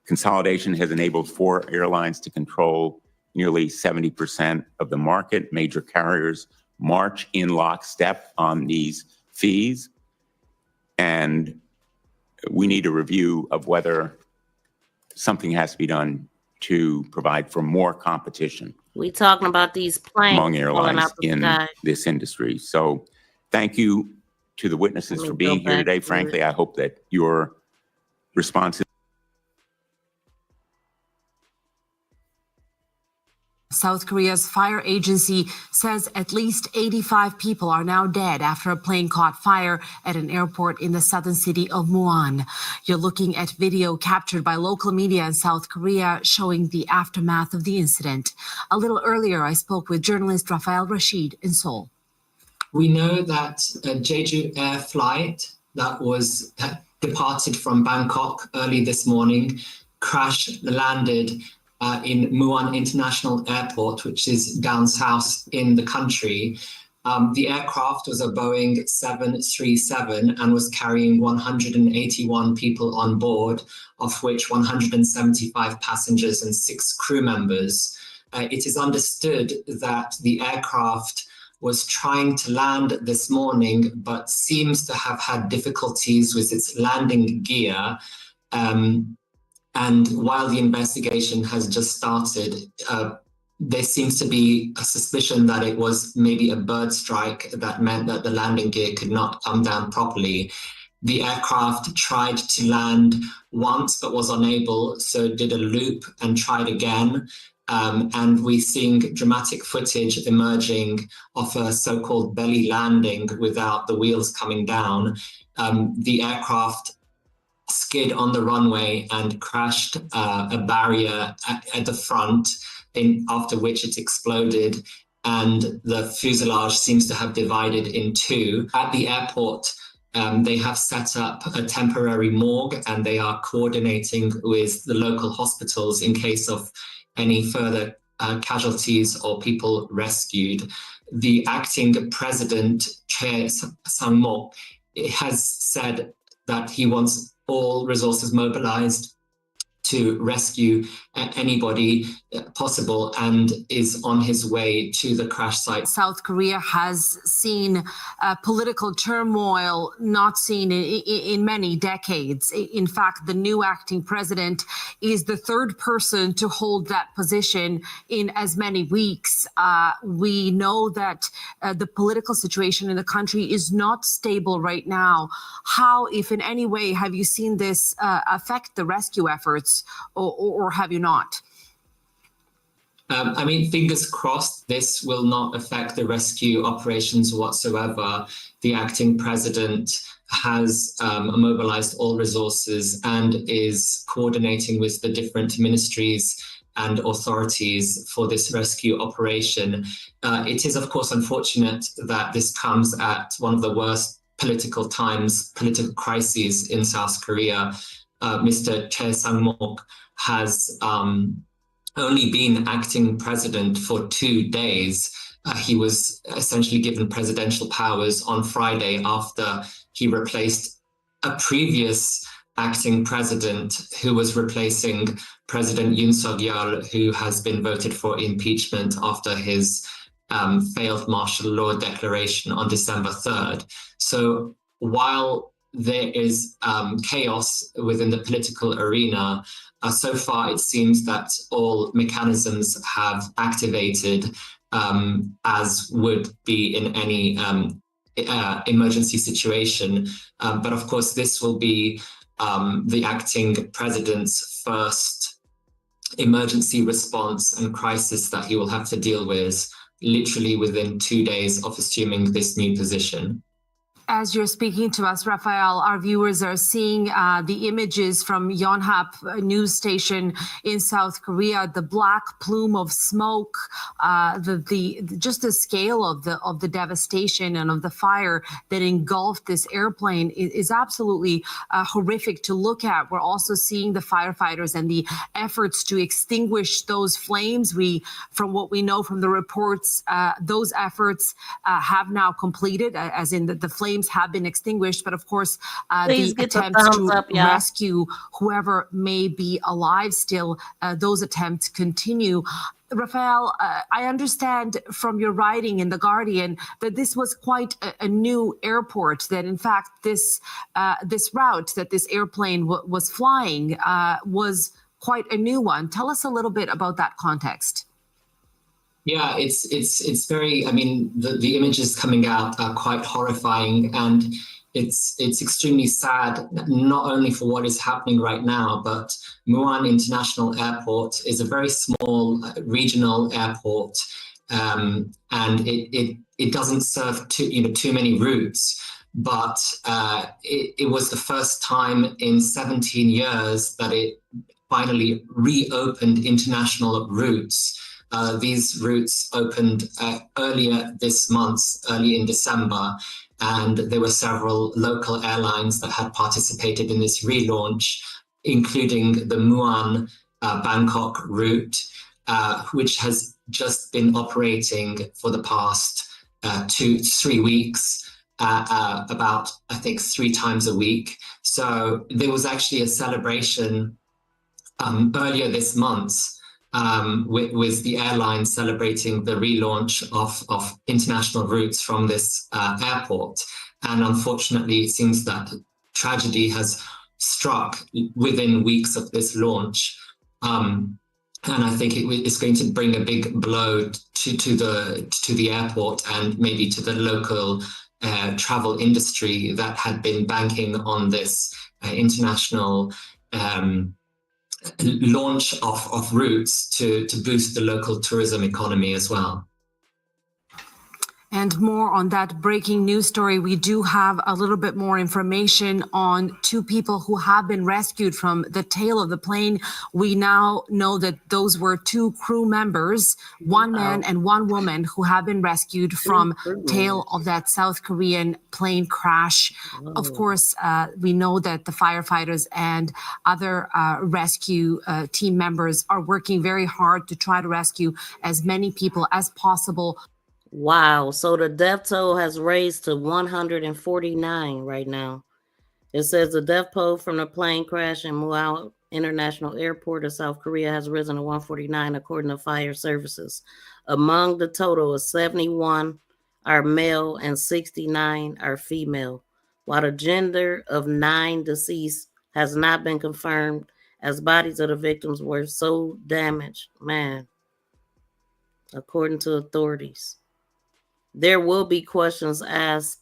Consolidation has enabled 4 airlines to control nearly 70% of the market. Major carriers march in lockstep on these fees. And we need a review of whether something has to be done to provide for more competition. We talking about these planes among airlines out the in sky. this industry. So thank you to the witnesses for being here today. Frankly, I hope that your responses. South Korea's fire agency says at least 85 people are now dead after a plane caught fire at an airport in the southern city of Muan. You're looking at video captured by local media in South Korea showing the aftermath of the incident. A little earlier, I spoke with journalist Rafael Rashid in Seoul. We know that a Jeju Air flight that was departed from Bangkok early this morning landed in Muan International Airport, which is down south in the country. The aircraft was a Boeing 737 and was carrying 181 people on board, of which 175 passengers and 6 crew members. It is understood that the aircraft was trying to land this morning, but seems to have had difficulties with its landing gear. And while the investigation has just started, there seems to be a suspicion that it was maybe a bird strike that meant that the landing gear could not come down properly. The aircraft tried to land once but was unable, so did a loop and tried again. and we're seeing dramatic footage emerging of a so-called belly landing without the wheels coming down. The aircraft skid on the runway and crashed a barrier at the front, after which it exploded, and the fuselage seems to have divided in two. At the airport, they have set up a temporary morgue, and they are coordinating with the local hospitals in case of any further casualties or people rescued. The acting president, Chair Sang-mok, has said that he wants all resources mobilized to rescue anybody possible, and is on his way to the crash site. South Korea has seen political turmoil not seen in many decades. In fact, the new acting president is the third person to hold that position in as many weeks. We know that the political situation in the country is not stable right now. How, if in any way, have you seen this affect the rescue efforts, or have you not? I mean, fingers crossed, this will not affect the rescue operations whatsoever. The acting president has mobilized all resources and is coordinating with the different ministries and authorities for this rescue operation. It is, of course, unfortunate that this comes at one of the worst political times, political crises in South Korea. Mr. Chae Sang-mok has only been acting president for 2 days. He was essentially given presidential powers on Friday after he replaced a previous acting president who was replacing President Yoon Suk-yeol, who has been voted for impeachment after his failed martial law declaration on December 3rd. So while there is chaos within the political arena, so far it seems that all mechanisms have activated, as would be in any emergency situation. But of course, this will be the acting president's first emergency response and crisis that he will have to deal with literally within 2 days of assuming this new position. As you're speaking to us, Raphael, our viewers are seeing the images from Yonhap news station in South Korea. The black plume of smoke, just the scale of the devastation and of the fire that engulfed this airplane is absolutely horrific to look at. We're also seeing the firefighters and the efforts to extinguish those flames. From what we know from the reports, those efforts have now completed, as in the flames have been extinguished, but of course, the attempts to rescue whoever may be alive still, those attempts continue. Raphael, I understand from your writing in The Guardian that this was quite a new airport, that in fact this route that this airplane was flying was quite a new one. Tell us a little bit about that context. Yeah, it's very, I mean, the images coming out are quite horrifying, and it's extremely sad, not only for what is happening right now, but Muan International Airport is a very small regional airport, and it doesn't serve too many routes. But it was the first time in 17 years that it finally reopened international routes. These routes opened earlier this month, early in December, and there were several local airlines that had participated in this relaunch, including the Muan Bangkok route, which has just been operating for the past 2-3 weeks, about, I think, 3 times a week. So there was actually a celebration earlier this month with the airline celebrating the relaunch of international routes from this airport. And unfortunately, it seems that tragedy has struck within weeks of this launch. And I think it's going to bring a big blow to the airport and maybe to the local travel industry that had been banking on this international launch of routes to boost the local tourism economy as well. And more on that breaking news story. We do have a little bit more information on two people who have been rescued from the tail of the plane. We now know that those were two crew members, one man and one woman, who have been rescued from tail of that South Korean plane crash. Of course, we know that the firefighters and other rescue team members are working very hard to try to rescue as many people as possible. Wow. So the death toll has raised to 149 right now. It says the death toll from the plane crash in Muan International Airport of South Korea has risen to 149, according to fire services. Among the total of 71 are male and 69 are female, while the gender of 9 deceased has not been confirmed, as bodies of the victims were so damaged, man, according to authorities. There will be questions asked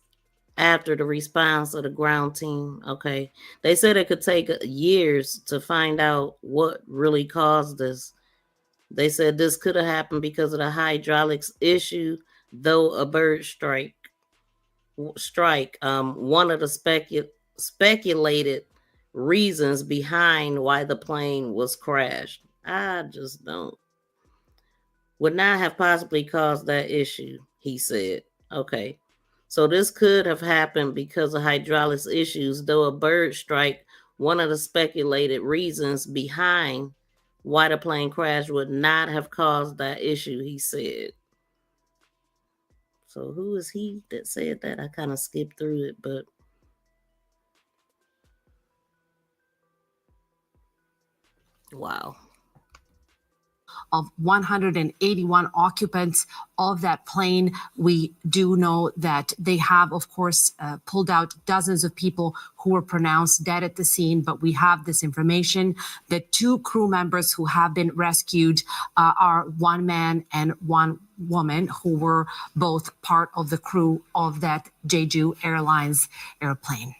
after the response of the ground team. Okay. They said it could take years to find out what really caused this. They said this could have happened because of the hydraulics issue, though a bird strike. One of the speculated reasons behind why the plane was crashed. I just don't. Would not have possibly caused that issue, he said. Okay. So this could have happened because of hydraulics issues, though a bird strike, one of the speculated reasons behind why the plane crashed, would not have caused that issue, he said. So who is he that said that? I kind of skipped through it, but wow. Of 181 occupants of that plane. We do know that they have, of course, pulled out dozens of people who were pronounced dead at the scene, but we have this information that two crew members who have been rescued are one man and one woman, who were both part of the crew of that Jeju Airlines airplane.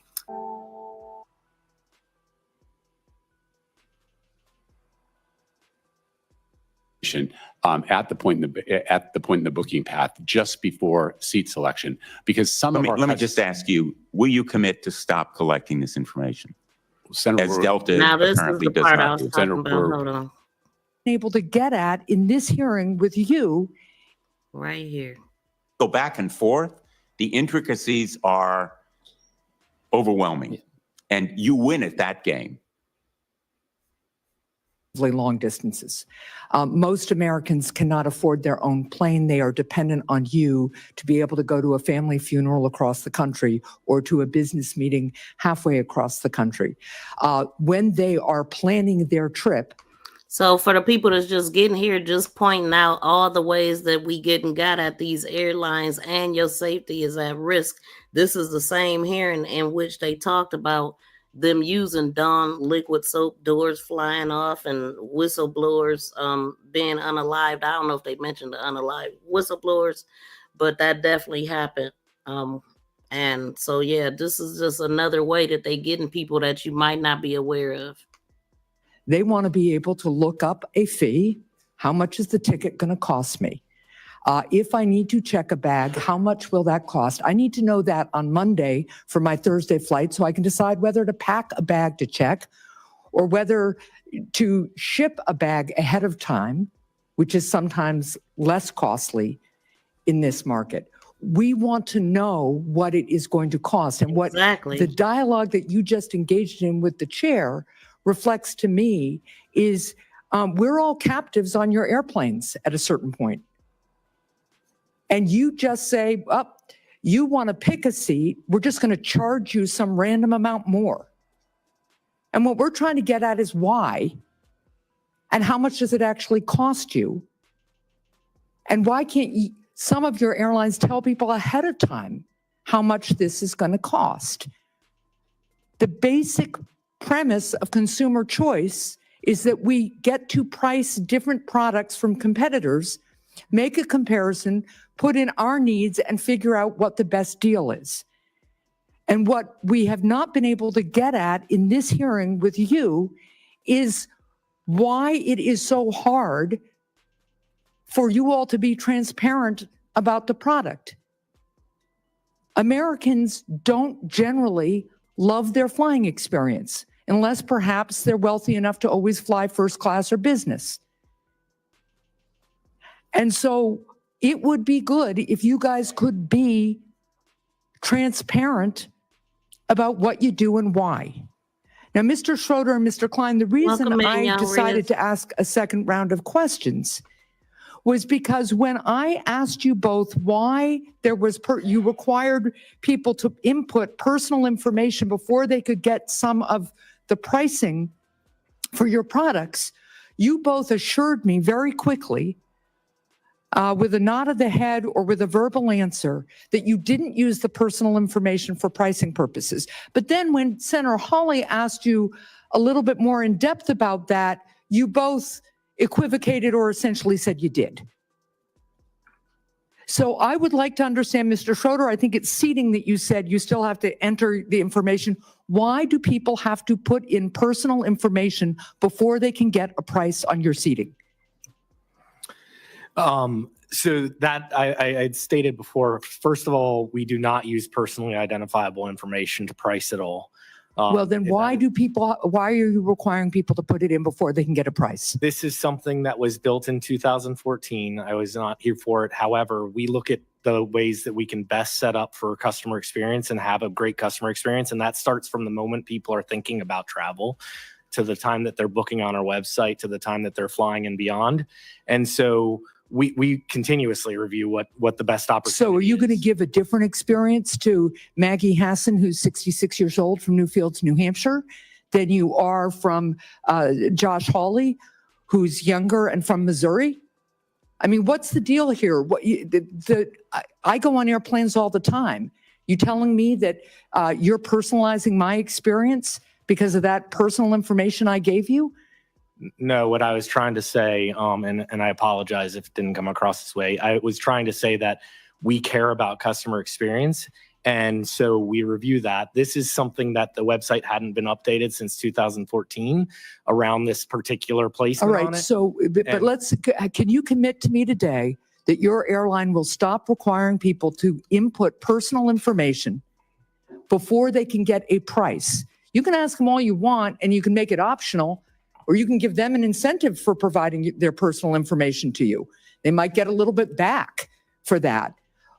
At the point in the booking path, just before seat selection, because some of our let me just ask you: will you commit to stop collecting this information? Senator, as Delta now this apparently is the does part I not was do. talking about. Hold on. Able to get at in this hearing with you, right here. Go back and forth. The intricacies are overwhelming, and you win at that game. long distances. Most Americans cannot afford their own plane. They are dependent on you to be able to go to a family funeral across the country or to a business meeting halfway across the country. When they are planning their trip. So for the people that's just getting here, just pointing out all the ways that we got at these airlines and your safety is at risk. This is the same hearing in which they talked about them using Dawn liquid soap, doors flying off, and whistleblowers being unalived. I don't know if they mentioned the unalived whistleblowers, but that definitely happened. And so, yeah, this is just another way that they getting people that you might not be aware of. They want to be able to look up a fee. How much is the ticket going to cost me? If I need to check a bag, how much will that cost? I need to know that on Monday for my Thursday flight so I can decide whether to pack a bag to check or whether to ship a bag ahead of time, which is sometimes less costly in this market. We want to know what it is going to cost, and what the dialogue that you just engaged in with the chair reflects to me is we're all captives on your airplanes at a certain point. And you just say, you want to pick a seat, we're just going to charge you some random amount more. And what we're trying to get at is why, and how much does it actually cost you? And why can't some of your airlines tell people ahead of time how much this is going to cost? The basic premise of consumer choice is that we get to price different products from competitors, make a comparison, put in our needs, and figure out what the best deal is. And what we have not been able to get at in this hearing with you is why it is so hard for you all to be transparent about the product. Americans don't generally love their flying experience, unless perhaps they're wealthy enough to always fly first class or business. And so it would be good if you guys could be transparent about what you do and why. Now, Mr. Schroeder and Mr. Klein, the reason Welcome in, I young decided Riz. to ask a second round of questions was because when I asked you both why there was you required people to input personal information before they could get some of the pricing for your products, you both assured me very quickly with a nod of the head or with a verbal answer that you didn't use the personal information for pricing purposes. But then when Senator Hawley asked you a little bit more in depth about that, you both equivocated or essentially said you did. So I would like to understand, Mr. Schroeder, I think it's seating that you said you still have to enter the information. Why do people have to put in personal information before they can get a price on your seating? So that I stated before, first of all, we do not use personally identifiable information to price at all. Well, then why are you requiring people to put it in before they can get a price? This is something that was built in 2014. I was not here for it. However, we look at the ways that we can best set up for customer experience and have a great customer experience. And that starts from the moment people are thinking about travel to the time that they're booking on our website, to the time that they're flying and beyond. And so we continuously review what the best opportunity So are you going to give a different experience to Maggie Hassan, who's 66 years old from Newfields, New Hampshire, than you are from Josh Hawley, who's younger and from Missouri? I mean, what's the deal here? I go on airplanes all the time. You telling me that you're personalizing my experience because of that personal information I gave you? No, what I was trying to say, and I apologize if it didn't come across this way. I was trying to say that we care about customer experience, and so we review that. This is something that the website hadn't been updated since 2014 around this particular placement. All right, on it. so, but can you commit to me today that your airline will stop requiring people to input personal information before they can get a price? You can ask them all you want, and you can make it optional, or you can give them an incentive for providing their personal information to you. They might get a little bit back for that.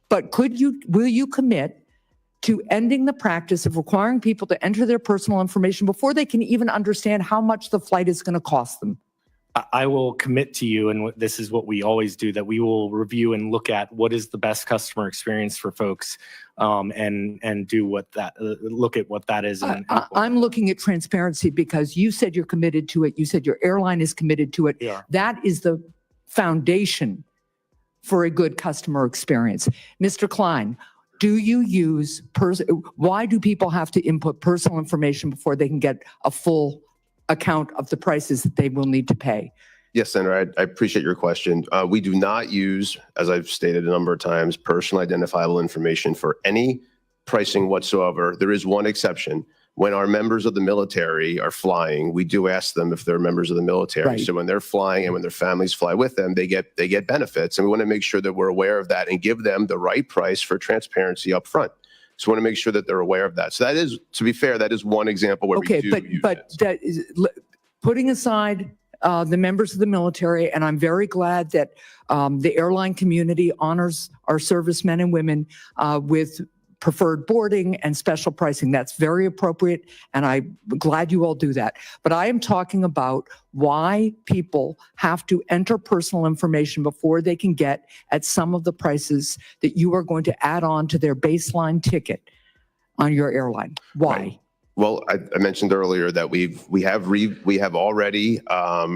But will you commit to ending the practice of requiring people to enter their personal information before they can even understand how much the flight is going to cost them? I will commit to you, and this is what we always do, that we will review and look at what is the best customer experience for folks, and do look at what that is. I'm looking at transparency because you said you're committed to it. You said your airline is committed to it. Yeah. That is the foundation for a good customer experience. Mr. Klein, do you use why do people have to input personal information before they can get a full account of the prices that they will need to pay? Yes, Senator, I appreciate your question. We do not use, as I've stated a number of times, personal identifiable information for any pricing whatsoever. There is one exception. When our members of the military are flying, we do ask them if they're members of the military. Right. So when they're flying and when their families fly with them, they get benefits. And we want to make sure that we're aware of that and give them the right price for transparency up front. So we want to make sure that they're aware of that. So that is, to be fair, that is one example where we do use but that is putting aside the members of the military, and I'm very glad that the airline community honors our servicemen and women with preferred boarding and special pricing. That's very appropriate, and I'm glad you all do that. But I am talking about why people have to enter personal information before they can get at some of the prices that you are going to add on to their baseline ticket on your airline. Why? Right. Well, I mentioned earlier that we have already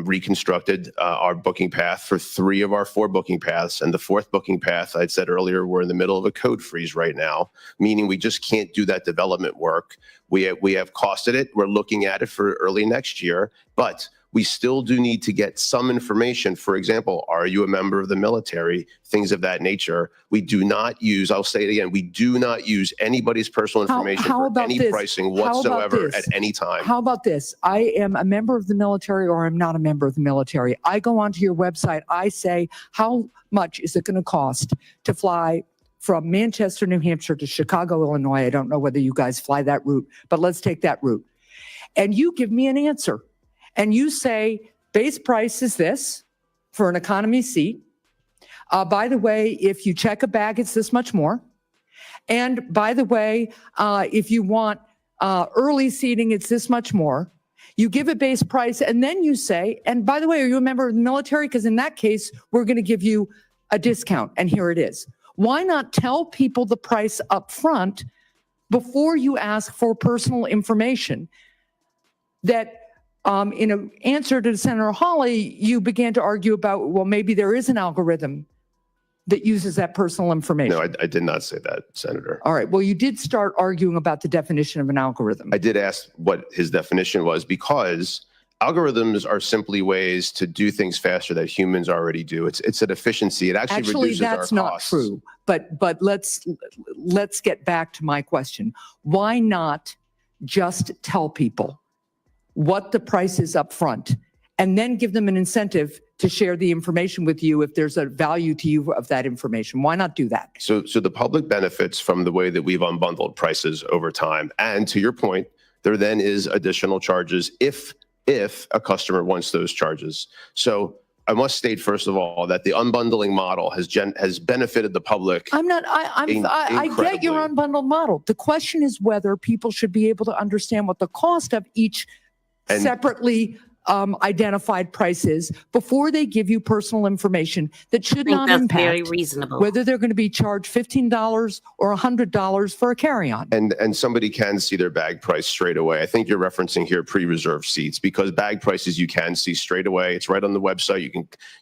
reconstructed our booking path for 3 of our 4 booking paths, and the 4th booking path, I'd said earlier, we're in the middle of a code freeze right now, meaning we just can't do that development work. We have costed it. We're looking at it for early next year, but we still do need to get some information. For example, are you a member of the military? Things of that nature. We do not use, I'll say it again, we do not use anybody's personal information for any pricing whatsoever at any time. How about this? I am a member of the military or I'm not a member of the military. I go onto your website. I say, how much is it going to cost to fly from Manchester, New Hampshire to Chicago, Illinois? I don't know whether you guys fly that route, but let's take that route. And you give me an answer. And you say, base price is this for an economy seat. By the way, if you check a bag, it's this much more. And by the way, if you want early seating, it's this much more. You give a base price, and then you say, and by the way, are you a member of the military? Because in that case, we're going to give you a discount, and here it is. Why not tell people the price up front before you ask for personal information? That in an answer to Senator Hawley, you began to argue about, well, maybe there is an algorithm that uses that personal information. No, I did not say that, Senator. All right. Well, you did start arguing about the definition of an algorithm. I did ask what his definition was because algorithms are simply ways to do things faster that humans already do. It's an efficiency. It actually reduces our costs. That's not true. But let's get back to my question. Why not just tell people what the price is up front and then give them an incentive to share the information with you if there's a value to you of that information? Why not do that? So the public benefits from the way that we've unbundled prices over time. And to your point, there then is additional charges if a customer wants those charges. So I must state, first of all, that the unbundling model has benefited the public. I get your unbundled model. The question is whether people should be able to understand what the cost of each separately identified price is before they give you personal information that should not impact very reasonable. Whether they're going to be charged $15 or $100 for a carry-on. And somebody can see their bag price straight away. I think you're referencing here pre-reserved seats, because bag prices you can see straight away. It's right on the website.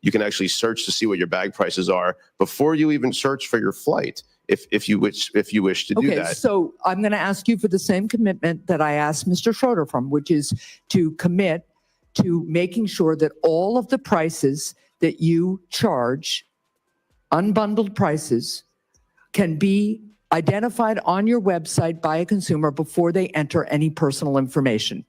You can actually search to see what your bag prices are before you even search for your flight, if you wish to do that. Okay, so I'm going to ask you for the same commitment that I asked Mr. Schroeder from, which is to commit to making sure that all of the prices that you charge, unbundled prices, can be identified on your website by a consumer before they enter any personal information.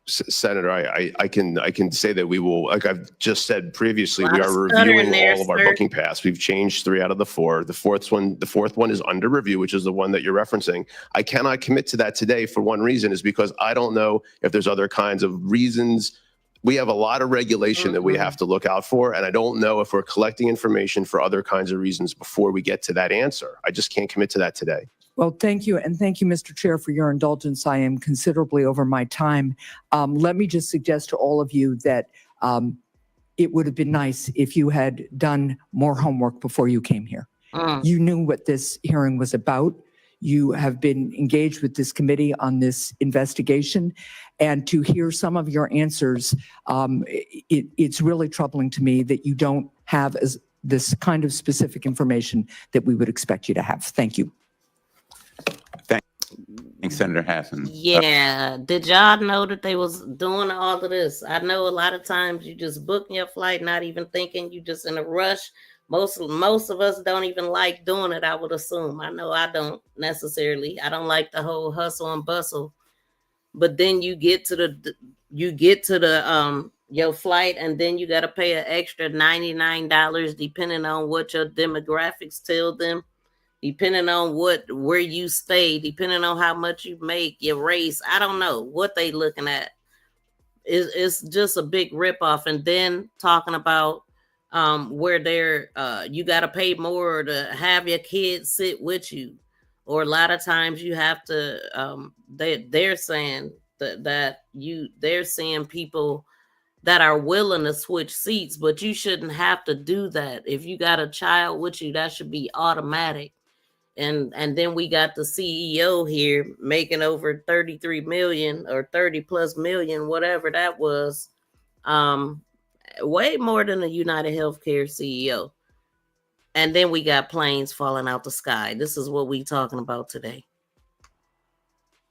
Senator, I can say that we will, like I've just said previously, we are reviewing all of our booking paths. We've changed 3 out of the 4. The fourth one is under review, which is the one that you're referencing. I cannot commit to that today for one reason, is because I don't know if there's other kinds of reasons. We have a lot of regulation that we have to look out for, and I don't know if we're collecting information for other kinds of reasons before we get to that answer. I just can't commit to that today. Well, thank you. And thank you, Mr. Chair, for your indulgence. I am considerably over my time. Let me just suggest to all of you that it would have been nice if you had done more homework before you came here. You knew what this hearing was about. You have been engaged with this committee on this investigation. And to hear some of your answers, it's really troubling to me that you don't have this kind of specific information that we would expect you to have. Thank you. Thanks, Senator Hassan. Yeah. Did y'all know that they was doing all of this? I know a lot of times you just book your flight, not even thinking, you just in a rush. Most of us don't even like doing it, I would assume. I know I don't necessarily. I don't like the whole hustle and bustle. But then you get to the your flight, and then you got to pay an extra $99 depending on what your demographics tell them. Depending on where you stay, depending on how much you make, your race, I don't know what they looking at. It's just a big ripoff. And then talking about where they're you got to pay more to have your kids sit with you, or a lot of times you have to. They're saying they're seeing people that are willing to switch seats, but you shouldn't have to do that. If you got a child with you, that should be automatic. And then we got the CEO here making over 33 million or 30 plus million, whatever that was. Way more than the United Healthcare CEO. And then we got planes falling out the sky. This is what we talking about today.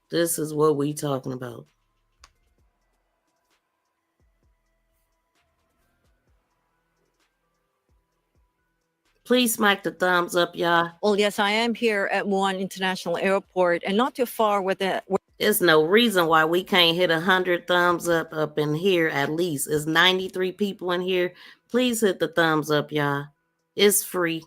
This is what we talking about. Please smack the thumbs up, y'all. Well, yes, I am here at Muan International Airport and not too far with it. There's no reason why we can't hit 100 thumbs up in here at least. It's 93 people in here. Please hit the thumbs up, y'all. It's free.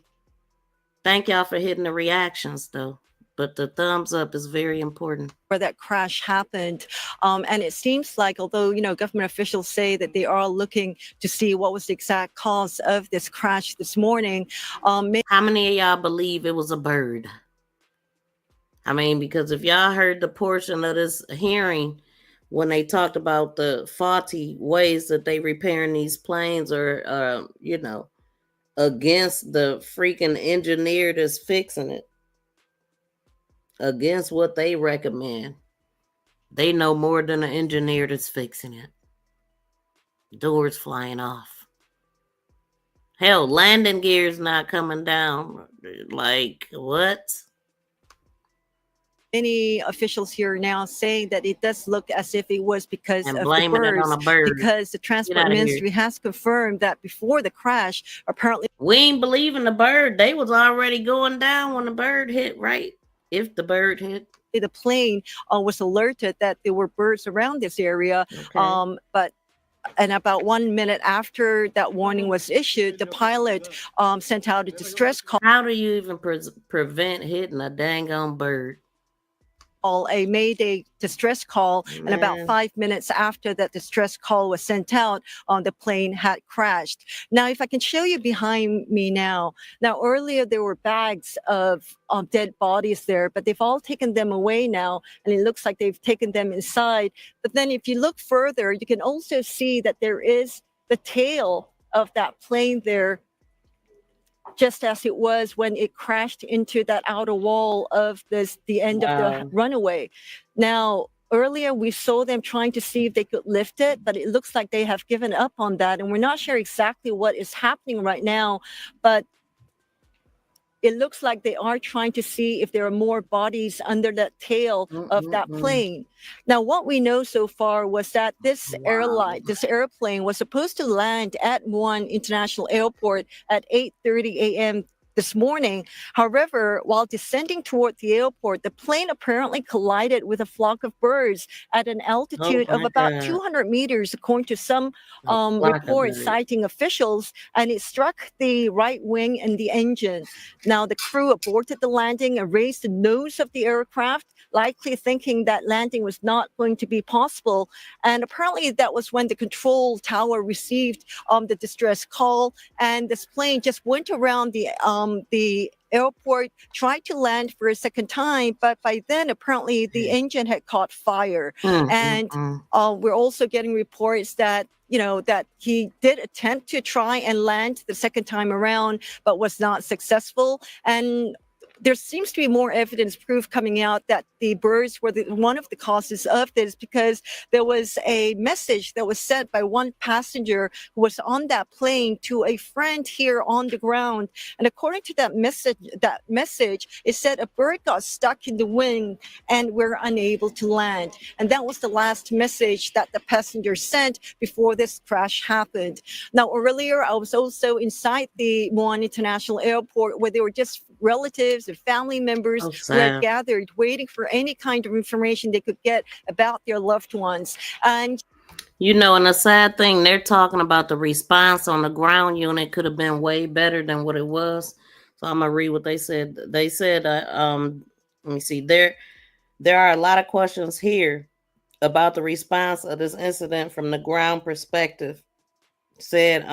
Thank y'all for hitting the reactions, though. But the thumbs up is very important. Where that crash happened. And it seems like, although, government officials say that they are looking to see what was the exact cause of this crash this morning. How many of y'all believe it was a bird? I mean, because if y'all heard the portion of this hearing when they talked about the faulty ways that they repairing these planes or, against the freaking engineer that's fixing it, against what they recommend. They know more than an engineer that's fixing it. Doors flying off. Hell, landing gear's not coming down. Like, what? Many officials here now saying that it does look as if it was because And of the blaming it on a bird. because the Transport outta here. Ministry has confirmed that before the crash, apparently We ain't believing the bird. They was already going down when the bird hit, right? If the bird hit. the plane was alerted that there were birds around this area. But about 1 minute after that warning was issued, the pilot sent out a distress call. How do you even prevent hitting a dang on bird? A Mayday distress call, and about 5 minutes after that distress call was sent out, the plane had crashed. Now, if I can show you behind me now. Now, earlier there were bags of dead bodies there, but they've all taken them away now, and it looks like they've taken them inside. But then if you look further, you can also see that there is the tail of that plane there, just as it was when it crashed into that outer wall of the end of the runway. Now, earlier we saw them trying to see if they could lift it, but it looks like they have given up on that. And we're not sure exactly what is happening right now, but it looks like they are trying to see if there are more bodies under the tail of that plane. Now, what we know so far was that this airplane was supposed to land at Muan International Airport at 8:30 a.m. this morning. However, while descending toward the airport, the plane apparently collided with a flock of birds at an altitude of about 200 meters, according to some reports citing officials, and it struck the right wing and the engine. Now, the crew aborted the landing and raised the nose of the aircraft, likely thinking that landing was not going to be possible. And apparently that was when the control tower received the distress call, and this plane just went around the airport, tried to land for a second time, but by then apparently the engine had caught fire. And we're also getting reports that that he did attempt to try and land the second time around, but was not successful. And there seems to be more evidence, proof coming out that the birds were one of the causes of this, because there was a message that was sent by one passenger who was on that plane to a friend here on the ground. And according to that message, it said a bird got stuck in the wing and we're unable to land. And that was the last message that the passenger sent before this crash happened. Now, earlier, I was also inside the Muan International Airport, where there were just relatives and family members who had gathered, waiting for any kind of information they could get about their loved ones. And and the sad thing, they're talking about the response on the ground unit could have been way better than what it was. So I'm gonna read what they said. They said, let me see, there are a lot of questions here about the response of this incident from the ground perspective. Said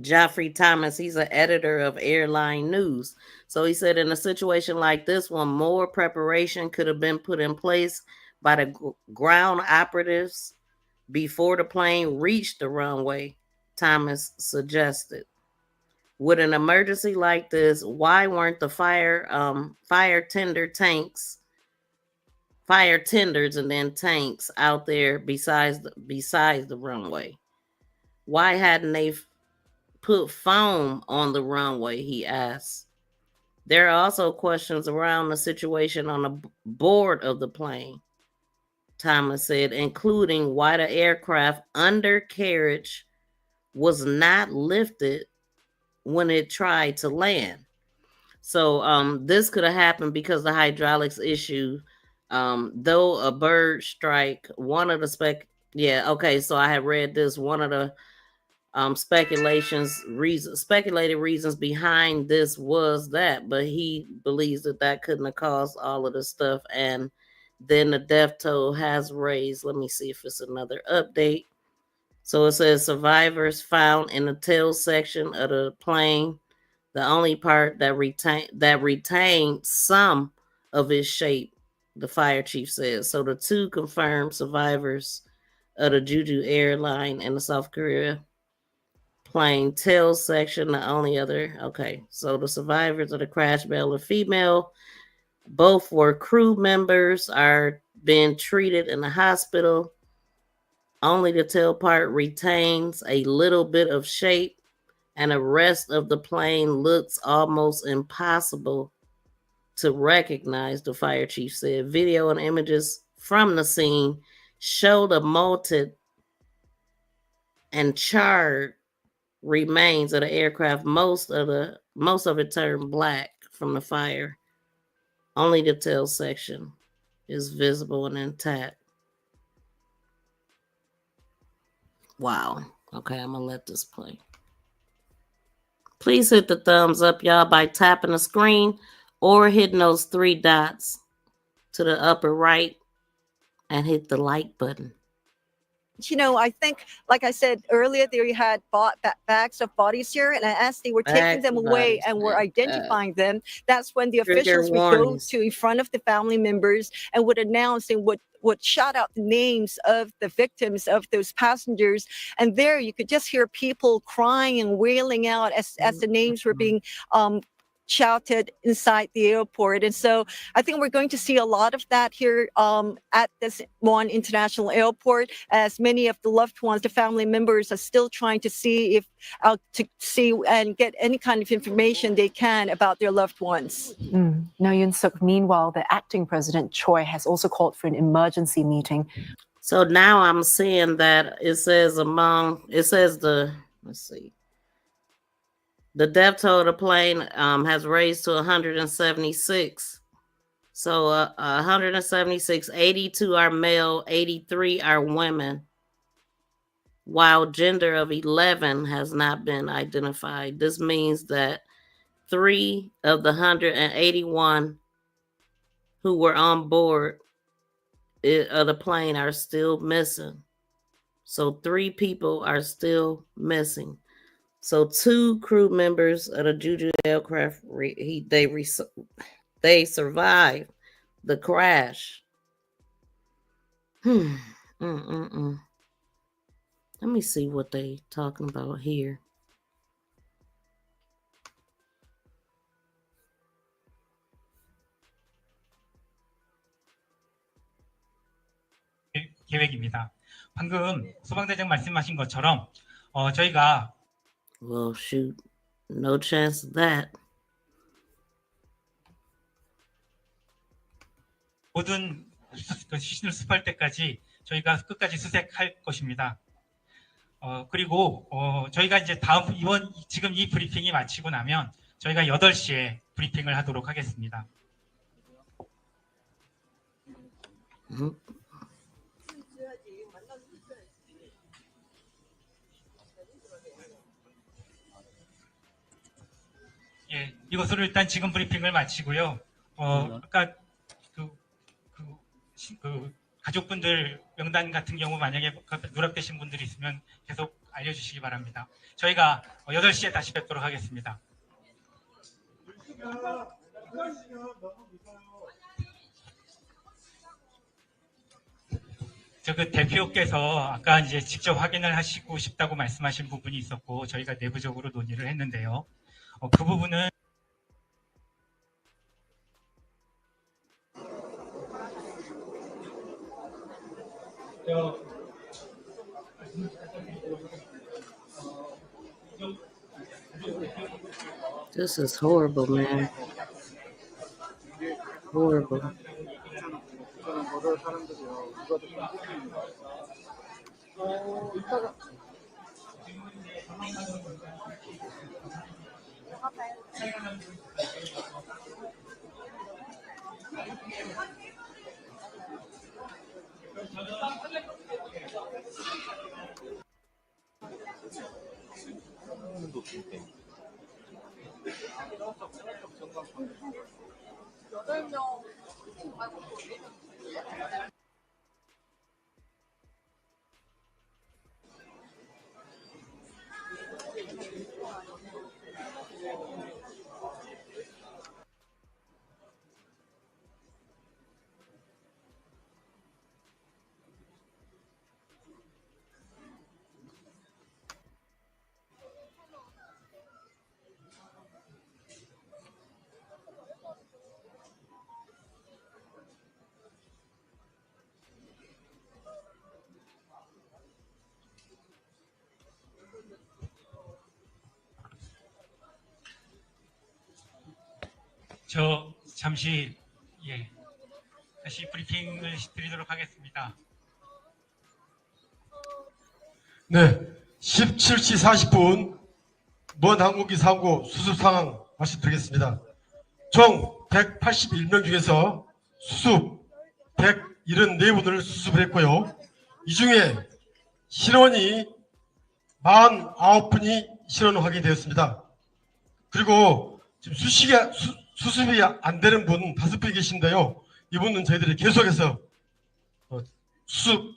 Geoffrey Thomas, he's an editor of Airline News. So he said, in a situation like this one, more preparation could have been put in place by the ground operatives before the plane reached the runway, Thomas suggested. With an emergency like this, why weren't the fire tenders and then tanks out there besides the runway? Why hadn't they put foam on the runway, he asked. There are also questions around the situation on the board of the plane, Thomas said, including why the aircraft undercarriage was not lifted when it tried to land. So this could have happened because the hydraulics issue. Though a bird strike, one of the so I had read this. One of the speculated reasons behind this was that, but he believes that couldn't have caused all of the stuff. And then the death toll has raised. Let me see if it's another update. So it says survivors found in the tail section of the plane, the only part that retained some of its shape, the fire chief says. So the two confirmed survivors of the Jeju Airline and the South Korea plane tail section, the only other. Okay, so the survivors of the crash, male and female, both were crew members, are being treated in the hospital. Only the tail part retains a little bit of shape, and the rest of the plane looks almost impossible to recognize, the fire chief said. Video and images from the scene show the molted and charred remains of the aircraft. Most of it turned black from the fire. Only the tail section is visible and intact. Wow. Okay, I'm gonna let this play. Please hit the thumbs up, y'all, by tapping the screen or hitting those 3 dots to the upper right and hit the like button. I think, like I said earlier, they had bags of bodies here, and as they were taking them away and were identifying them, that's when the officials would go to in front of the family members and would announce and would shout out the names of the victims of those passengers. And there you could just hear people crying and wailing out as the names were being shouted inside the airport. And so I think we're going to see a lot of that here at this Muan International Airport, as many of the loved ones, the family members, are still trying to see and get any kind of information they can about their loved ones. Now, Yoon Suk, meanwhile, the acting president Choi has also called for an emergency meeting. So now I'm seeing that it says the death toll of the plane has raised to 176. So 176, 82 are male, 83 are women, while gender of 11 has not been identified. This means that 3 of the 181 who were on board of the plane are still missing. So 3 people are still missing. So 2 crew members of the Jeju aircraft, they survived the crash. Let me see what they talking about here. 계획입니다. 방금 소방대장 말씀하신 것처럼 저희가 Well, shoot, no chance of that. 모든 시신을 수습할 때까지 저희가 끝까지 수색할 것입니다. 그리고 저희가 이제 지금 이 브리핑이 마치고 나면 저희가 8시에 브리핑을 하도록 하겠습니다. 예, 이것으로 일단 지금 브리핑을 마치고요. 아까 그 가족분들 명단 같은 경우 만약에 누락되신 분들이 있으면 계속 알려주시기 바랍니다. 저희가 8시에 다시 뵙도록 하겠습니다. 그 대표께서 아까 이제 직접 확인을 하시고 싶다고 말씀하신 부분이 있었고 저희가 내부적으로 논의를 했는데요. 그 부분은 This is horrible, man. Horrible. 저 잠시 다시 브리핑을 드리도록 하겠습니다. 네, 17시 40분 먼 항공기 사고 수습 상황 말씀드리겠습니다. 총 181명 중에서 수습 174분을 수습을 했고요. 이 중에 실원이 49분이 실원을 확인되었습니다. 그리고 지금 수습이 안 되는 분 5분이 계신데요. 이분은 저희들이 계속해서 수습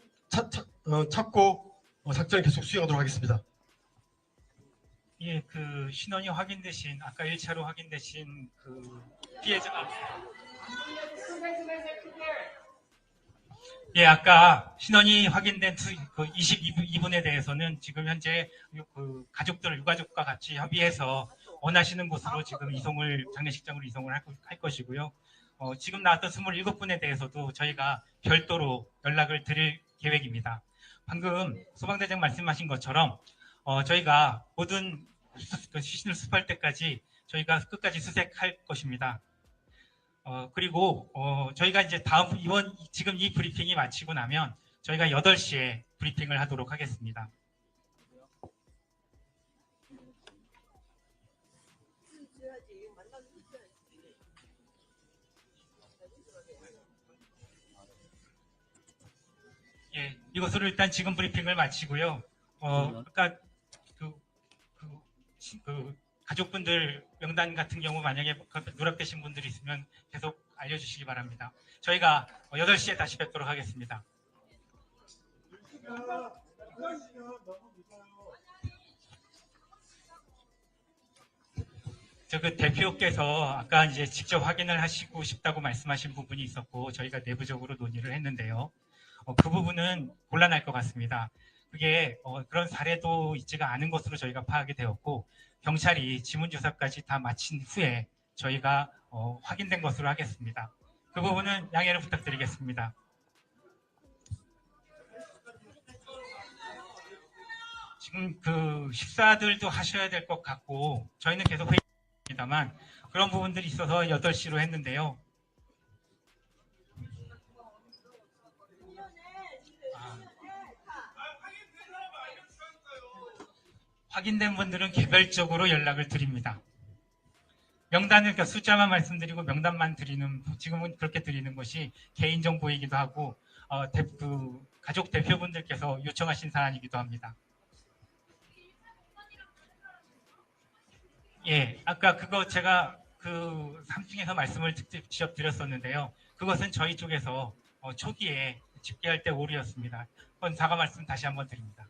찾고 작전을 계속 수행하도록 하겠습니다. 예, 그 신원이 확인되신 아까 1차로 확인되신 그 피해자 아까 신원이 확인된 그 22분에 대해서는 지금 현재 그 유가족과 같이 협의해서 원하시는 곳으로 지금 장례식장으로 이송을 할 것이고요. 지금 나왔던 27분에 대해서도 저희가 별도로 연락을 드릴 계획입니다. 방금 소방대장 말씀하신 것처럼 저희가 모든 시신을 수습할 때까지 저희가 끝까지 수색할 것입니다. 그리고 저희가 이제 지금 이 브리핑이 마치고 나면 저희가 8시에 브리핑을 하도록 하겠습니다. 예, 이것으로 일단 지금 브리핑을 마치고요. 아까 그 가족분들 명단 같은 경우 만약에 누락되신 분들이 있으면 계속 알려주시기 바랍니다. 저희가 8시에 다시 뵙도록 하겠습니다. 그 대표께서 아까 이제 직접 확인을 하시고 싶다고 말씀하신 부분이 있었고 저희가 내부적으로 논의를 했는데요. 그 부분은 곤란할 것 같습니다. 그게 그런 사례도 있지가 않은 것으로 저희가 파악이 되었고 경찰이 지문조사까지 다 마친 후에 저희가 확인된 것으로 하겠습니다. 그 부분은 양해를 부탁드리겠습니다. 지금 그 식사들도 하셔야 될 것 같고 저희는 계속 회의입니다만 그런 부분들이 있어서 8시로 했는데요. 확인된 분들은 개별적으로 연락을 드립니다. 명단을 그러니까 숫자만 말씀드리고 명단만 지금은 그렇게 드리는 것이 개인정보이기도 하고 그 가족 대표분들께서 요청하신 사안이기도 합니다. 예, 아까 그거 제가 그 3층에서 말씀을 직접 드렸었는데요. 그것은 저희 쪽에서 초기에 집계할 때 오류였습니다. 그건 사과 말씀 다시 한번 드립니다.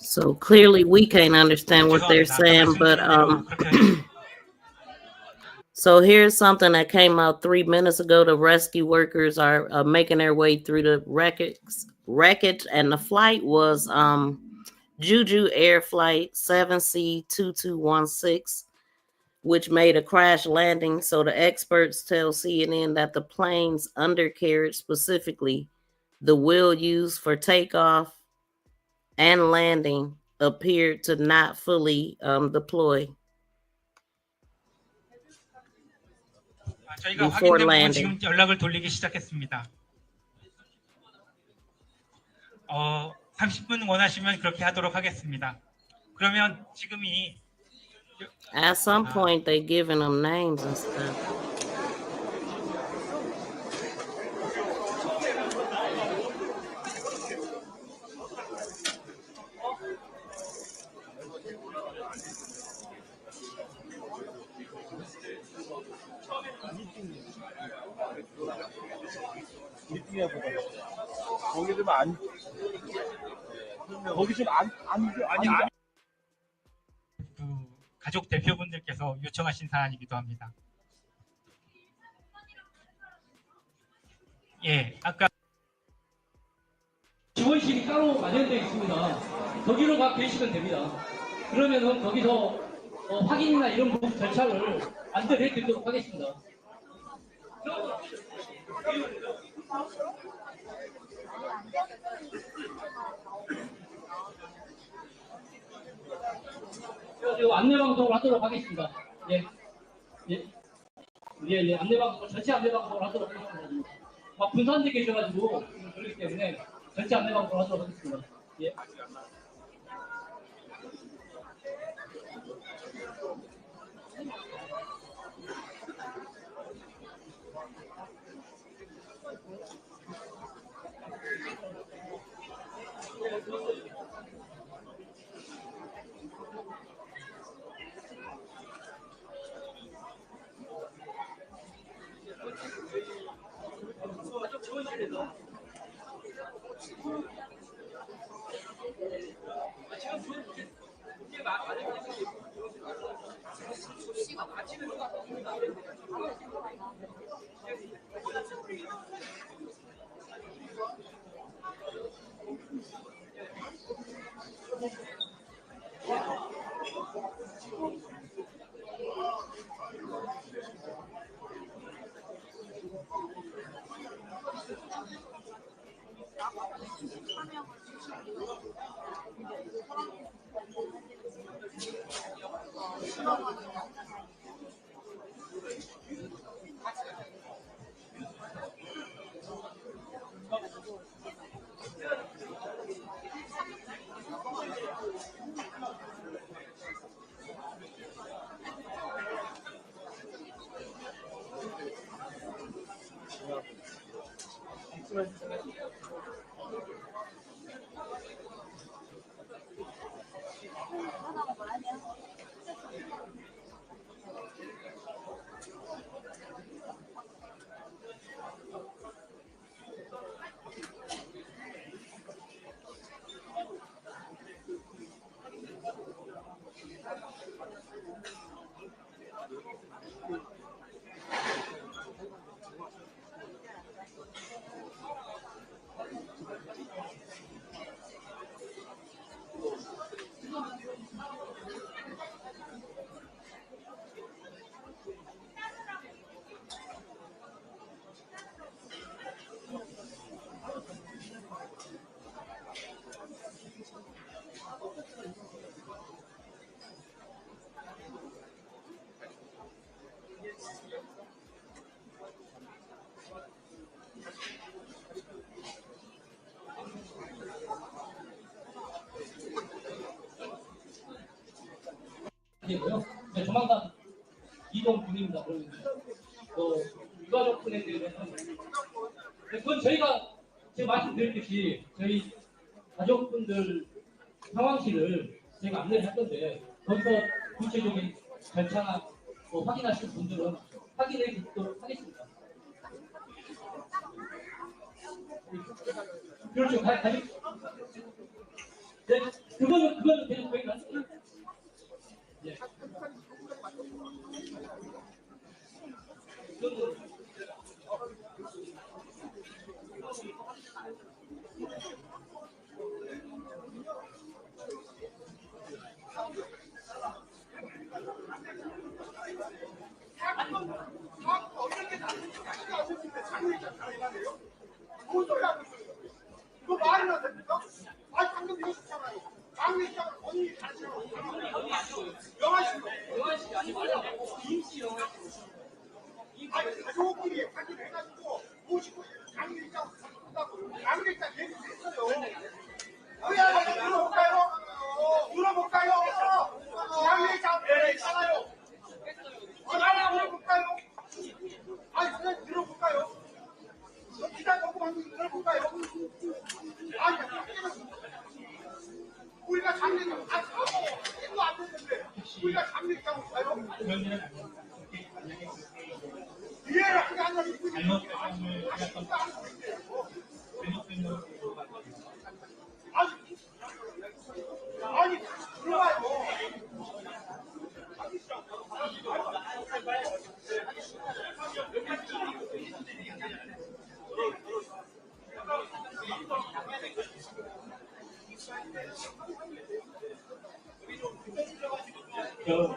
So clearly we can't understand what they're saying, but so here's something that came out 3 minutes ago. The rescue workers are making their way through the wreckage, and the flight was Jeju Air flight 7C2216, which made a crash landing. So the experts tell CNN that the plane's undercarriage, specifically the wheel used for takeoff and landing, appeared to not fully deploy 저희가 before 확인된 부분 landing. 지금 연락을 돌리기 시작했습니다. 30분 원하시면 그렇게 하도록 하겠습니다. 그러면 지금이 At some point, they giving them names and stuff. 가족 대표분들께서 요청하신 사안이기도 합니다. 예, 아까 지원실이 따로 마련되어 있습니다. 거기로 가 계시면 됩니다. 그러면은 거기서 확인이나 이런 부분 절차를 안전히 해드리도록 하겠습니다. 안내방송을 하도록 하겠습니다. 예. 안내방송, 전체 안내방송을 하도록 하겠습니다. 막 분산되어 계셔가지고, 그렇기 때문에 전체 안내방송을 하도록 하겠습니다. 예. 네, 조만간 이동 중입니다. 유가족분에 대해서는 그건 저희가 제가 말씀드렸듯이 저희 가족분들 상황실을 저희가 안내를 할 건데 거기서 구체적인 절차나 확인하실 분들은 확인해 주도록 하겠습니다. 그렇죠. 네, 그거는 계속 저희가 하겠습니다. 예. 이거 말이나 됩니까? 방금 이거 좋잖아요. 방금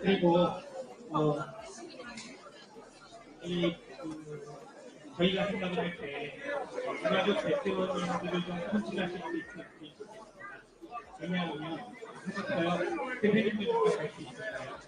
그리고 저희가 생각을 할 때 문화적 대표님들을 좀 선출하실 수 있을지. 왜냐하면 하셨어요. 대표님들과 갈수 있을까요?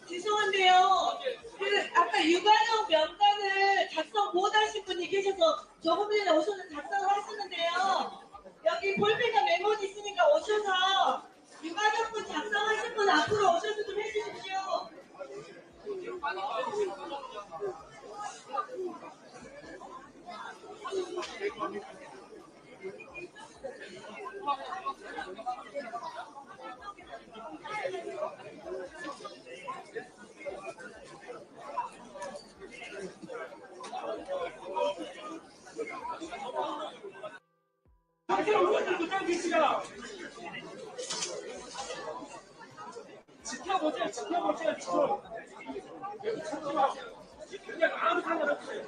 죄송한데요. 아까 유가족 명단을 작성 못하신 분이 계셔서 조금 전에 오셔서 작성을 하시는데요. 여기 볼펜과 메모지 있으니까 오셔서 유가족분 작성하신 분 앞으로 오셔서 좀 해주십시오. 지켜보세요, 지켜보세요. 그냥 아무 상관없어요.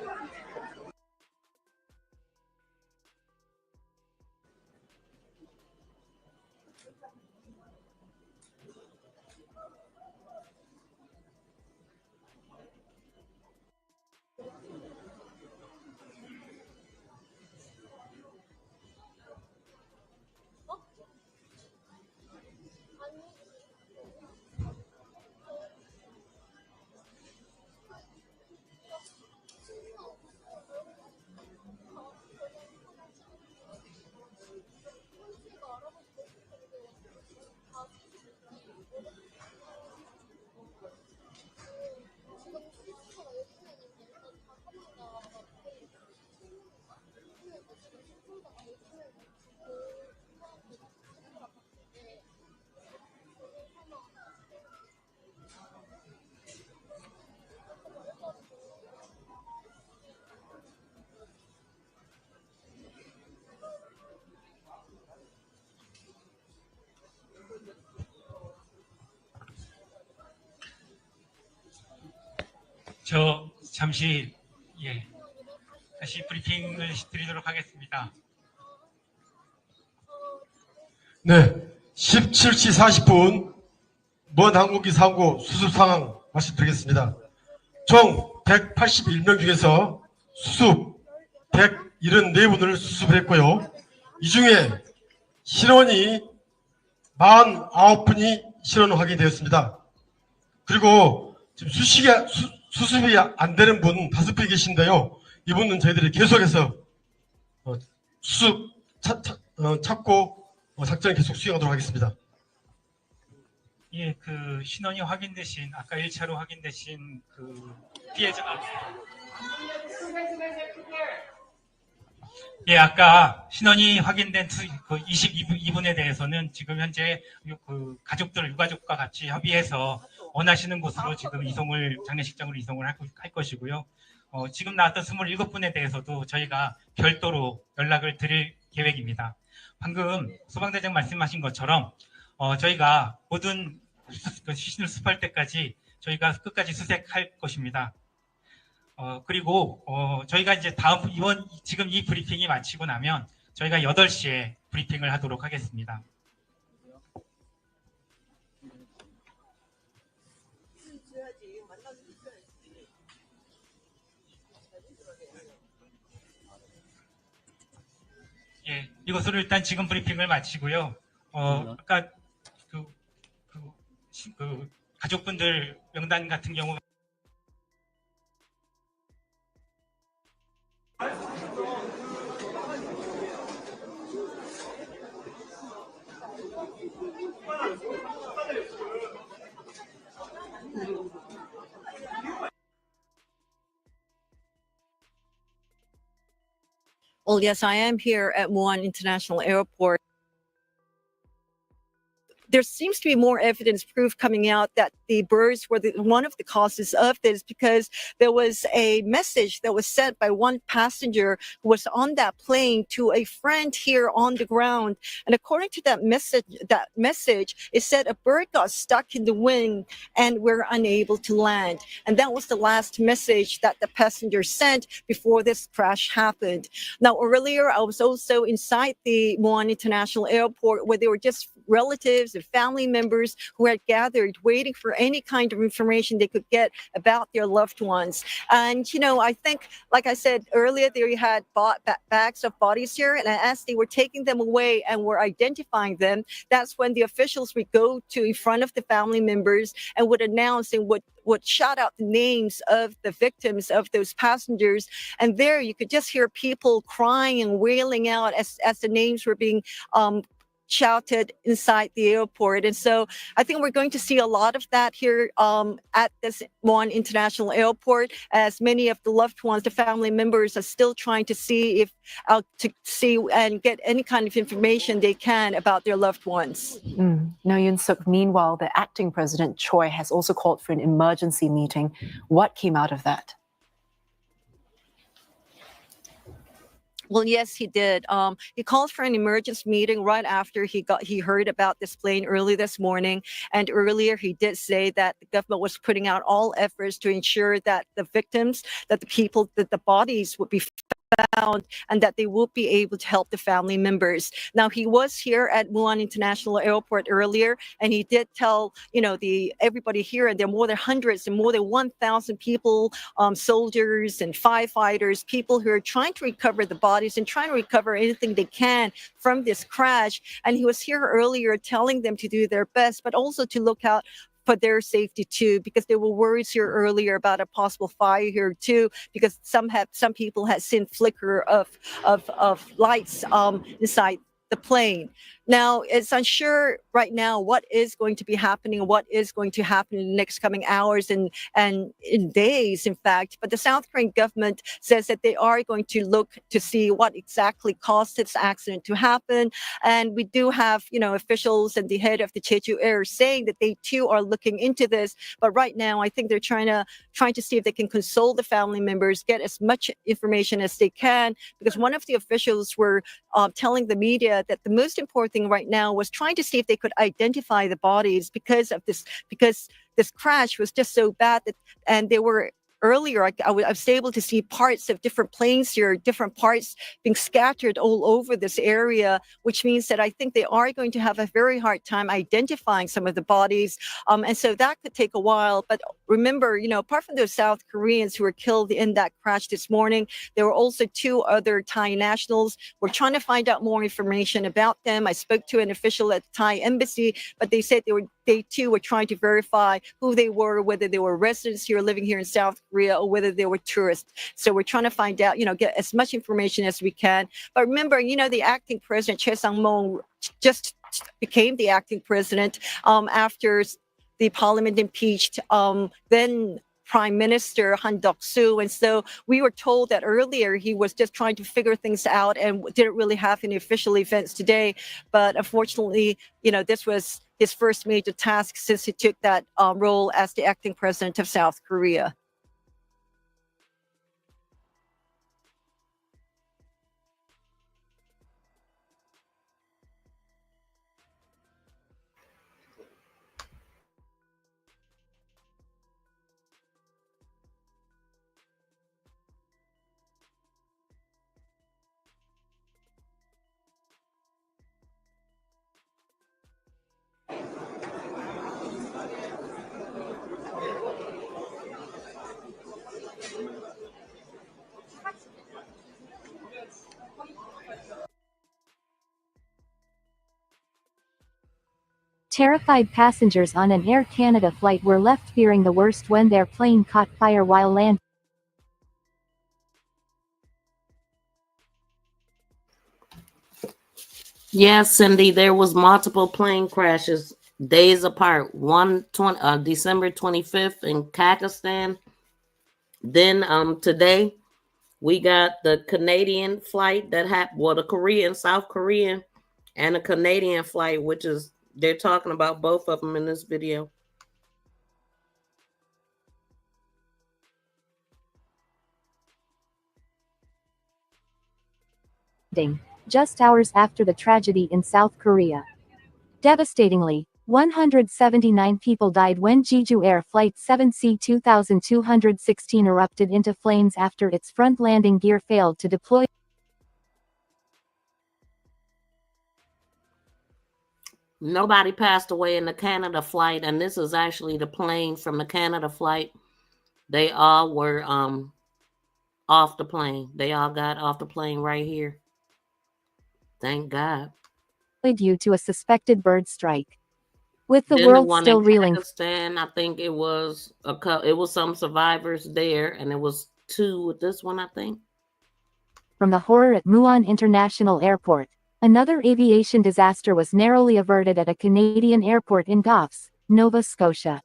저 잠시 다시 브리핑을 드리도록 하겠습니다. 네, 17시 40분 먼 항공기 사고 수습 상황 말씀드리겠습니다. 총 181명 중에서 수습 174분을 수습을 했고요. 이 중에 신원이 49분이 신원 확인되었습니다. 그리고 지금 수습이 안 되는 분 5분 계신데요. 이분은 저희들이 계속해서 수습 찾고 작전을 계속 수행하도록 하겠습니다. 예, 그 신원이 확인되신 아까 1차로 확인되신 그 피해자가 예, 아까 신원이 확인된 그 22분에 대해서는 지금 현재 그 가족들, 유가족과 같이 협의해서 원하시는 곳으로 지금 장례식장으로 이송을 할 것이고요. 지금 나왔던 27분에 대해서도 저희가 별도로 연락을 드릴 계획입니다. 방금 소방대장 말씀하신 것처럼 저희가 모든 시신을 수습할 때까지 저희가 끝까지 수색할 것입니다. 그리고 저희가 이제 지금 이 브리핑이 마치고 나면 저희가 8시에 브리핑을 하도록 하겠습니다. 예, 이것으로 일단 지금 브리핑을 마치고요. 아까 그 가족분들 명단 같은 경우 Well, yes, I am here at Muan International Airport. There seems to be more evidence, proof coming out that the birds were one of the causes of this, because there was a message that was sent by one passenger who was on that plane to a friend here on the ground. And according to that message, it said a bird got stuck in the wing and we're unable to land. And that was the last message that the passenger sent before this crash happened. Now, earlier, I was also inside the Muan International Airport, where there were just relatives and family members who had gathered waiting for any kind of information they could get about their loved ones. And, you know, I think, like I said earlier, they had bags of bodies here, and as they were taking them away and were identifying them, that's when the officials would go to in front of the family members and would announce and would shout out the names of the victims of those passengers. And there you could just hear people crying and wailing out as the names were being shouted inside the airport. And so I think we're going to see a lot of that here at this Muan International Airport, as many of the loved ones, the family members, are still trying to see and get any kind of information they can about their loved ones. Now, Yoon Suk, meanwhile, the acting president, Choi, has also called for an emergency meeting. What came out of that? Well, yes, he did. He called for an emergency meeting right after he heard about this plane early this morning. And earlier, he did say that the government was putting out all efforts to ensure that the victims, that the bodies would be found, and that they will be able to help the family members. Now, he was here at Muan International Airport earlier, and he did tell, everybody here, and there are more than hundreds and more than 1,000 people, soldiers and firefighters, people who are trying to recover the bodies and trying to recover anything they can from this crash. And he was here earlier telling them to do their best, but also to look out for their safety too, because there were worries here earlier about a possible fire here too, because some people had seen flicker of lights inside the plane. Now, it's unsure right now what is going to be happening, what is going to happen in the next coming hours and in days, in fact. But the South Korean government says that they are going to look to see what exactly caused this accident to happen. And we do have, officials and the head of the Jeju Air saying that they too are looking into this. But right now, I think they're trying to see if they can console the family members, get as much information as they can, because one of the officials were telling the media that the most important thing right now was trying to see if they could identify the bodies because this crash was just so bad and they were earlier, I was able to see parts of different planes here, different parts being scattered all over this area, which means that I think they are going to have a very hard time identifying some of the bodies. And so that could take a while. But remember, apart from those South Koreans who were killed in that crash this morning, there were also 2 other Thai nationals. We're trying to find out more information about them. I spoke to an official at the Thai embassy, but they said they too were trying to verify who they were, whether they were residents here living here in South Korea or whether they were tourists. So we're trying to find out, get as much information as we can. But remember, the acting president, Choi Sang-mong, just became the acting president after the parliament impeached then Prime Minister Han Duck-soo. And so we were told that earlier he was just trying to figure things out and didn't really have any official events today. But unfortunately, this was his first major task since he took that role as the acting president of South Korea. Terrified passengers on an Air Canada flight were left fearing the worst when their plane caught fire while landing. Yes, Cindy, there was multiple plane crashes days apart. December 25th in Pakistan. Then today we got the Canadian flight that happened, well, the Korean, South Korean, and a Canadian flight, which is, they're talking about both of them in this video. Just hours after the tragedy in South Korea. Devastatingly, 179 people died when Jeju Air Flight 7C 2216 erupted into flames after its front landing gear failed to deploy. Nobody passed away in the Canada flight, and this is actually the plane from the Canada flight. They all were off the plane. They all got off the plane right here. Thank God. Due to a suspected bird strike. With the Then world one still in reeling. Pakistan, I think it was some survivors there, and it was 2 with this one, I think. From the horror at Muan International Airport, another aviation disaster was narrowly averted at a Canadian airport in Goffs, Nova Scotia.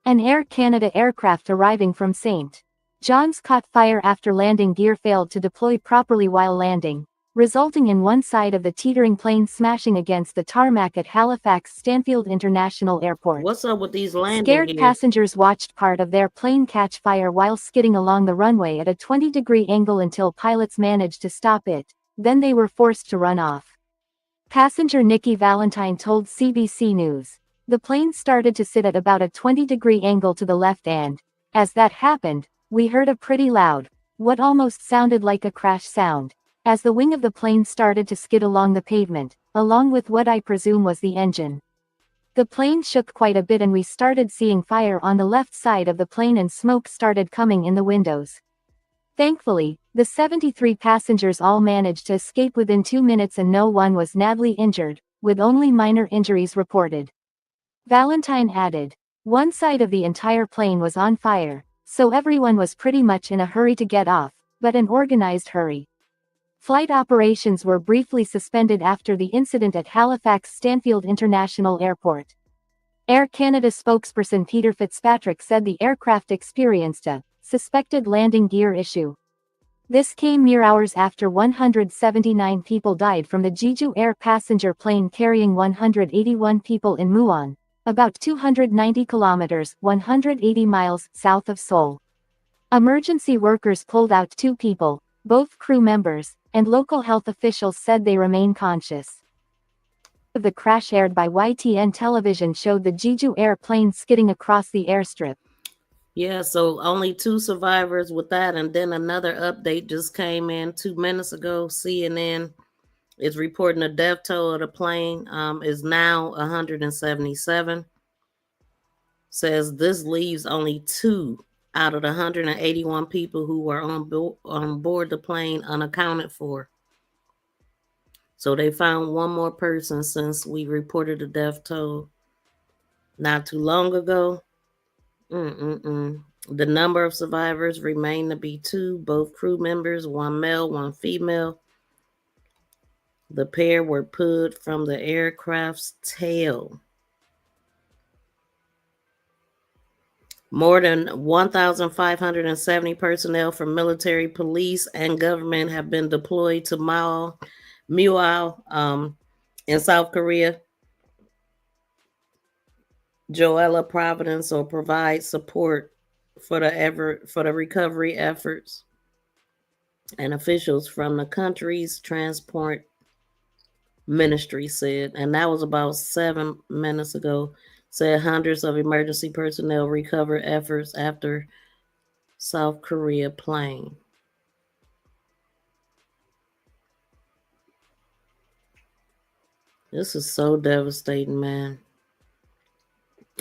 An Air Canada aircraft arriving from St. John's caught fire after landing gear failed to deploy properly while landing, resulting in one side of the teetering plane smashing against the tarmac at Halifax Stanfield International Airport. What's up with these landing Scared gears? passengers watched part of their plane catch fire while skidding along the runway at a 20-degree angle until pilots managed to stop it, then they were forced to run off. Passenger Nikki Valentine told CBC News, "The plane started to sit at about a 20-degree angle to the left and, as that happened, we heard a pretty loud, what almost sounded like a crash sound, as the wing of the plane started to skid along the pavement, along with what I presume was the engine. The plane shook quite a bit and we started seeing fire on the left side of the plane and smoke started coming in the windows. Thankfully, the 73 passengers all managed to escape within 2 minutes and no one was badly injured, with only minor injuries reported." Valentine added, "One side of the entire plane was on fire, so everyone was pretty much in a hurry to get off, but an organized hurry. Flight operations were briefly suspended after the incident at Halifax Stanfield International Airport." Air Canada spokesperson Peter Fitzpatrick said the aircraft experienced a suspected landing gear issue. This came mere hours after 179 people died from the Jeju Air passenger plane carrying 181 people in Muan, about 290 kilometers, 180 miles, south of Seoul. Emergency workers pulled out 2 people, both crew members, and local health officials said they remain conscious. The crash aired by YTN television showed the Jeju Air plane skidding across the airstrip. Yeah, so only 2 survivors with that, and then another update just came in 2 minutes ago. CNN is reporting the death toll of the plane is now 177. Says this leaves only 2 out of the 181 people who were on board the plane unaccounted for. So they found one more person since we reported the death toll not too long ago. The number of survivors remain to be 2, both crew members, 1 male, 1 female. The pair were pulled from the aircraft's tail. More than 1,570 personnel from military, police, and government have been deployed to Mual in South Korea, Joella Providence, or provide support for the recovery efforts. And officials from the country's transport ministry said, and that was about 7 minutes ago, said hundreds of emergency personnel recovered efforts after South Korea plane. This is so devastating, man.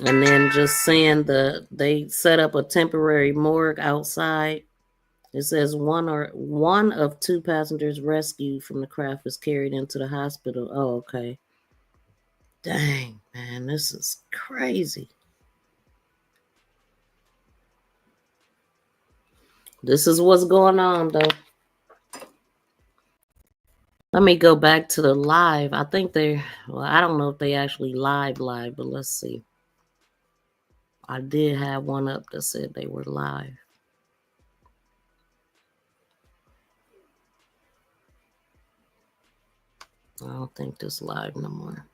And then just seeing they set up a temporary morgue outside. It says one of two passengers rescued from the craft was carried into the hospital. Oh, okay. Dang, man, this is crazy. This is what's going on, though. Let me go back to the live. I think I don't know if they actually live, but let's see. I did have one up that said they were live. I don't think this live no more.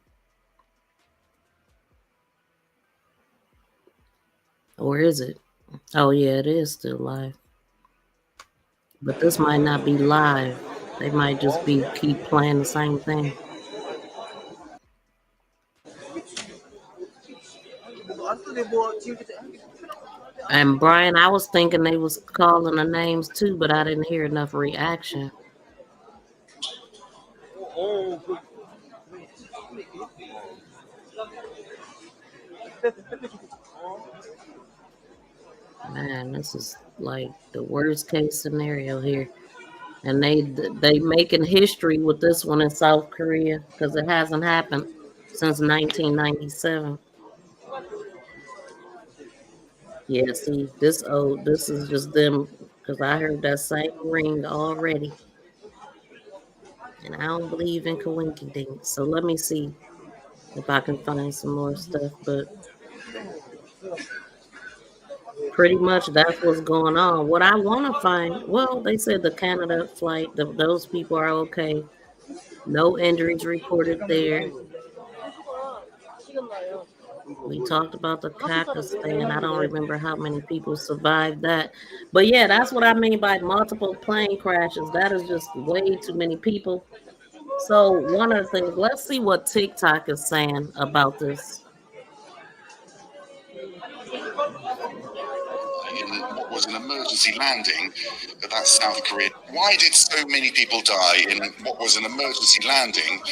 Or is it? Oh, yeah, it is still live. But this might not be live. They might just keep playing the same thing. And Brian, I was thinking they was calling the names too, but I didn't hear enough reaction. Man, this is like the worst case scenario here. And they making history with this one in South Korea because it hasn't happened since 1997. Yeah, see, this is just them because I heard that same ring already. And I don't believe in coincidence. So let me see if I can find some more stuff. But pretty much that's what's going on. What I want to find, well, they said the Canada flight, those people are okay. No injuries reported there. We talked about the Pakistan. I don't remember how many people survived that. But yeah, that's what I mean by multiple plane crashes. That is just way too many people. So one of the things, let's see what TikTok is saying about this. In what was an emergency landing at that South Korean. Why did so many people die in what was an emergency landing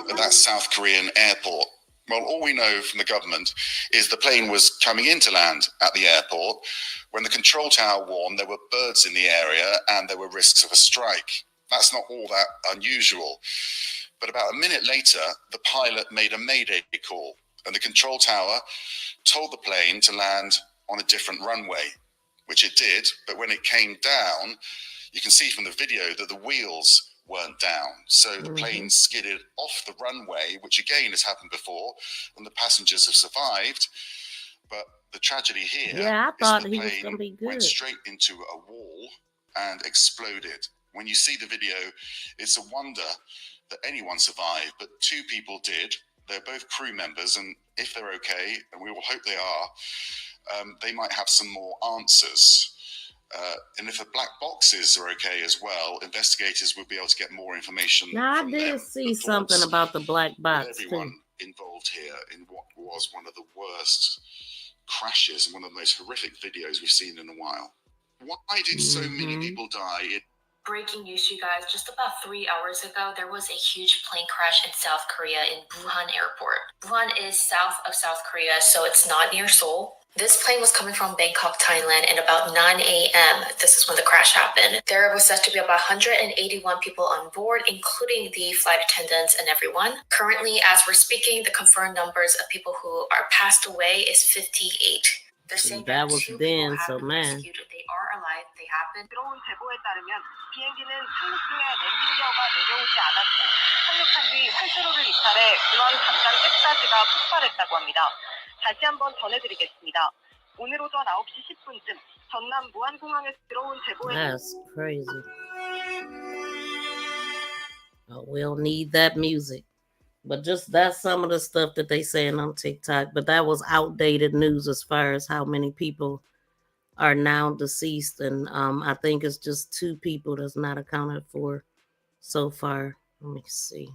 at that South Korean airport? Well, all we know from the government is the plane was coming in to land at the airport when the control tower warned there were birds in the area and there were risks of a strike. That's not all that unusual. But about a minute later, the pilot made a mayday call and the control tower told the plane to land on a different runway, which it did. But when it came down, you can see from the video that the wheels weren't down. So the plane skidded off the runway, which again has happened before, and the passengers have survived. But the tragedy here is the plane went straight into a wall and exploded. When you see the video, it's a wonder that anyone survived, but two people did. They're both crew members, and if they're okay, and we all hope they are, they might have some more answers. And if the black boxes are okay as well, investigators will be able to get more information. Now, I did see something about the black box. Everyone involved here in what was one of the worst crashes and one of the most horrific videos we've seen in a while. Why did so many people die? Breaking news, you guys. Just about 3 hours ago, there was a huge plane crash in South Korea in Busan Airport. Busan is south of South Korea, so it's not near Seoul. This plane was coming from Bangkok, Thailand, and about 9 a.m., this is when the crash happened. There was said to be about 181 people on board, including the flight attendants and everyone. Currently, as we're speaking, the confirmed numbers of people who are passed away is 58. They're saying that was then, so man. Rescued. They are alive. They have been. 들어온 제보에 따르면 비행기는 착륙 중에 엔진기어가 내려오지 않았고 착륙한 뒤 활주로를 이탈해 근원 담장 잭사지가 폭발했다고 합니다. 다시 한번 전해드리겠습니다. 오늘 오전 9시 10분쯤 전남 무안공항에서 들어온 제보에 That's crazy. Oh, we don't need that music. But just that's some of the stuff that they saying on TikTok. But that was outdated news as far as how many people are now deceased. And I think it's just 2 people that's not accounted for so far. Let me see.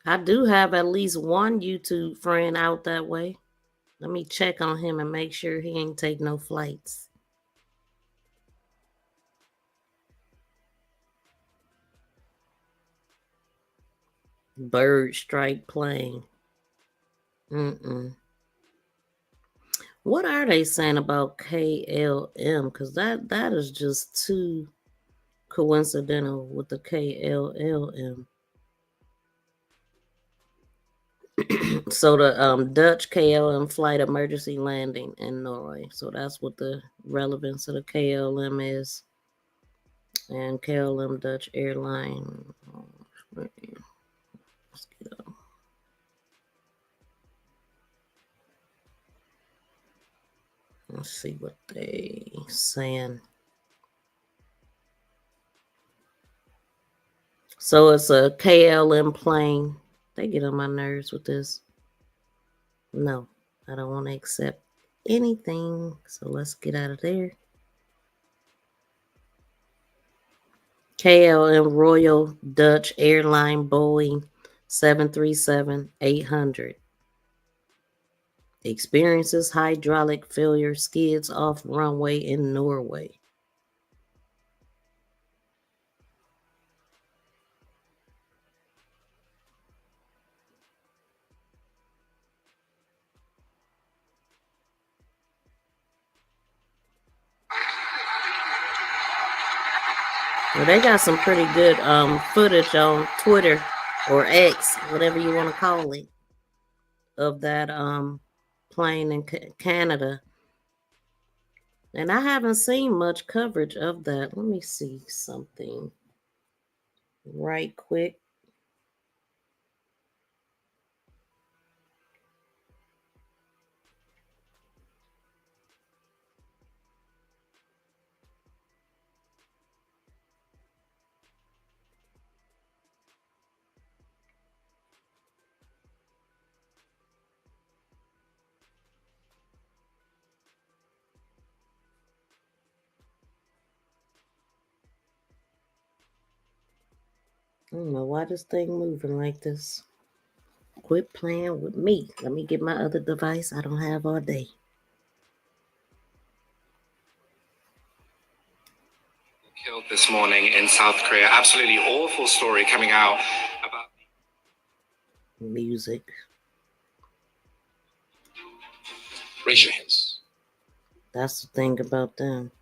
I do have at least one YouTube friend out that way. Let me check on him and make sure he ain't take no flights. Bird strike plane. What are they saying about KLM? Because that is just too coincidental with the KLLM. So the Dutch KLM flight emergency landing in Norway. So that's what the relevance of the KLM is. And KLM Dutch Airline. Let's get up. Let's see what they saying. So it's a KLM plane. They get on my nerves with this. No, I don't want to accept anything. So let's get out of there. KLM Royal Dutch Airline Boeing 737-800. Experiences hydraulic failure, skids off runway in Norway. Well, they got some pretty good footage on Twitter or X, whatever you want to call it, of that plane in Canada. And I haven't seen much coverage of that. Let me see something right quick. I don't know why this thing moving like this. Quit playing with me. Let me get my other device I don't have all day. Killed this morning in South Korea. Absolutely awful story coming out about Music. Raise your hands. That's the thing about them.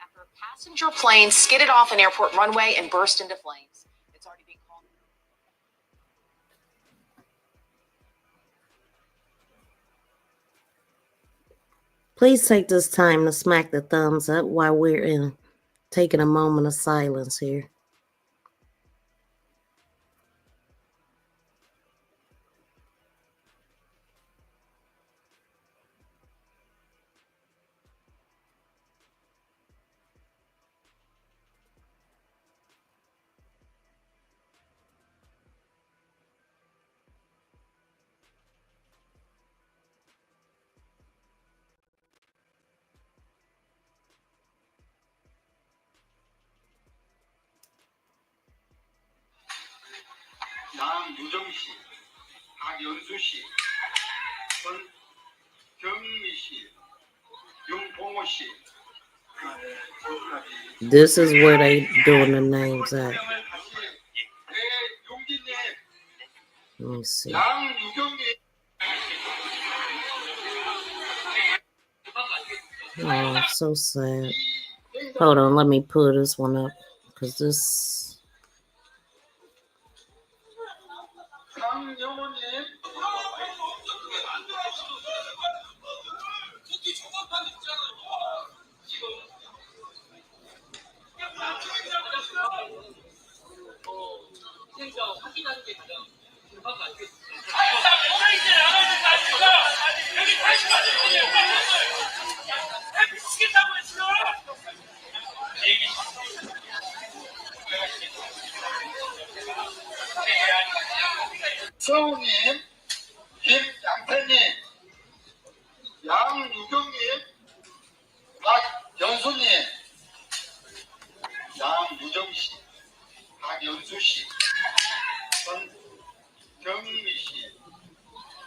After a passenger plane skidded off an airport runway and burst into flames. It's already being called. Please take this time to smack the thumbs up while we're taking a moment of silence here. 양유정 씨, 박연수 씨, 권경미 씨, 윤봉호 씨. This is where they doing the names at. Let me see. Oh, so sad. Hold on, let me pull this one up because this. 희생자 확인하는 게 가장 급한 거 아니겠습니까? 서우님, 김양태님, 양유경님, 박연수님, 양유정씨, 박연수씨, 전경미씨,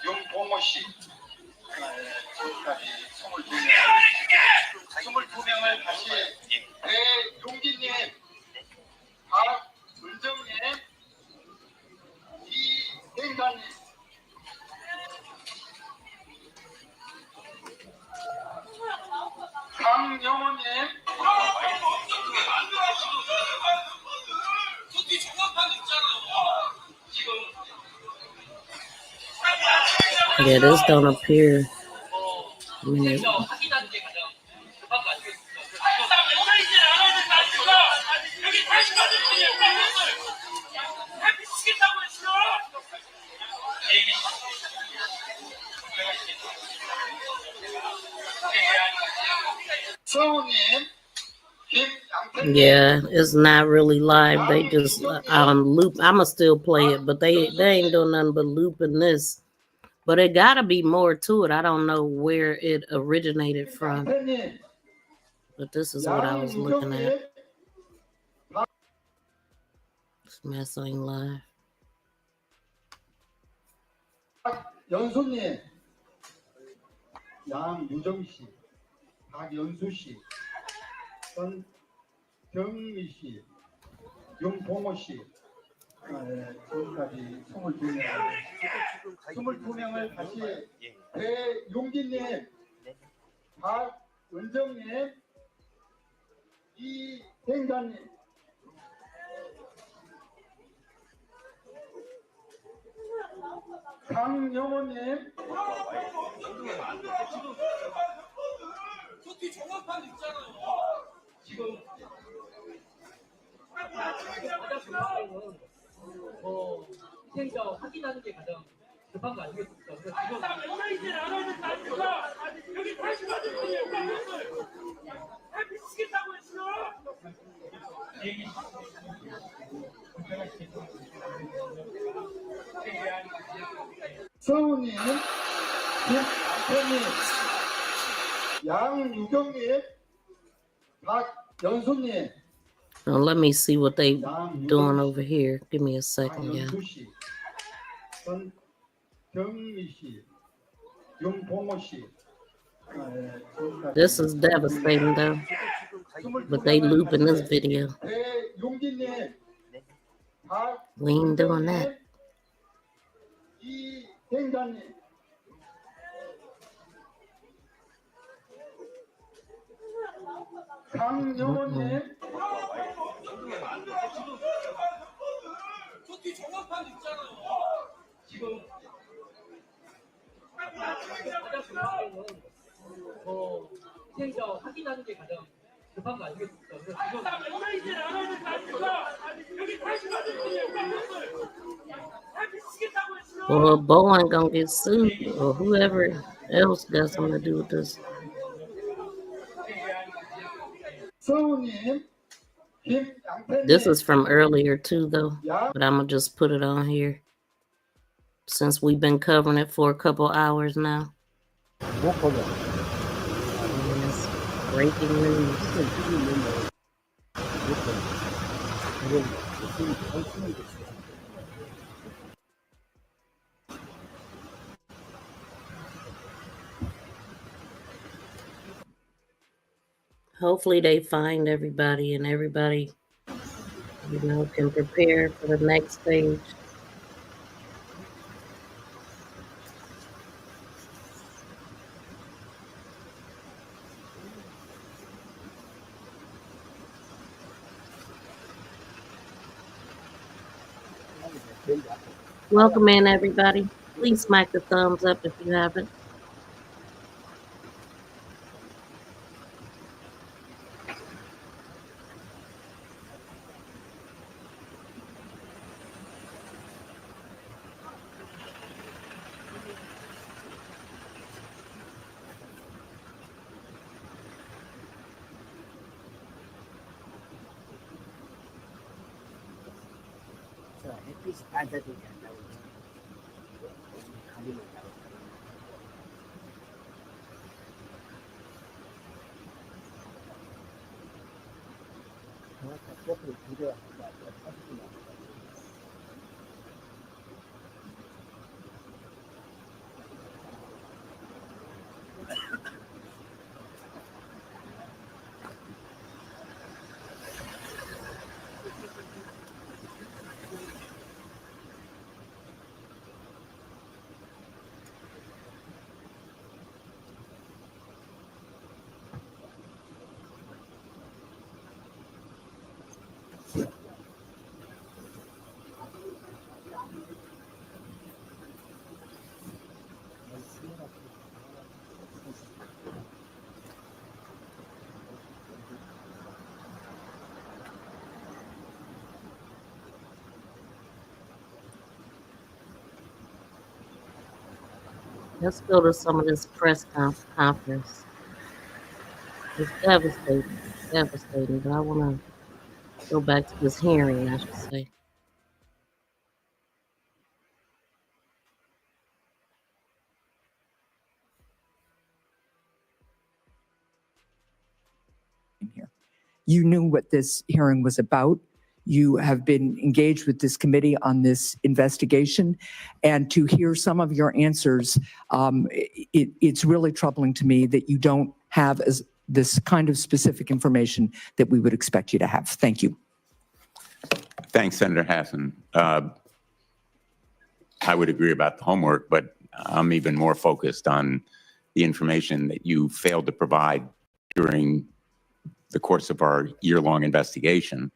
윤봉호씨, 지금까지 22명을 다시 배용기님, 박은정님, 이행가님, 강영호님, Yeah, this don't appear. 희생자 확인하는 게 가장 급한 거 아니겠습니까? 서우님, 김양태님, Yeah, it's not really live. They just loop. I'ma still play it, but they ain't doing nothing but looping this. But it gotta be more to it. I don't know where it originated from. But this is what I was looking at. This mess ain't live. 연수님, 양유정씨, 박연수씨, 전경미씨, 윤봉호씨, 지금까지 22명을 다시 배용기님, 박은정님, 이행가님, 강영호님, 종합판 있잖아요. 지금 희생자 확인하는 게 가장 급한 거 아니겠습니까? 서우님, 김양태님, 양유경님, 박연수님, Now let me see what they doing over here. Give me a second, yeah. 박연수씨, 전경미씨, 윤봉호씨. This is devastating though. But they looping this video. 배용기님, We ain't doing that. 이행가님, 강영호님, 종합판 있잖아요. 지금 희생자 확인하는 게 가장 급한 거 아니겠습니까? Well, Boeing gonna get sued, or whoever else got something to do with this. 서우님, 김양태님, This is from earlier too, though. But I'm gonna just put it on here since we've been covering it for a couple hours now. Yes, breaking news. Hopefully they find everybody and everybody, can prepare for the next stage. Welcome in, everybody. Please smack the thumbs up if you haven't. Let's go to some of this press conference. It's devastating, but I want to go back to this hearing, I should say. You knew what this hearing was about. You have been engaged with this committee on this investigation, and to hear some of your answers, it's really troubling to me that you don't have this kind of specific information that we would expect you to have. Thank you. Thanks, Senator Hassan. I would agree about the homework, but I'm even more focused on the information that you failed to provide during the course of our year-long investigation,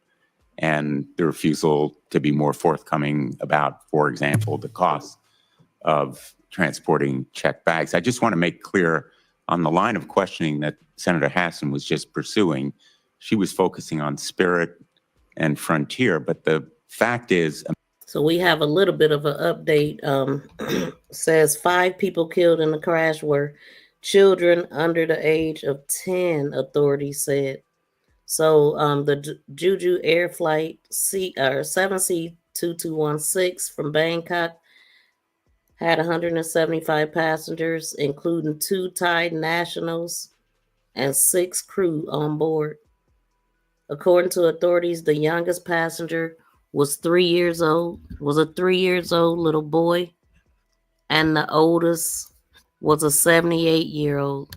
and the refusal to be more forthcoming about, for example, the cost of transporting checked bags. I just want to make clear on the line of questioning that Senator Hassan was just pursuing, she was focusing on Spirit and Frontier, but the fact is... So we have a little bit of an update. Says 5 people killed in the crash were children under the age of 10, authorities said. So the Jeju Air flight 7C2216 from Bangkok had 175 passengers, including 2 Thai nationals and 6 crew on board. According to authorities, the youngest passenger was 3 years old, was a 3-year-old little boy, and the oldest was a 78-year-old.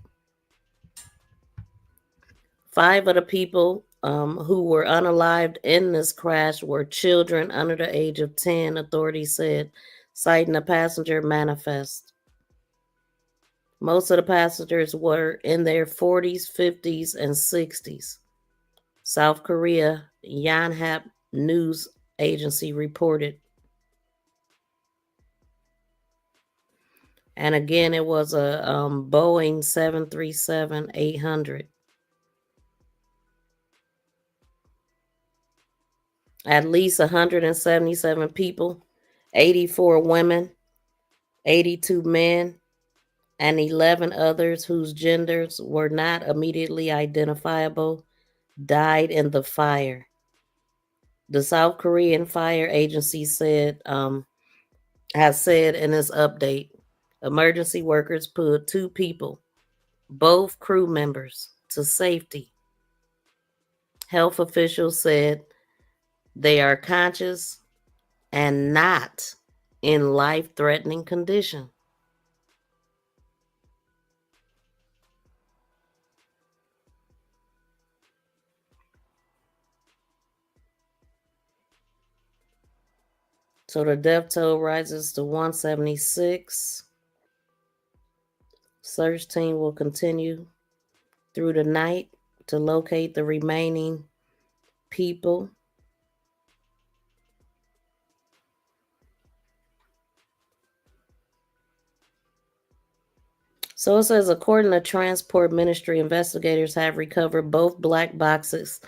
5 of the people who were unalived in this crash were children under the age of 10, authorities said, citing a passenger manifest. Most of the passengers were in their 40s, 50s, and 60s. South Korea Yonhap News Agency reported. And again, it was a Boeing 737-800. At least 177 people, 84 women, 82 men, and 11 others whose genders were not immediately identifiable died in the fire. The South Korean Fire Agency said, has said in its update, emergency workers pulled 2 people, both crew members, to safety. Health officials said they are conscious and not in life-threatening condition. So the death toll rises to 176. Search team will continue through the night to locate the remaining people. So it says, according to Transport Ministry, investigators have recovered both black boxes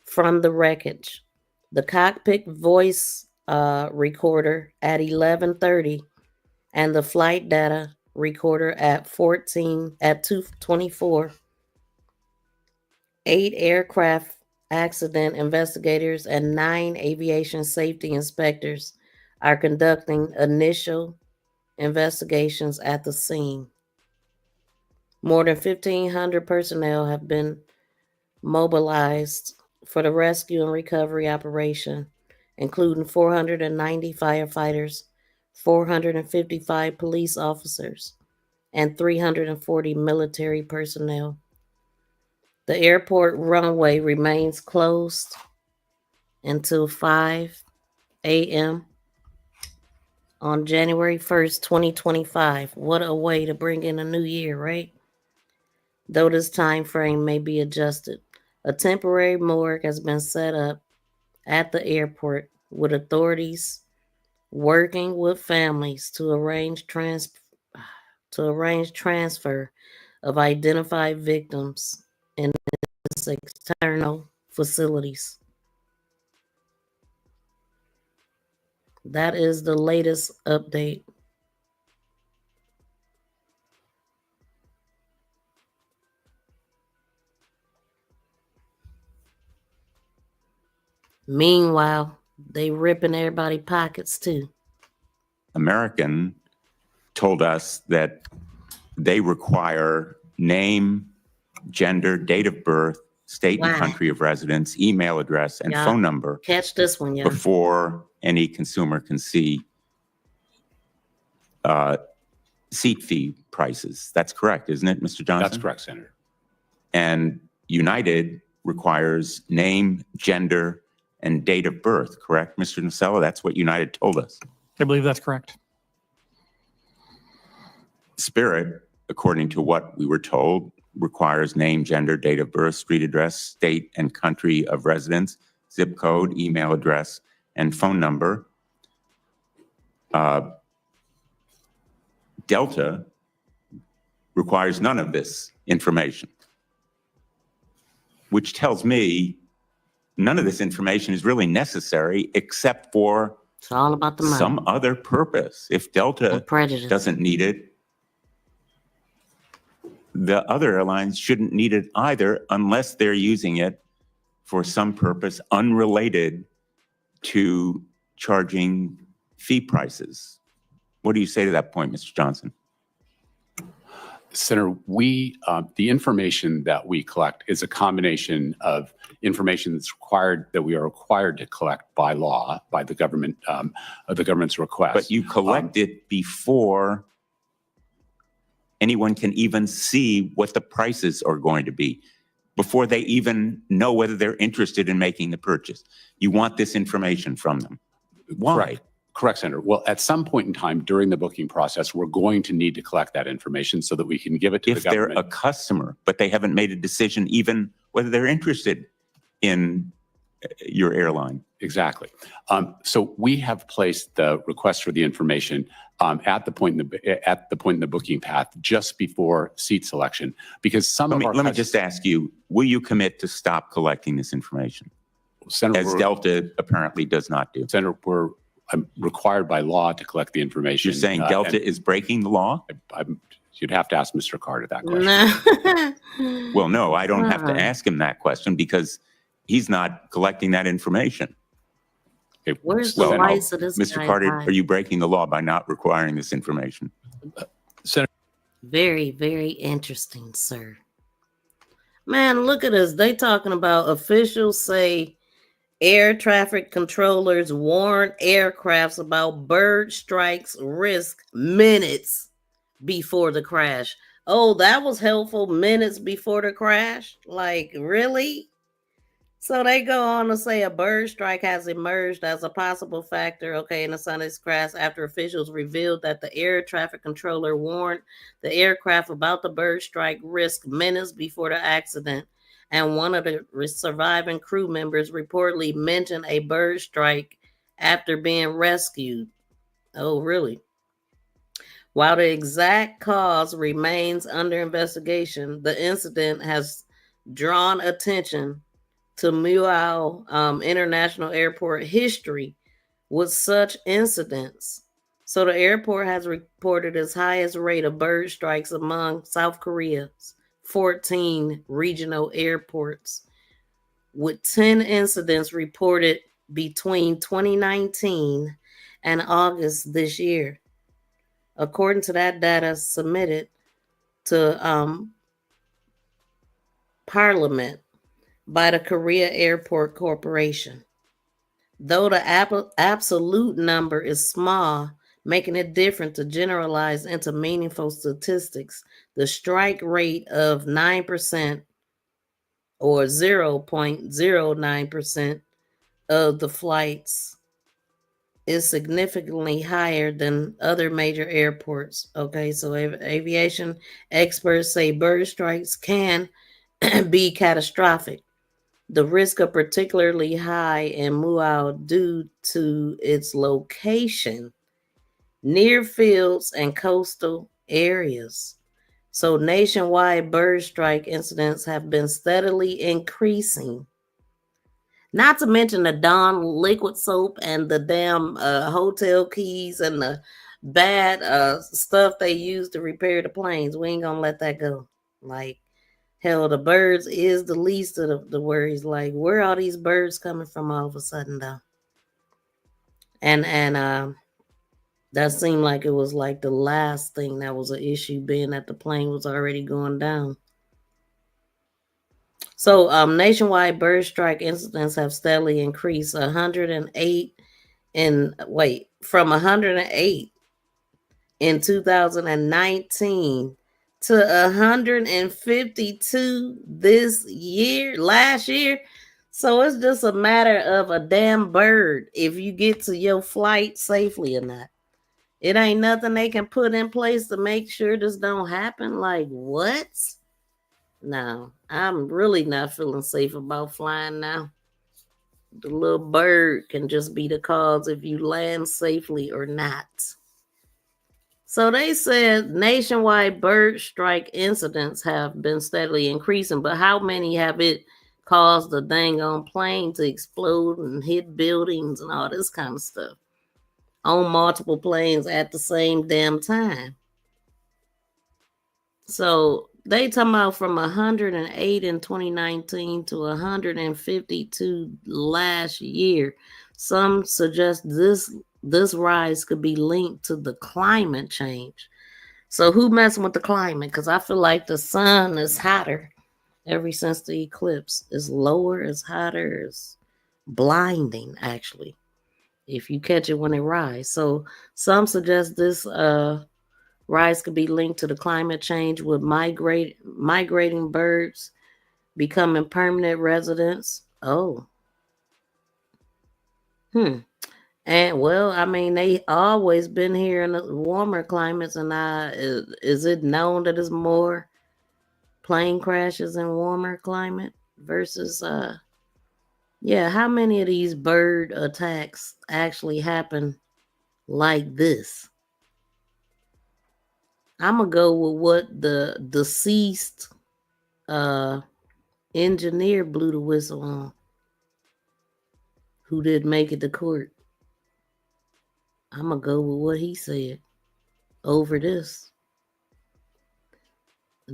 from the wreckage. The cockpit voice recorder at 11:30 and the flight data recorder at 2:24. 8 aircraft accident investigators and 9 aviation safety inspectors are conducting initial investigations at the scene. More than 1,500 personnel have been mobilized for the rescue and recovery operation, including 490 firefighters, 455 police officers, and 340 military personnel. The airport runway remains closed until 5 a.m. on January 1st, 2025. What a way to bring in a new year, right? Though this time frame may be adjusted, a temporary morgue has been set up at the airport with authorities working with families to arrange transfer of identified victims in its external facilities. That is the latest update. Meanwhile, they ripping everybody's pockets too. American told us that they require name, gender, date of birth, state and country of residence, email address, and phone number. Catch this one, y'all. Before any consumer can see seat fee prices. That's correct, isn't it, Mr. Johnson? That's correct, Senator. And United requires name, gender, and date of birth, correct, Mr. Nacella? That's what United told us. I believe that's correct. Spirit, according to what we were told, requires name, gender, date of birth, street address, state and country of residence, zip code, email address, and phone number. Delta requires none of this information, which tells me none of this information is really necessary except for it's all about the money. Some other purpose. If Delta doesn't need it, the other airlines shouldn't need it either unless they're using it for some purpose unrelated to charging fee prices. What do you say to that point, Mr. Johnson? Senator, the information that we collect is a combination of information that we are required to collect by law, by the government, the government's request. But you collect it before anyone can even see what the prices are going to be, before they even know whether they're interested in making the purchase. You want this information from them. Why? Correct, Senator. Well, at some point in time during the booking process, we're going to need to collect that information so that we can give it to the government. If they're a customer, but they haven't made a decision even whether they're interested in your airline. Exactly. So we have placed the request for the information at the point in the booking path just before seat selection, because Let me just ask you: will you commit to stop collecting this information, Senator, as Delta apparently does not do? Senator, I'm required by law to collect the information. You're saying Delta is breaking the law? You'd have to ask Mr. Carter that question. Well, no, I don't have to ask him that question because he's not collecting that information. Where's the lights of this Mr. guy Carter, hide? are you breaking the law by not requiring this information? Senator. Very, very interesting, sir. Man, look at us. They talking about officials say air traffic controllers warn aircrafts about bird strikes risk minutes before the crash. Oh, that was helpful, minutes before the crash? Like, really? So they go on to say a bird strike has emerged as a possible factor, in the Sunday's crash after officials revealed that the air traffic controller warned the aircraft about the bird strike risk minutes before the accident. And one of the surviving crew members reportedly mentioned a bird strike after being rescued. Oh, really? While the exact cause remains under investigation, the incident has drawn attention to Mual International Airport history with such incidents. So the airport has reported its highest rate of bird strikes among South Korea's 14 regional airports, with 10 incidents reported between 2019 and August this year. According to that data submitted to Parliament by the Korea Airport Corporation. Though the absolute number is small, making it different to generalize into meaningful statistics, the strike rate of 9% or 0.09% of the flights is significantly higher than other major airports. Okay, so aviation experts say bird strikes can be catastrophic. The risks are particularly high in Muao due to its location near fields and coastal areas. So nationwide bird strike incidents have been steadily increasing. Not to mention the Dawn liquid soap and the damn hotel keys and the bad stuff they use to repair the planes. We ain't gonna let that go. Like, hell, the birds is the least of the worries. Like, where are all these birds coming from all of a sudden, though? And that seemed like it was like the last thing that was an issue, being that the plane was already going down. So nationwide bird strike incidents have steadily increased. 108 from 108 in 2019 to 152 last year. So it's just a matter of a damn bird if you get to your flight safely or not. It ain't nothing they can put in place to make sure this don't happen. Like, what? No, I'm really not feeling safe about flying now. The little bird can just be the cause if you land safely or not. So they said nationwide bird strike incidents have been steadily increasing, but how many have it caused the dang on plane to explode and hit buildings and all this kind of stuff on multiple planes at the same damn time? So they talking about from 108 in 2019 to 152 last year. Some suggest this rise could be linked to the climate change. So who messing with the climate? Because I feel like the sun is hotter ever since the eclipse. It's lower, it's hotter, it's blinding, actually, if you catch it when it rises. So some suggest this rise could be linked to the climate change, with migrating birds becoming permanent residents. Oh. And well, I mean, they always been here in the warmer climates, and is it known that there's more plane crashes in warmer climate versus how many of these bird attacks actually happen like this? I'm gonna go with what the deceased engineer blew the whistle on, who didn't make it to court. I'm gonna go with what he said over this,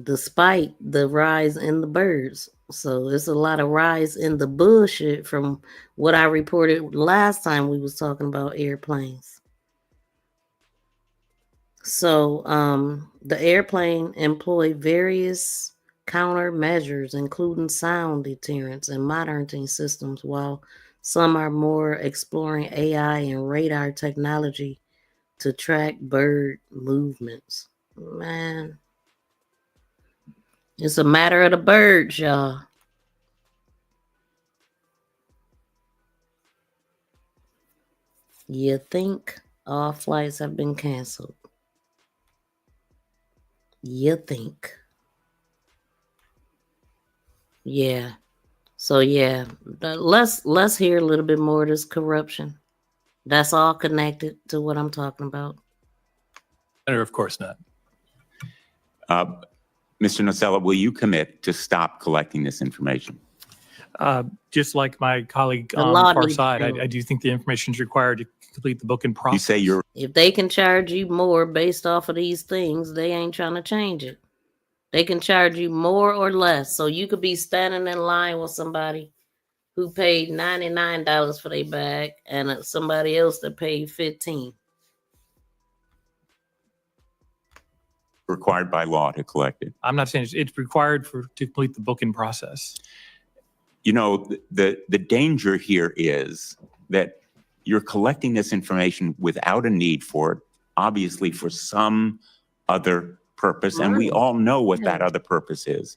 despite the rise in the birds. So it's a lot of rise in the bullshit from what I reported last time we was talking about airplanes. So the airplane employed various countermeasures, including sound deterrence and monitoring systems, while some are more exploring AI and radar technology to track bird movements. Man, it's a matter of the birds, y'all. You think all flights have been canceled? You think? Yeah. So yeah, let's hear a little bit more of this corruption. That's all connected to what I'm talking about. Of course not. Mr. Nocella, will you commit to stop collecting this information? Just like my colleague The on law the far needs side, to. I do think the information is required to complete the booking process. You say you're If they can charge you more based off of these things, they ain't trying to change it. They can charge you more or less. So you could be standing in line with somebody who paid $99 for their bag and somebody else that paid $15. Required by law to collect it. I'm not saying it's required to complete the booking process. You know, the danger here is that you're collecting this information without a need for it, obviously for some other purpose, and we all know what that other purpose is.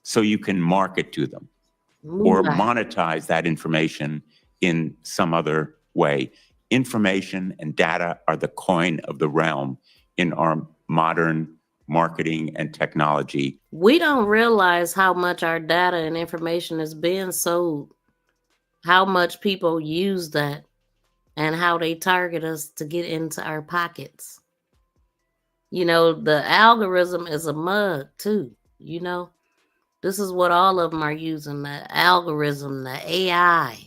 So you can market to them or monetize that information in some other way. Information and data are the coin of the realm in our modern marketing and technology. We don't realize how much our data and information is being sold, how much people use that, and how they target us to get into our pockets. You know, the algorithm is a mug too, you know. This is what all of them are using, the algorithm, the AI.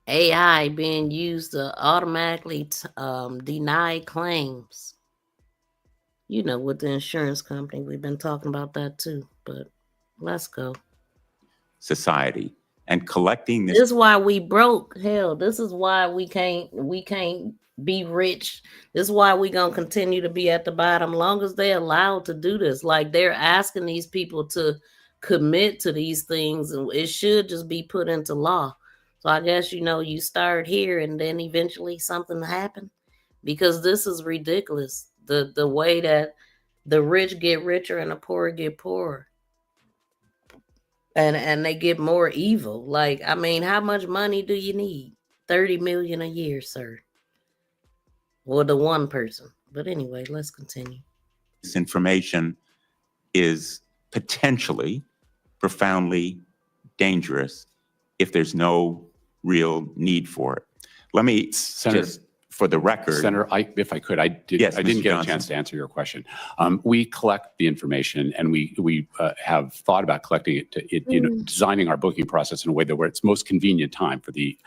AI being used to automatically deny claims. You know, with the insurance company, we've been talking about that too, but let's go. Society and collecting This is why we broke. Hell, this is why we can't be rich. This is why we gonna continue to be at the bottom long as they're allowed to do this. Like, they're asking these people to commit to these things, and it should just be put into law. So I guess, you know, you start here and then eventually something happen, because this is ridiculous. The way that the rich get richer and the poor get poorer. And they get more evil. Like, I mean, how much money do you need? 30 million a year, sir. Or the one person. But anyway, let's continue. This information is potentially profoundly dangerous if there's no real need for it. Let me, Senator, just for the record. Senator, if I could, I didn't Mr. get a Johnson. chance to answer your question. We collect the information, and we have thought about collecting it, you know, designing our booking process in a way that where it's most convenient time for the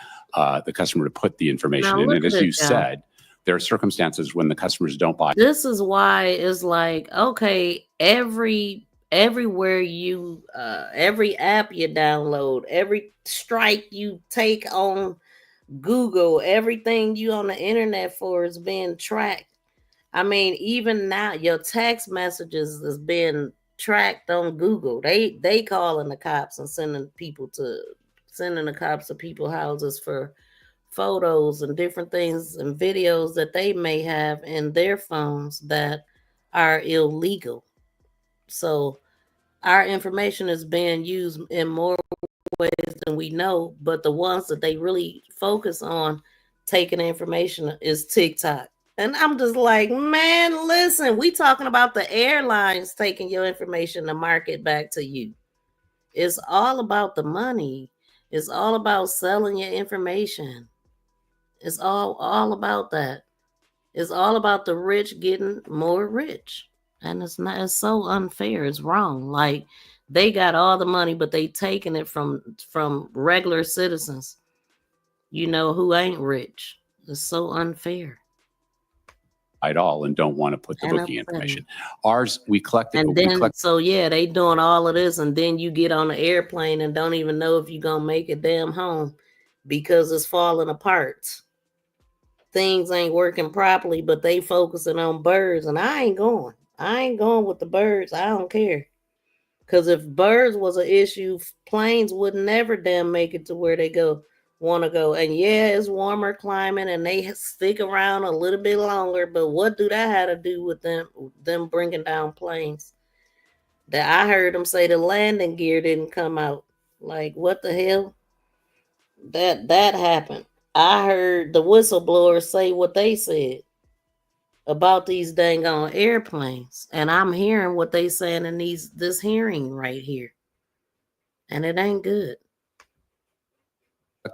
customer to put the information in. And as you said, there are circumstances when the customers don't buy. This is why it's like, okay, everywhere you every app you download, every strike you take on Google, everything you on the internet for is being tracked. I mean, even now your text messages is being tracked on Google. They calling the cops and sending the cops to people's houses for photos and different things and videos that they may have in their phones that are illegal. So our information is being used in more ways than we know, but the ones that they really focus on taking information is TikTok. And I'm just like, man, listen, we talking about the airlines taking your information to market back to you. It's all about the money. It's all about selling your information. It's all about that. It's all about the rich getting more rich. And it's so unfair. It's wrong. Like, they got all the money, but they taking it from regular citizens, you know, who ain't rich. It's so unfair. At all, and don't want to put the booking information. Ours, we collect it. And then, so yeah, they doing all of this, and then you get on the airplane and don't even know if you're gonna make it damn home because it's falling apart. Things ain't working properly, but they focusing on birds, and I ain't going with the birds. I don't care. Because if birds was an issue, planes would never damn make it to where they want to go. And yeah, it's warmer climate and they stick around a little bit longer, but what do that have to do with them bringing down planes? That I heard them say the landing gear didn't come out. Like, what the hell? That happened. I heard the whistleblower say what they said about these dang on airplanes, and I'm hearing what they saying in this hearing right here, and it ain't good.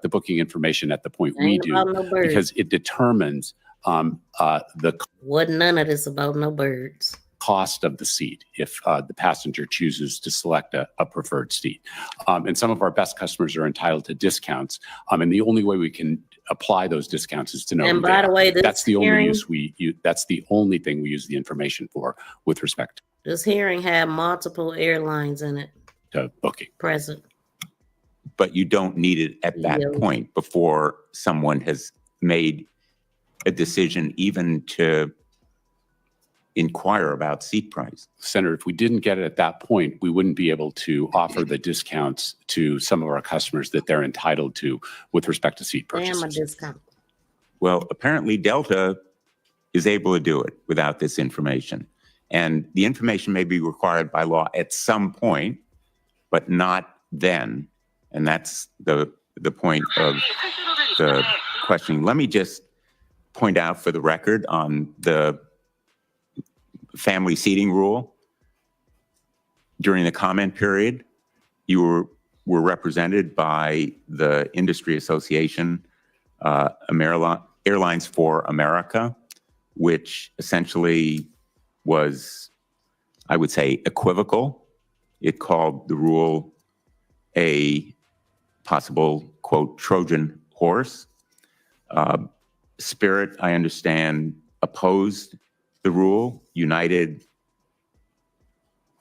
The booking information at the point we do, because it determines wasn't none of this about no birds. Cost of the seat if the passenger chooses to select a preferred seat. And some of our best customers are entitled to discounts. And the only way we can apply those discounts is to know. And by the way, that's the only use we use. That's the only thing we use the information for with respect to this hearing had multiple airlines in it. Booking. Present. but you don't need it at that point before someone has made a decision even to inquire about seat price. Senator, if we didn't get it at that point, we wouldn't be able to offer the discounts to some of our customers that they're entitled to with respect to seat purchases. Damn, a discount. Well, apparently Delta is able to do it without this information. And the information may be required by law at some point, but not then. And that's the point of the questioning. Let me just point out for the record on the family seating rule. During the comment period, you were represented by the industry association, Airlines for America, which essentially was, I would say, equivocal. It called the rule a possible, quote, Trojan horse. Spirit, I understand, opposed the rule. United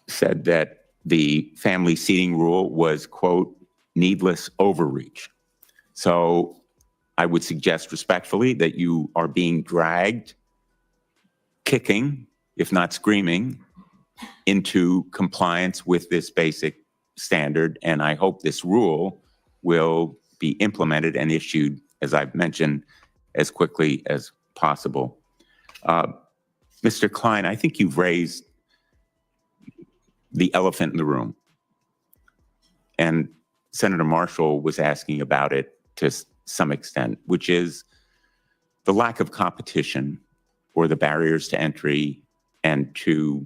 said that the family seating rule was, quote, needless overreach. So I would suggest respectfully that you are being dragged, kicking, if not screaming, into compliance with this basic standard. And I hope this rule will be implemented and issued, as I've mentioned, as quickly as possible. Mr. Klein, I think you've raised the elephant in the room. And Senator Marshall was asking about it to some extent, which is the lack of competition or the barriers to entry and to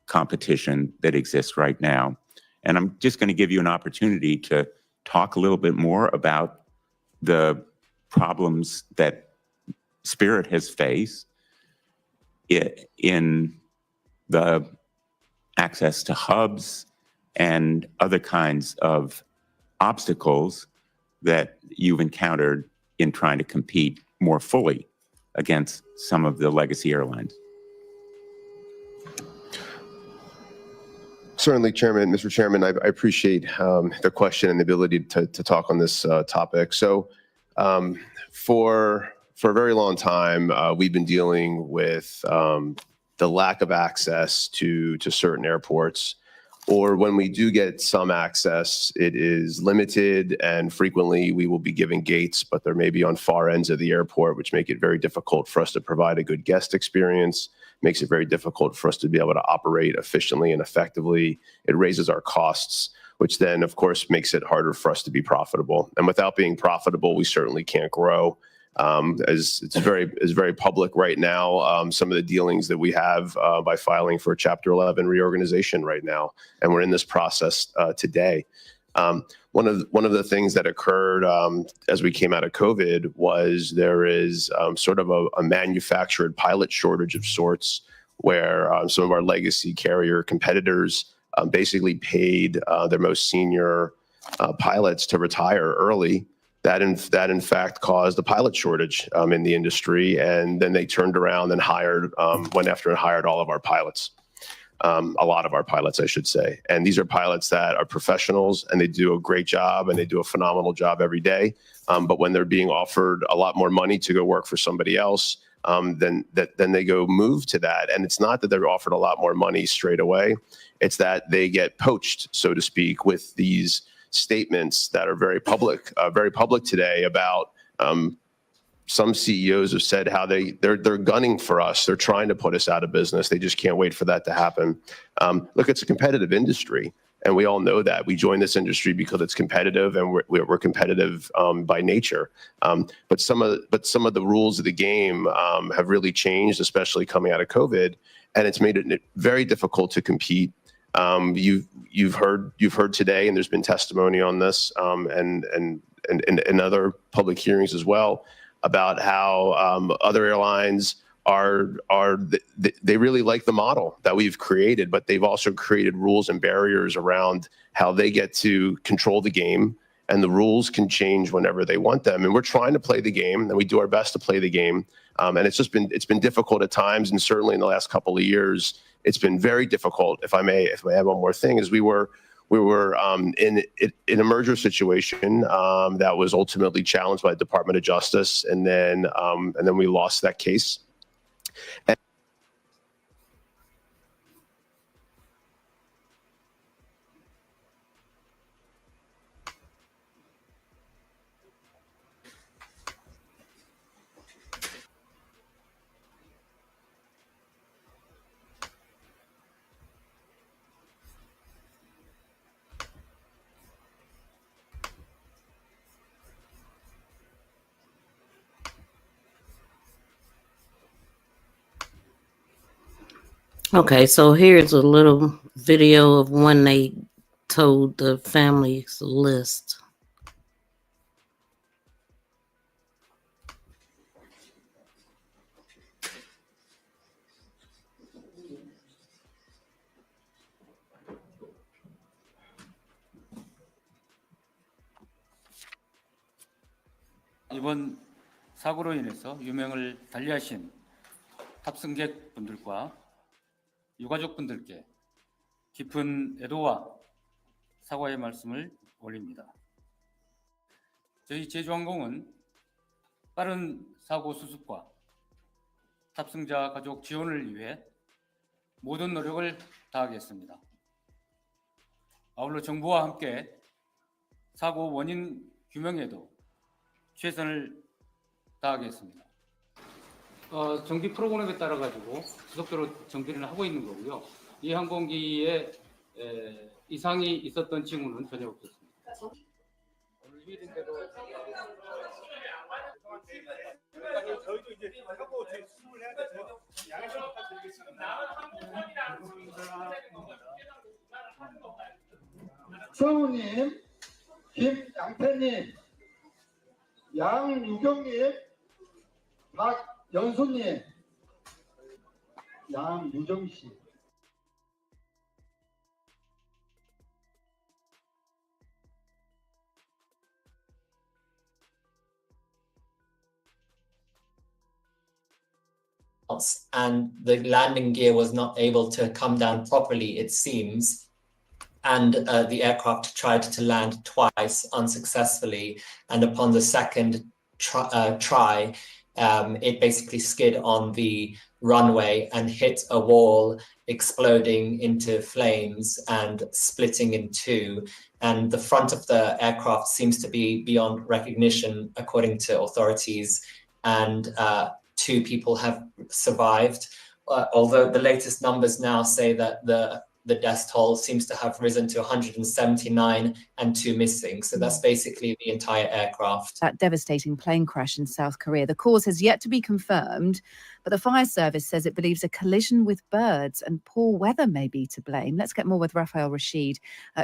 competition that exists right now. And I'm just going to give you an opportunity to talk a little bit more about the problems that Spirit has faced in the access to hubs and other kinds of obstacles that you've encountered in trying to compete more fully against some of the legacy airlines. Certainly, Mr. Chairman, I appreciate the question and the ability to talk on this topic. So for a very long time, we've been dealing with the lack of access to certain airports, or when we do get some access, it is limited, and frequently we will be given gates, but they're maybe on far ends of the airport, which make it very difficult for us to provide a good guest experience, makes it very difficult for us to be able to operate efficiently and effectively. It raises our costs, which then, of course, makes it harder for us to be profitable. And without being profitable, we certainly can't grow. As it's very public right now, some of the dealings that we have by filing for Chapter 11 reorganization right now, and we're in this process today. One of the things that occurred as we came out of COVID was there is sort of a manufactured pilot shortage of sorts, where some of our legacy carrier competitors basically paid their most senior pilots to retire early. That in fact caused a pilot shortage in the industry, and then they turned around and went after and hired all of our pilots, a lot of our pilots, I should say. And these are pilots that are professionals, and they do a great job, and they do a phenomenal job every day. But when they're being offered a lot more money to go work for somebody else, then they go move to that. And it's not that they're offered a lot more money straight away; it's that they get poached, so to speak, with these statements that are very public today about some CEOs have said how they're gunning for us. They're trying to put us out of business. They just can't wait for that to happen. Look, it's a competitive industry, and we all know that. We joined this industry because it's competitive, and we're competitive by nature. But some of the rules of the game have really changed, especially coming out of COVID, and it's made it very difficult to compete. You've heard today, and there's been testimony on this, and other public hearings as well, about how other airlines they really like the model that we've created, but they've also created rules and barriers around how they get to control the game, and the rules can change whenever they want them. And we're trying to play the game, and we do our best to play the game. And it's been difficult at times, and certainly in the last couple of years, it's been very difficult. If I may add one more thing, is we were We were in a merger situation that was ultimately challenged by the Department of Justice, and then we lost that case. Okay, so here's a little video of when they told the family's list. 이번 사고로 인해서 유명을 달리하신 탑승객분들과 유가족분들께 깊은 애도와 사과의 말씀을 올립니다. 저희 제주항공은 빠른 사고 수습과 탑승자 가족 지원을 위해 모든 노력을 다하겠습니다. 아울러 정부와 함께 사고 원인 규명에도 최선을 다하겠습니다. 정비 프로그램에 따라 가지고 지속적으로 정비를 하고 있는 거고요. 이 항공기에 이상이 있었던 징후는 전혀 없었습니다. 오늘 휴일인데도 저희도 이제 하고 저희 수습을 해야 돼서 양해 좀 부탁드리겠습니다. 성우님, 김양태님, 양유경님, 박연수님, 양유정씨. And the landing gear was not able to come down properly, it seems. And the aircraft tried to land twice unsuccessfully. And upon the second try, it basically skid on the runway and hit a wall, exploding into flames and splitting in two. And the front of the aircraft seems to be beyond recognition, according to authorities. And 2 people have survived, although the latest numbers now say that the death toll seems to have risen to 179 and 2 missing. So that's basically the entire aircraft. That devastating plane crash in South Korea. The cause has yet to be confirmed, but the fire service says it believes a collision with birds and poor weather may be to blame. Let's get more with Raphael Rashid,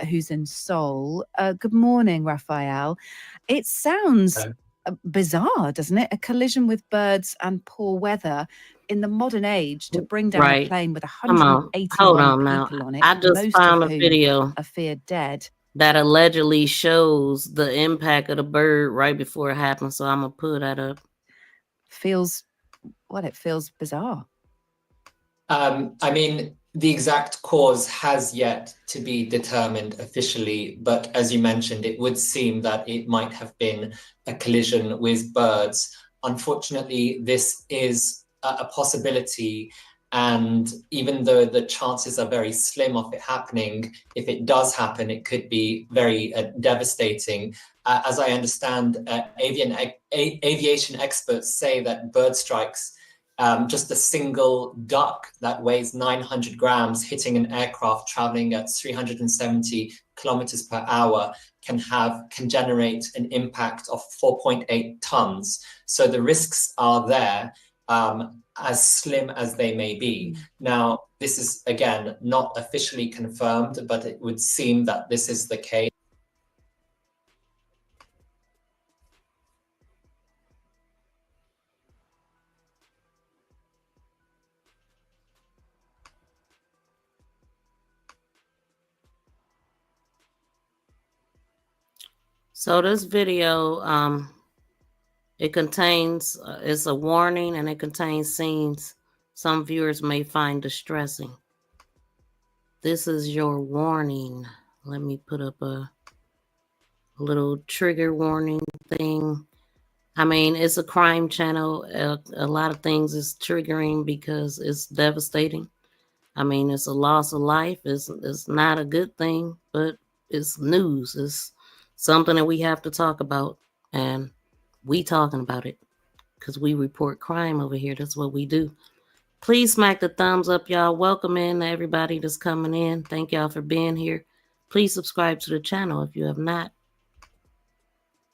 who's in Seoul. Good morning, Raphael. It sounds bizarre, doesn't it? A collision with birds and poor weather in the modern age to bring down a plane with 181 people on it. I just found a video are feared dead. that allegedly shows the impact of the bird right before it happened. So I'm gonna put that up. It feels bizarre. I mean, the exact cause has yet to be determined officially, but as you mentioned, it would seem that it might have been a collision with birds. Unfortunately, this is a possibility, and even though the chances are very slim of it happening, if it does happen, it could be very devastating. As I understand, aviation experts say that bird strikes, just a single duck that weighs 900 grams hitting an aircraft traveling at 370 kilometers per hour can generate an impact of 4.8 tons. So the risks are there, as slim as they may be. Now, this is, again, not officially confirmed, but it would seem that this is the case. So this video, it contains, it's a warning, and it contains scenes some viewers may find distressing. This is your warning. Let me put up a little trigger warning thing. I mean, it's a crime channel. A lot of things is triggering because it's devastating. I mean, it's a loss of life. It's not a good thing, but it's news. It's something that we have to talk about, and we talking about it because we report crime over here. That's what we do. Please smack the thumbs up, y'all. Welcome in to everybody that's coming in. Thank y'all for being here. Please subscribe to the channel if you have not.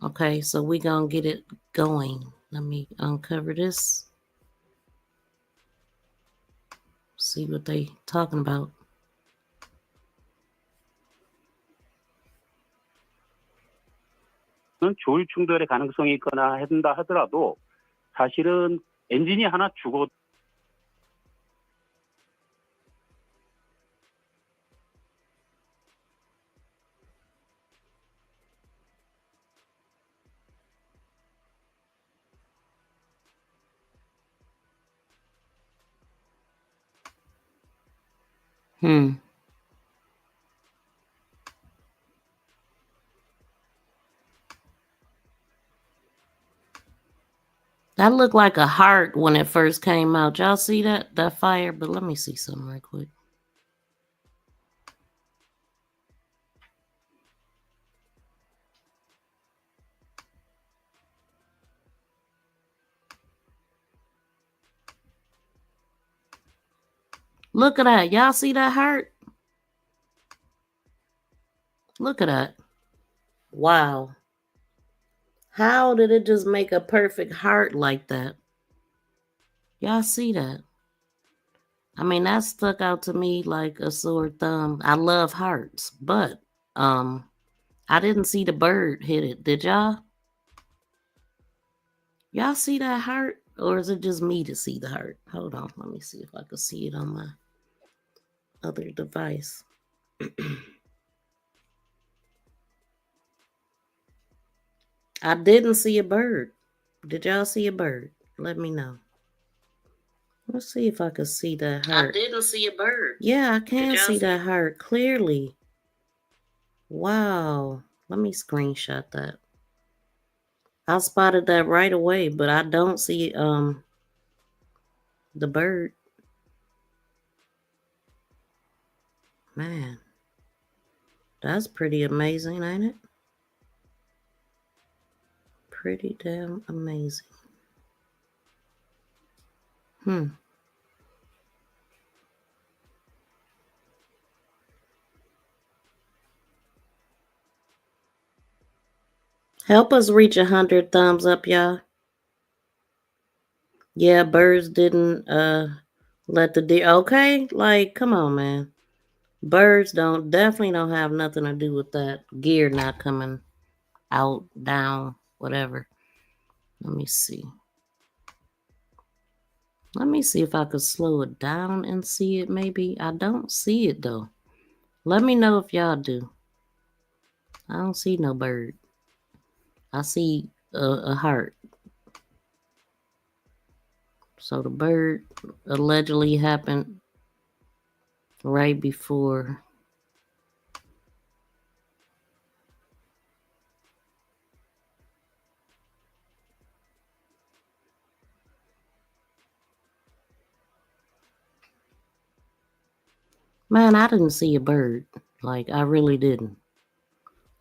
Okay, so we gonna get it going. Let me uncover this. See what they talking about. 조율 충돌의 가능성이 있거나 한다 하더라도 사실은 엔진이 하나 죽어 That looked like a heart when it first came out. Y'all see that fire? But let me see something right quick. Look at that. Y'all see that heart? Look at that. Wow. How did it just make a perfect heart like that? Y'all see that? I mean, that stuck out to me like a sore thumb. I love hearts, but I didn't see the bird hit it. Did y'all? Y'all see that heart? Or is it just me to see the heart? Hold on. Let me see if I can see it on my other device. I didn't see a bird. Did y'all see a bird? Let me know. Let's see if I can see that heart. I didn't see a bird. Yeah, I can see that heart clearly. Wow. Let me screenshot that. I spotted that right away, but I don't see the bird. Man. That's pretty amazing, ain't it? Pretty damn amazing. Help us reach 100 thumbs up, y'all. Yeah, birds didn't let the deer. Okay, like, come on, man. Birds definitely don't have nothing to do with that gear not coming out, down, whatever. Let me see. Let me see if I could slow it down and see it maybe. I don't see it though. Let me know if y'all do. I don't see no bird. I see a heart. So the bird allegedly happened right before. Man, I didn't see a bird. Like, I really didn't.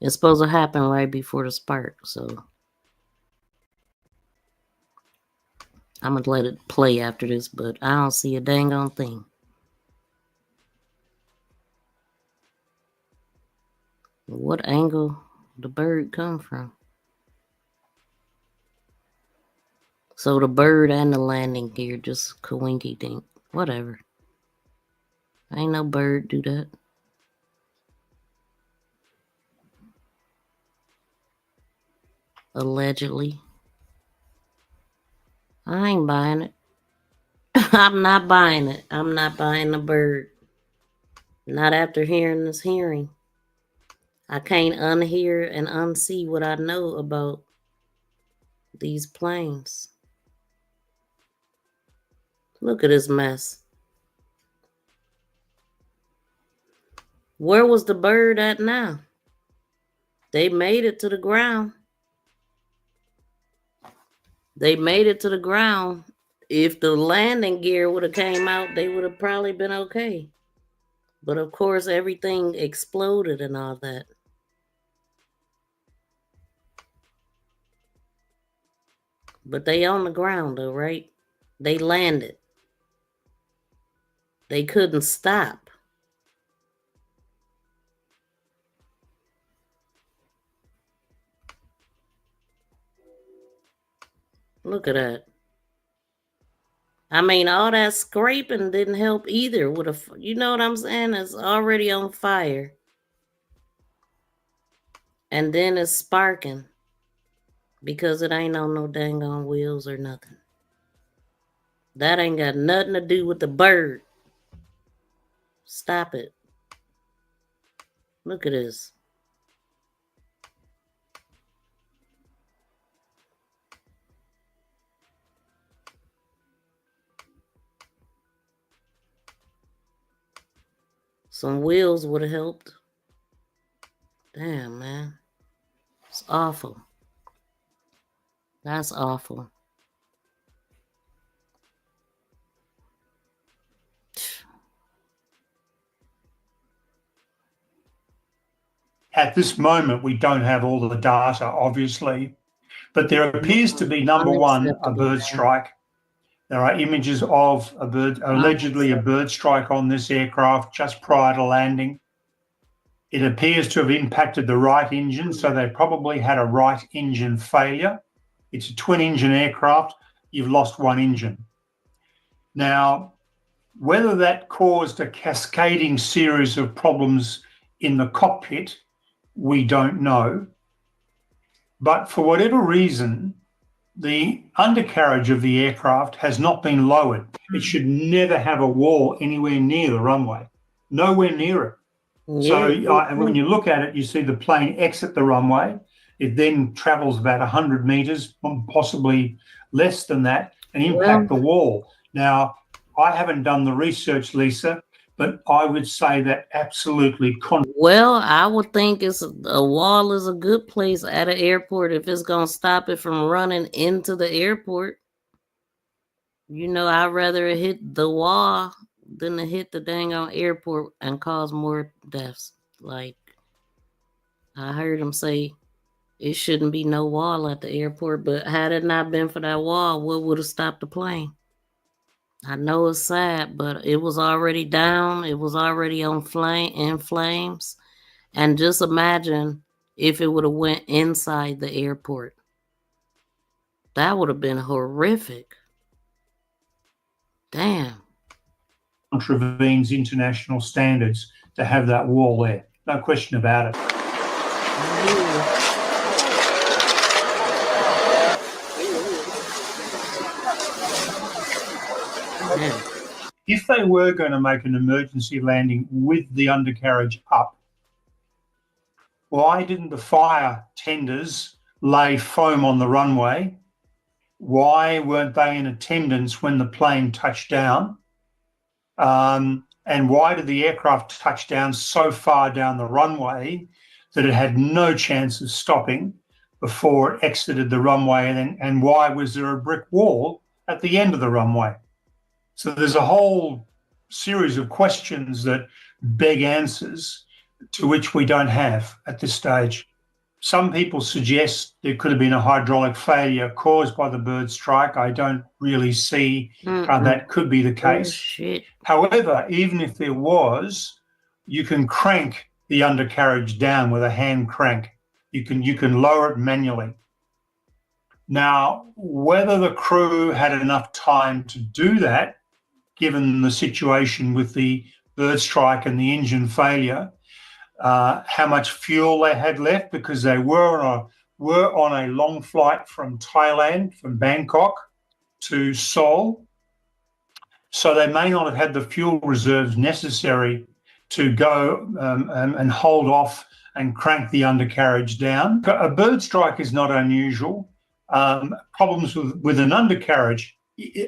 It's supposed to happen right before the spark, so I'm going to let it play after this, but I don't see a dang on thing. What angle the bird come from? So the bird and the landing gear just coinky dink. Whatever. Ain't no bird do that. Allegedly. I ain't buying it. I'm not buying it. I'm not buying the bird. Not after hearing this hearing. I can't unhear and unsee what I know about these planes. Look at this mess. Where was the bird at now? They made it to the ground. They made it to the ground. If the landing gear would have came out, they would have probably been okay. But of course, everything exploded and all that. But they on the ground though, right? They landed. They couldn't stop. Look at that. I mean, all that scraping didn't help either. You know what I'm saying? It's already on fire. And then it's sparking. Because it ain't on no dang on wheels or nothing. That ain't got nothing to do with the bird. Stop it. Look at this. Some wheels would have helped. Damn, man. It's awful. That's awful. At this moment, we don't have all the data, obviously, but there appears to be, number one, a bird strike. There are images of a bird, allegedly a bird strike on this aircraft just prior to landing. It appears to have impacted the right engine, so they probably had a right engine failure. It's a twin-engine aircraft. You've lost one engine. Now, whether that caused a cascading series of problems in the cockpit, we don't know. But for whatever reason, the undercarriage of the aircraft has not been lowered. It should never have a wall anywhere near the runway, nowhere near it. So when you look at it, you see the plane exit the runway. It then travels about 100 meters, possibly less than that, and impact the wall. Now, I haven't done the research, Lisa, but I would say that absolutely. Well, I would think a wall is a good place at an airport if it's going to stop it from running into the airport. You know, I'd rather it hit the wall than to hit the dang on airport and cause more deaths. Like, I heard him say it shouldn't be no wall at the airport, but had it not been for that wall, what would have stopped the plane? I know it's sad, but it was already down. It was already in flames. And just imagine if it would have went inside the airport. That would have been horrific. Damn. Contravenes international standards to have that wall there. No question about it. If they were going to make an emergency landing with the undercarriage up, why didn't the fire tenders lay foam on the runway? Why weren't they in attendance when the plane touched down? And why did the aircraft touch down so far down the runway that it had no chance of stopping before it exited the runway? And why was there a brick wall at the end of the runway? So there's a whole series of questions that beg answers to which we don't have at this stage. Some people suggest there could have been a hydraulic failure caused by the bird strike. I don't really see how that could be the case. However, even if there was, you can crank the undercarriage down with a hand crank. You can lower it manually. Now, whether the crew had enough time to do that, given the situation with the bird strike and the engine failure, how much fuel they had left, because they were on a long flight from Thailand, from Bangkok to Seoul. So they may not have had the fuel reserves necessary to go and hold off and crank the undercarriage down. A bird strike is not unusual. Problems with an undercarriage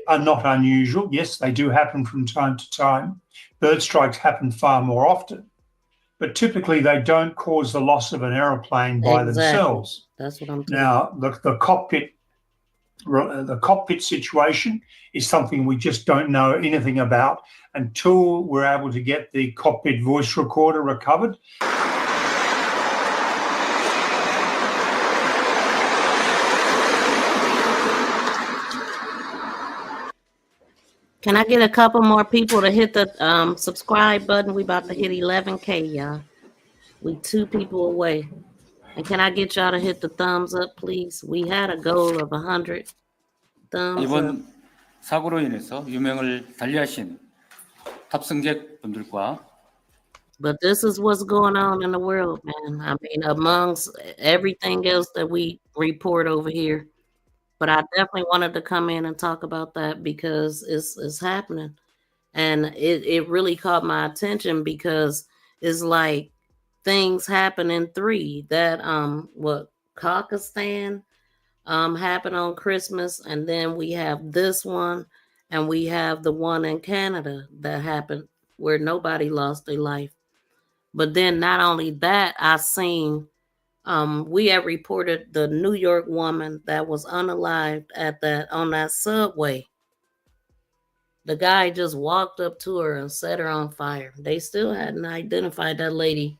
are not unusual. Yes, they do happen from time to time. Bird strikes happen far more often. but typically they don't cause the loss of an aeroplane by Exactly. themselves. That's what I'm talking Now, the cockpit situation is something we just don't know anything about until we're able to get the cockpit voice recorder recovered. Can I get a couple more people to hit the subscribe button? We about to hit 11K, y'all. We 2 people away. And can I get y'all to hit the thumbs up, please? We had a goal of 100 thumbs up. 이번 사고로 인해서 유명을 달리하신 탑승객분들과 But this is what's going on in the world, man. I mean, amongst everything else that we report over here. But I definitely wanted to come in and talk about that because it's happening. And it really caught my attention because it's like things happen in 3. That what Pakistan happened on Christmas, and then we have this one, and we have the one in Canada that happened where nobody lost their life. But then not only that, I seen we have reported the New York woman that was unalived on that subway. The guy just walked up to her and set her on fire. They still hadn't identified that lady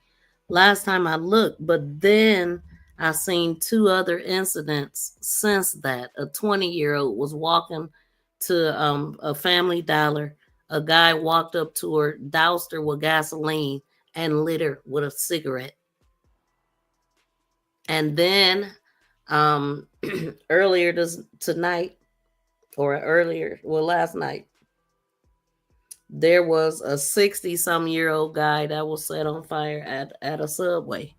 last time I looked, but then I seen 2 other incidents since that. A 20-year-old was walking to a Family Dollar. A guy walked up to her, doused her with gasoline, and lit her with a cigarette. And then earlier last night, there was a 60-some-year-old guy that was set on fire at a subway.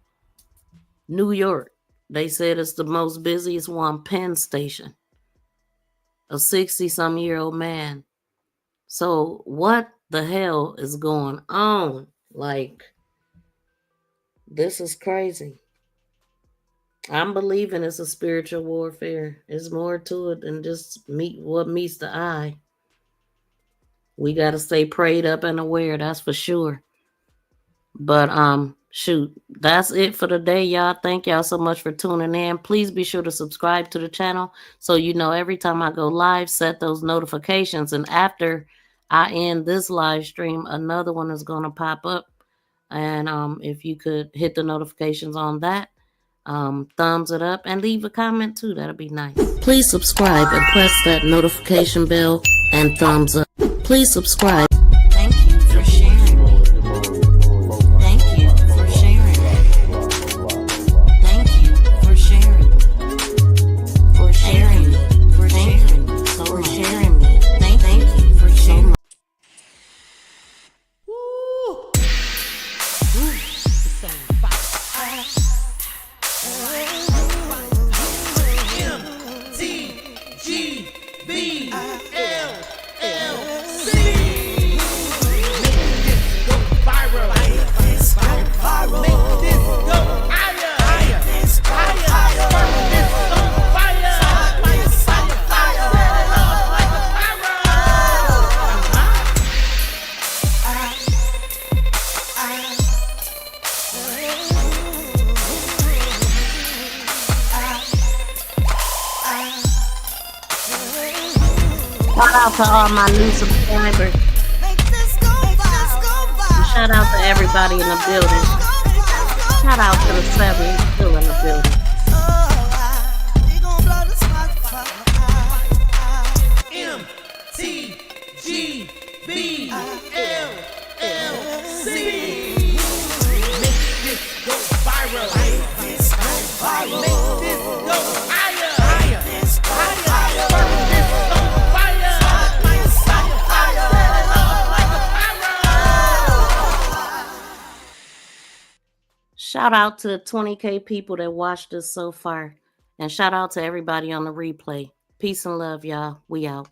New York. They said it's the most busiest one, Penn Station. A 60-some-year-old man. So what the hell is going on? Like, this is crazy. I'm believing it's a spiritual warfare. There's more to it than just what meets the eye. We got to stay prayed up and aware, that's for sure. But shoot, that's it for today, y'all. Thank y'all so much for tuning in. Please be sure to subscribe to the channel so you know every time I go live, set those notifications. And after I end this live stream, another one is going to pop up. And if you could hit the notifications on that, thumbs it up, and leave a comment too. That'll be nice. Please subscribe and press that notification bell and thumbs up. Please subscribe. Thank you for sharing. Thank you for sharing. Thank you for sharing. For sharing. For sharing. For sharing. Thank you for sharing. Shout out to all my new subscribers. Shout out to everybody in the building. Shout out to the 7 still in the building. Shout out to the 20K people that watched us so far. And shout out to everybody on the replay. Peace and love, y'all. We out.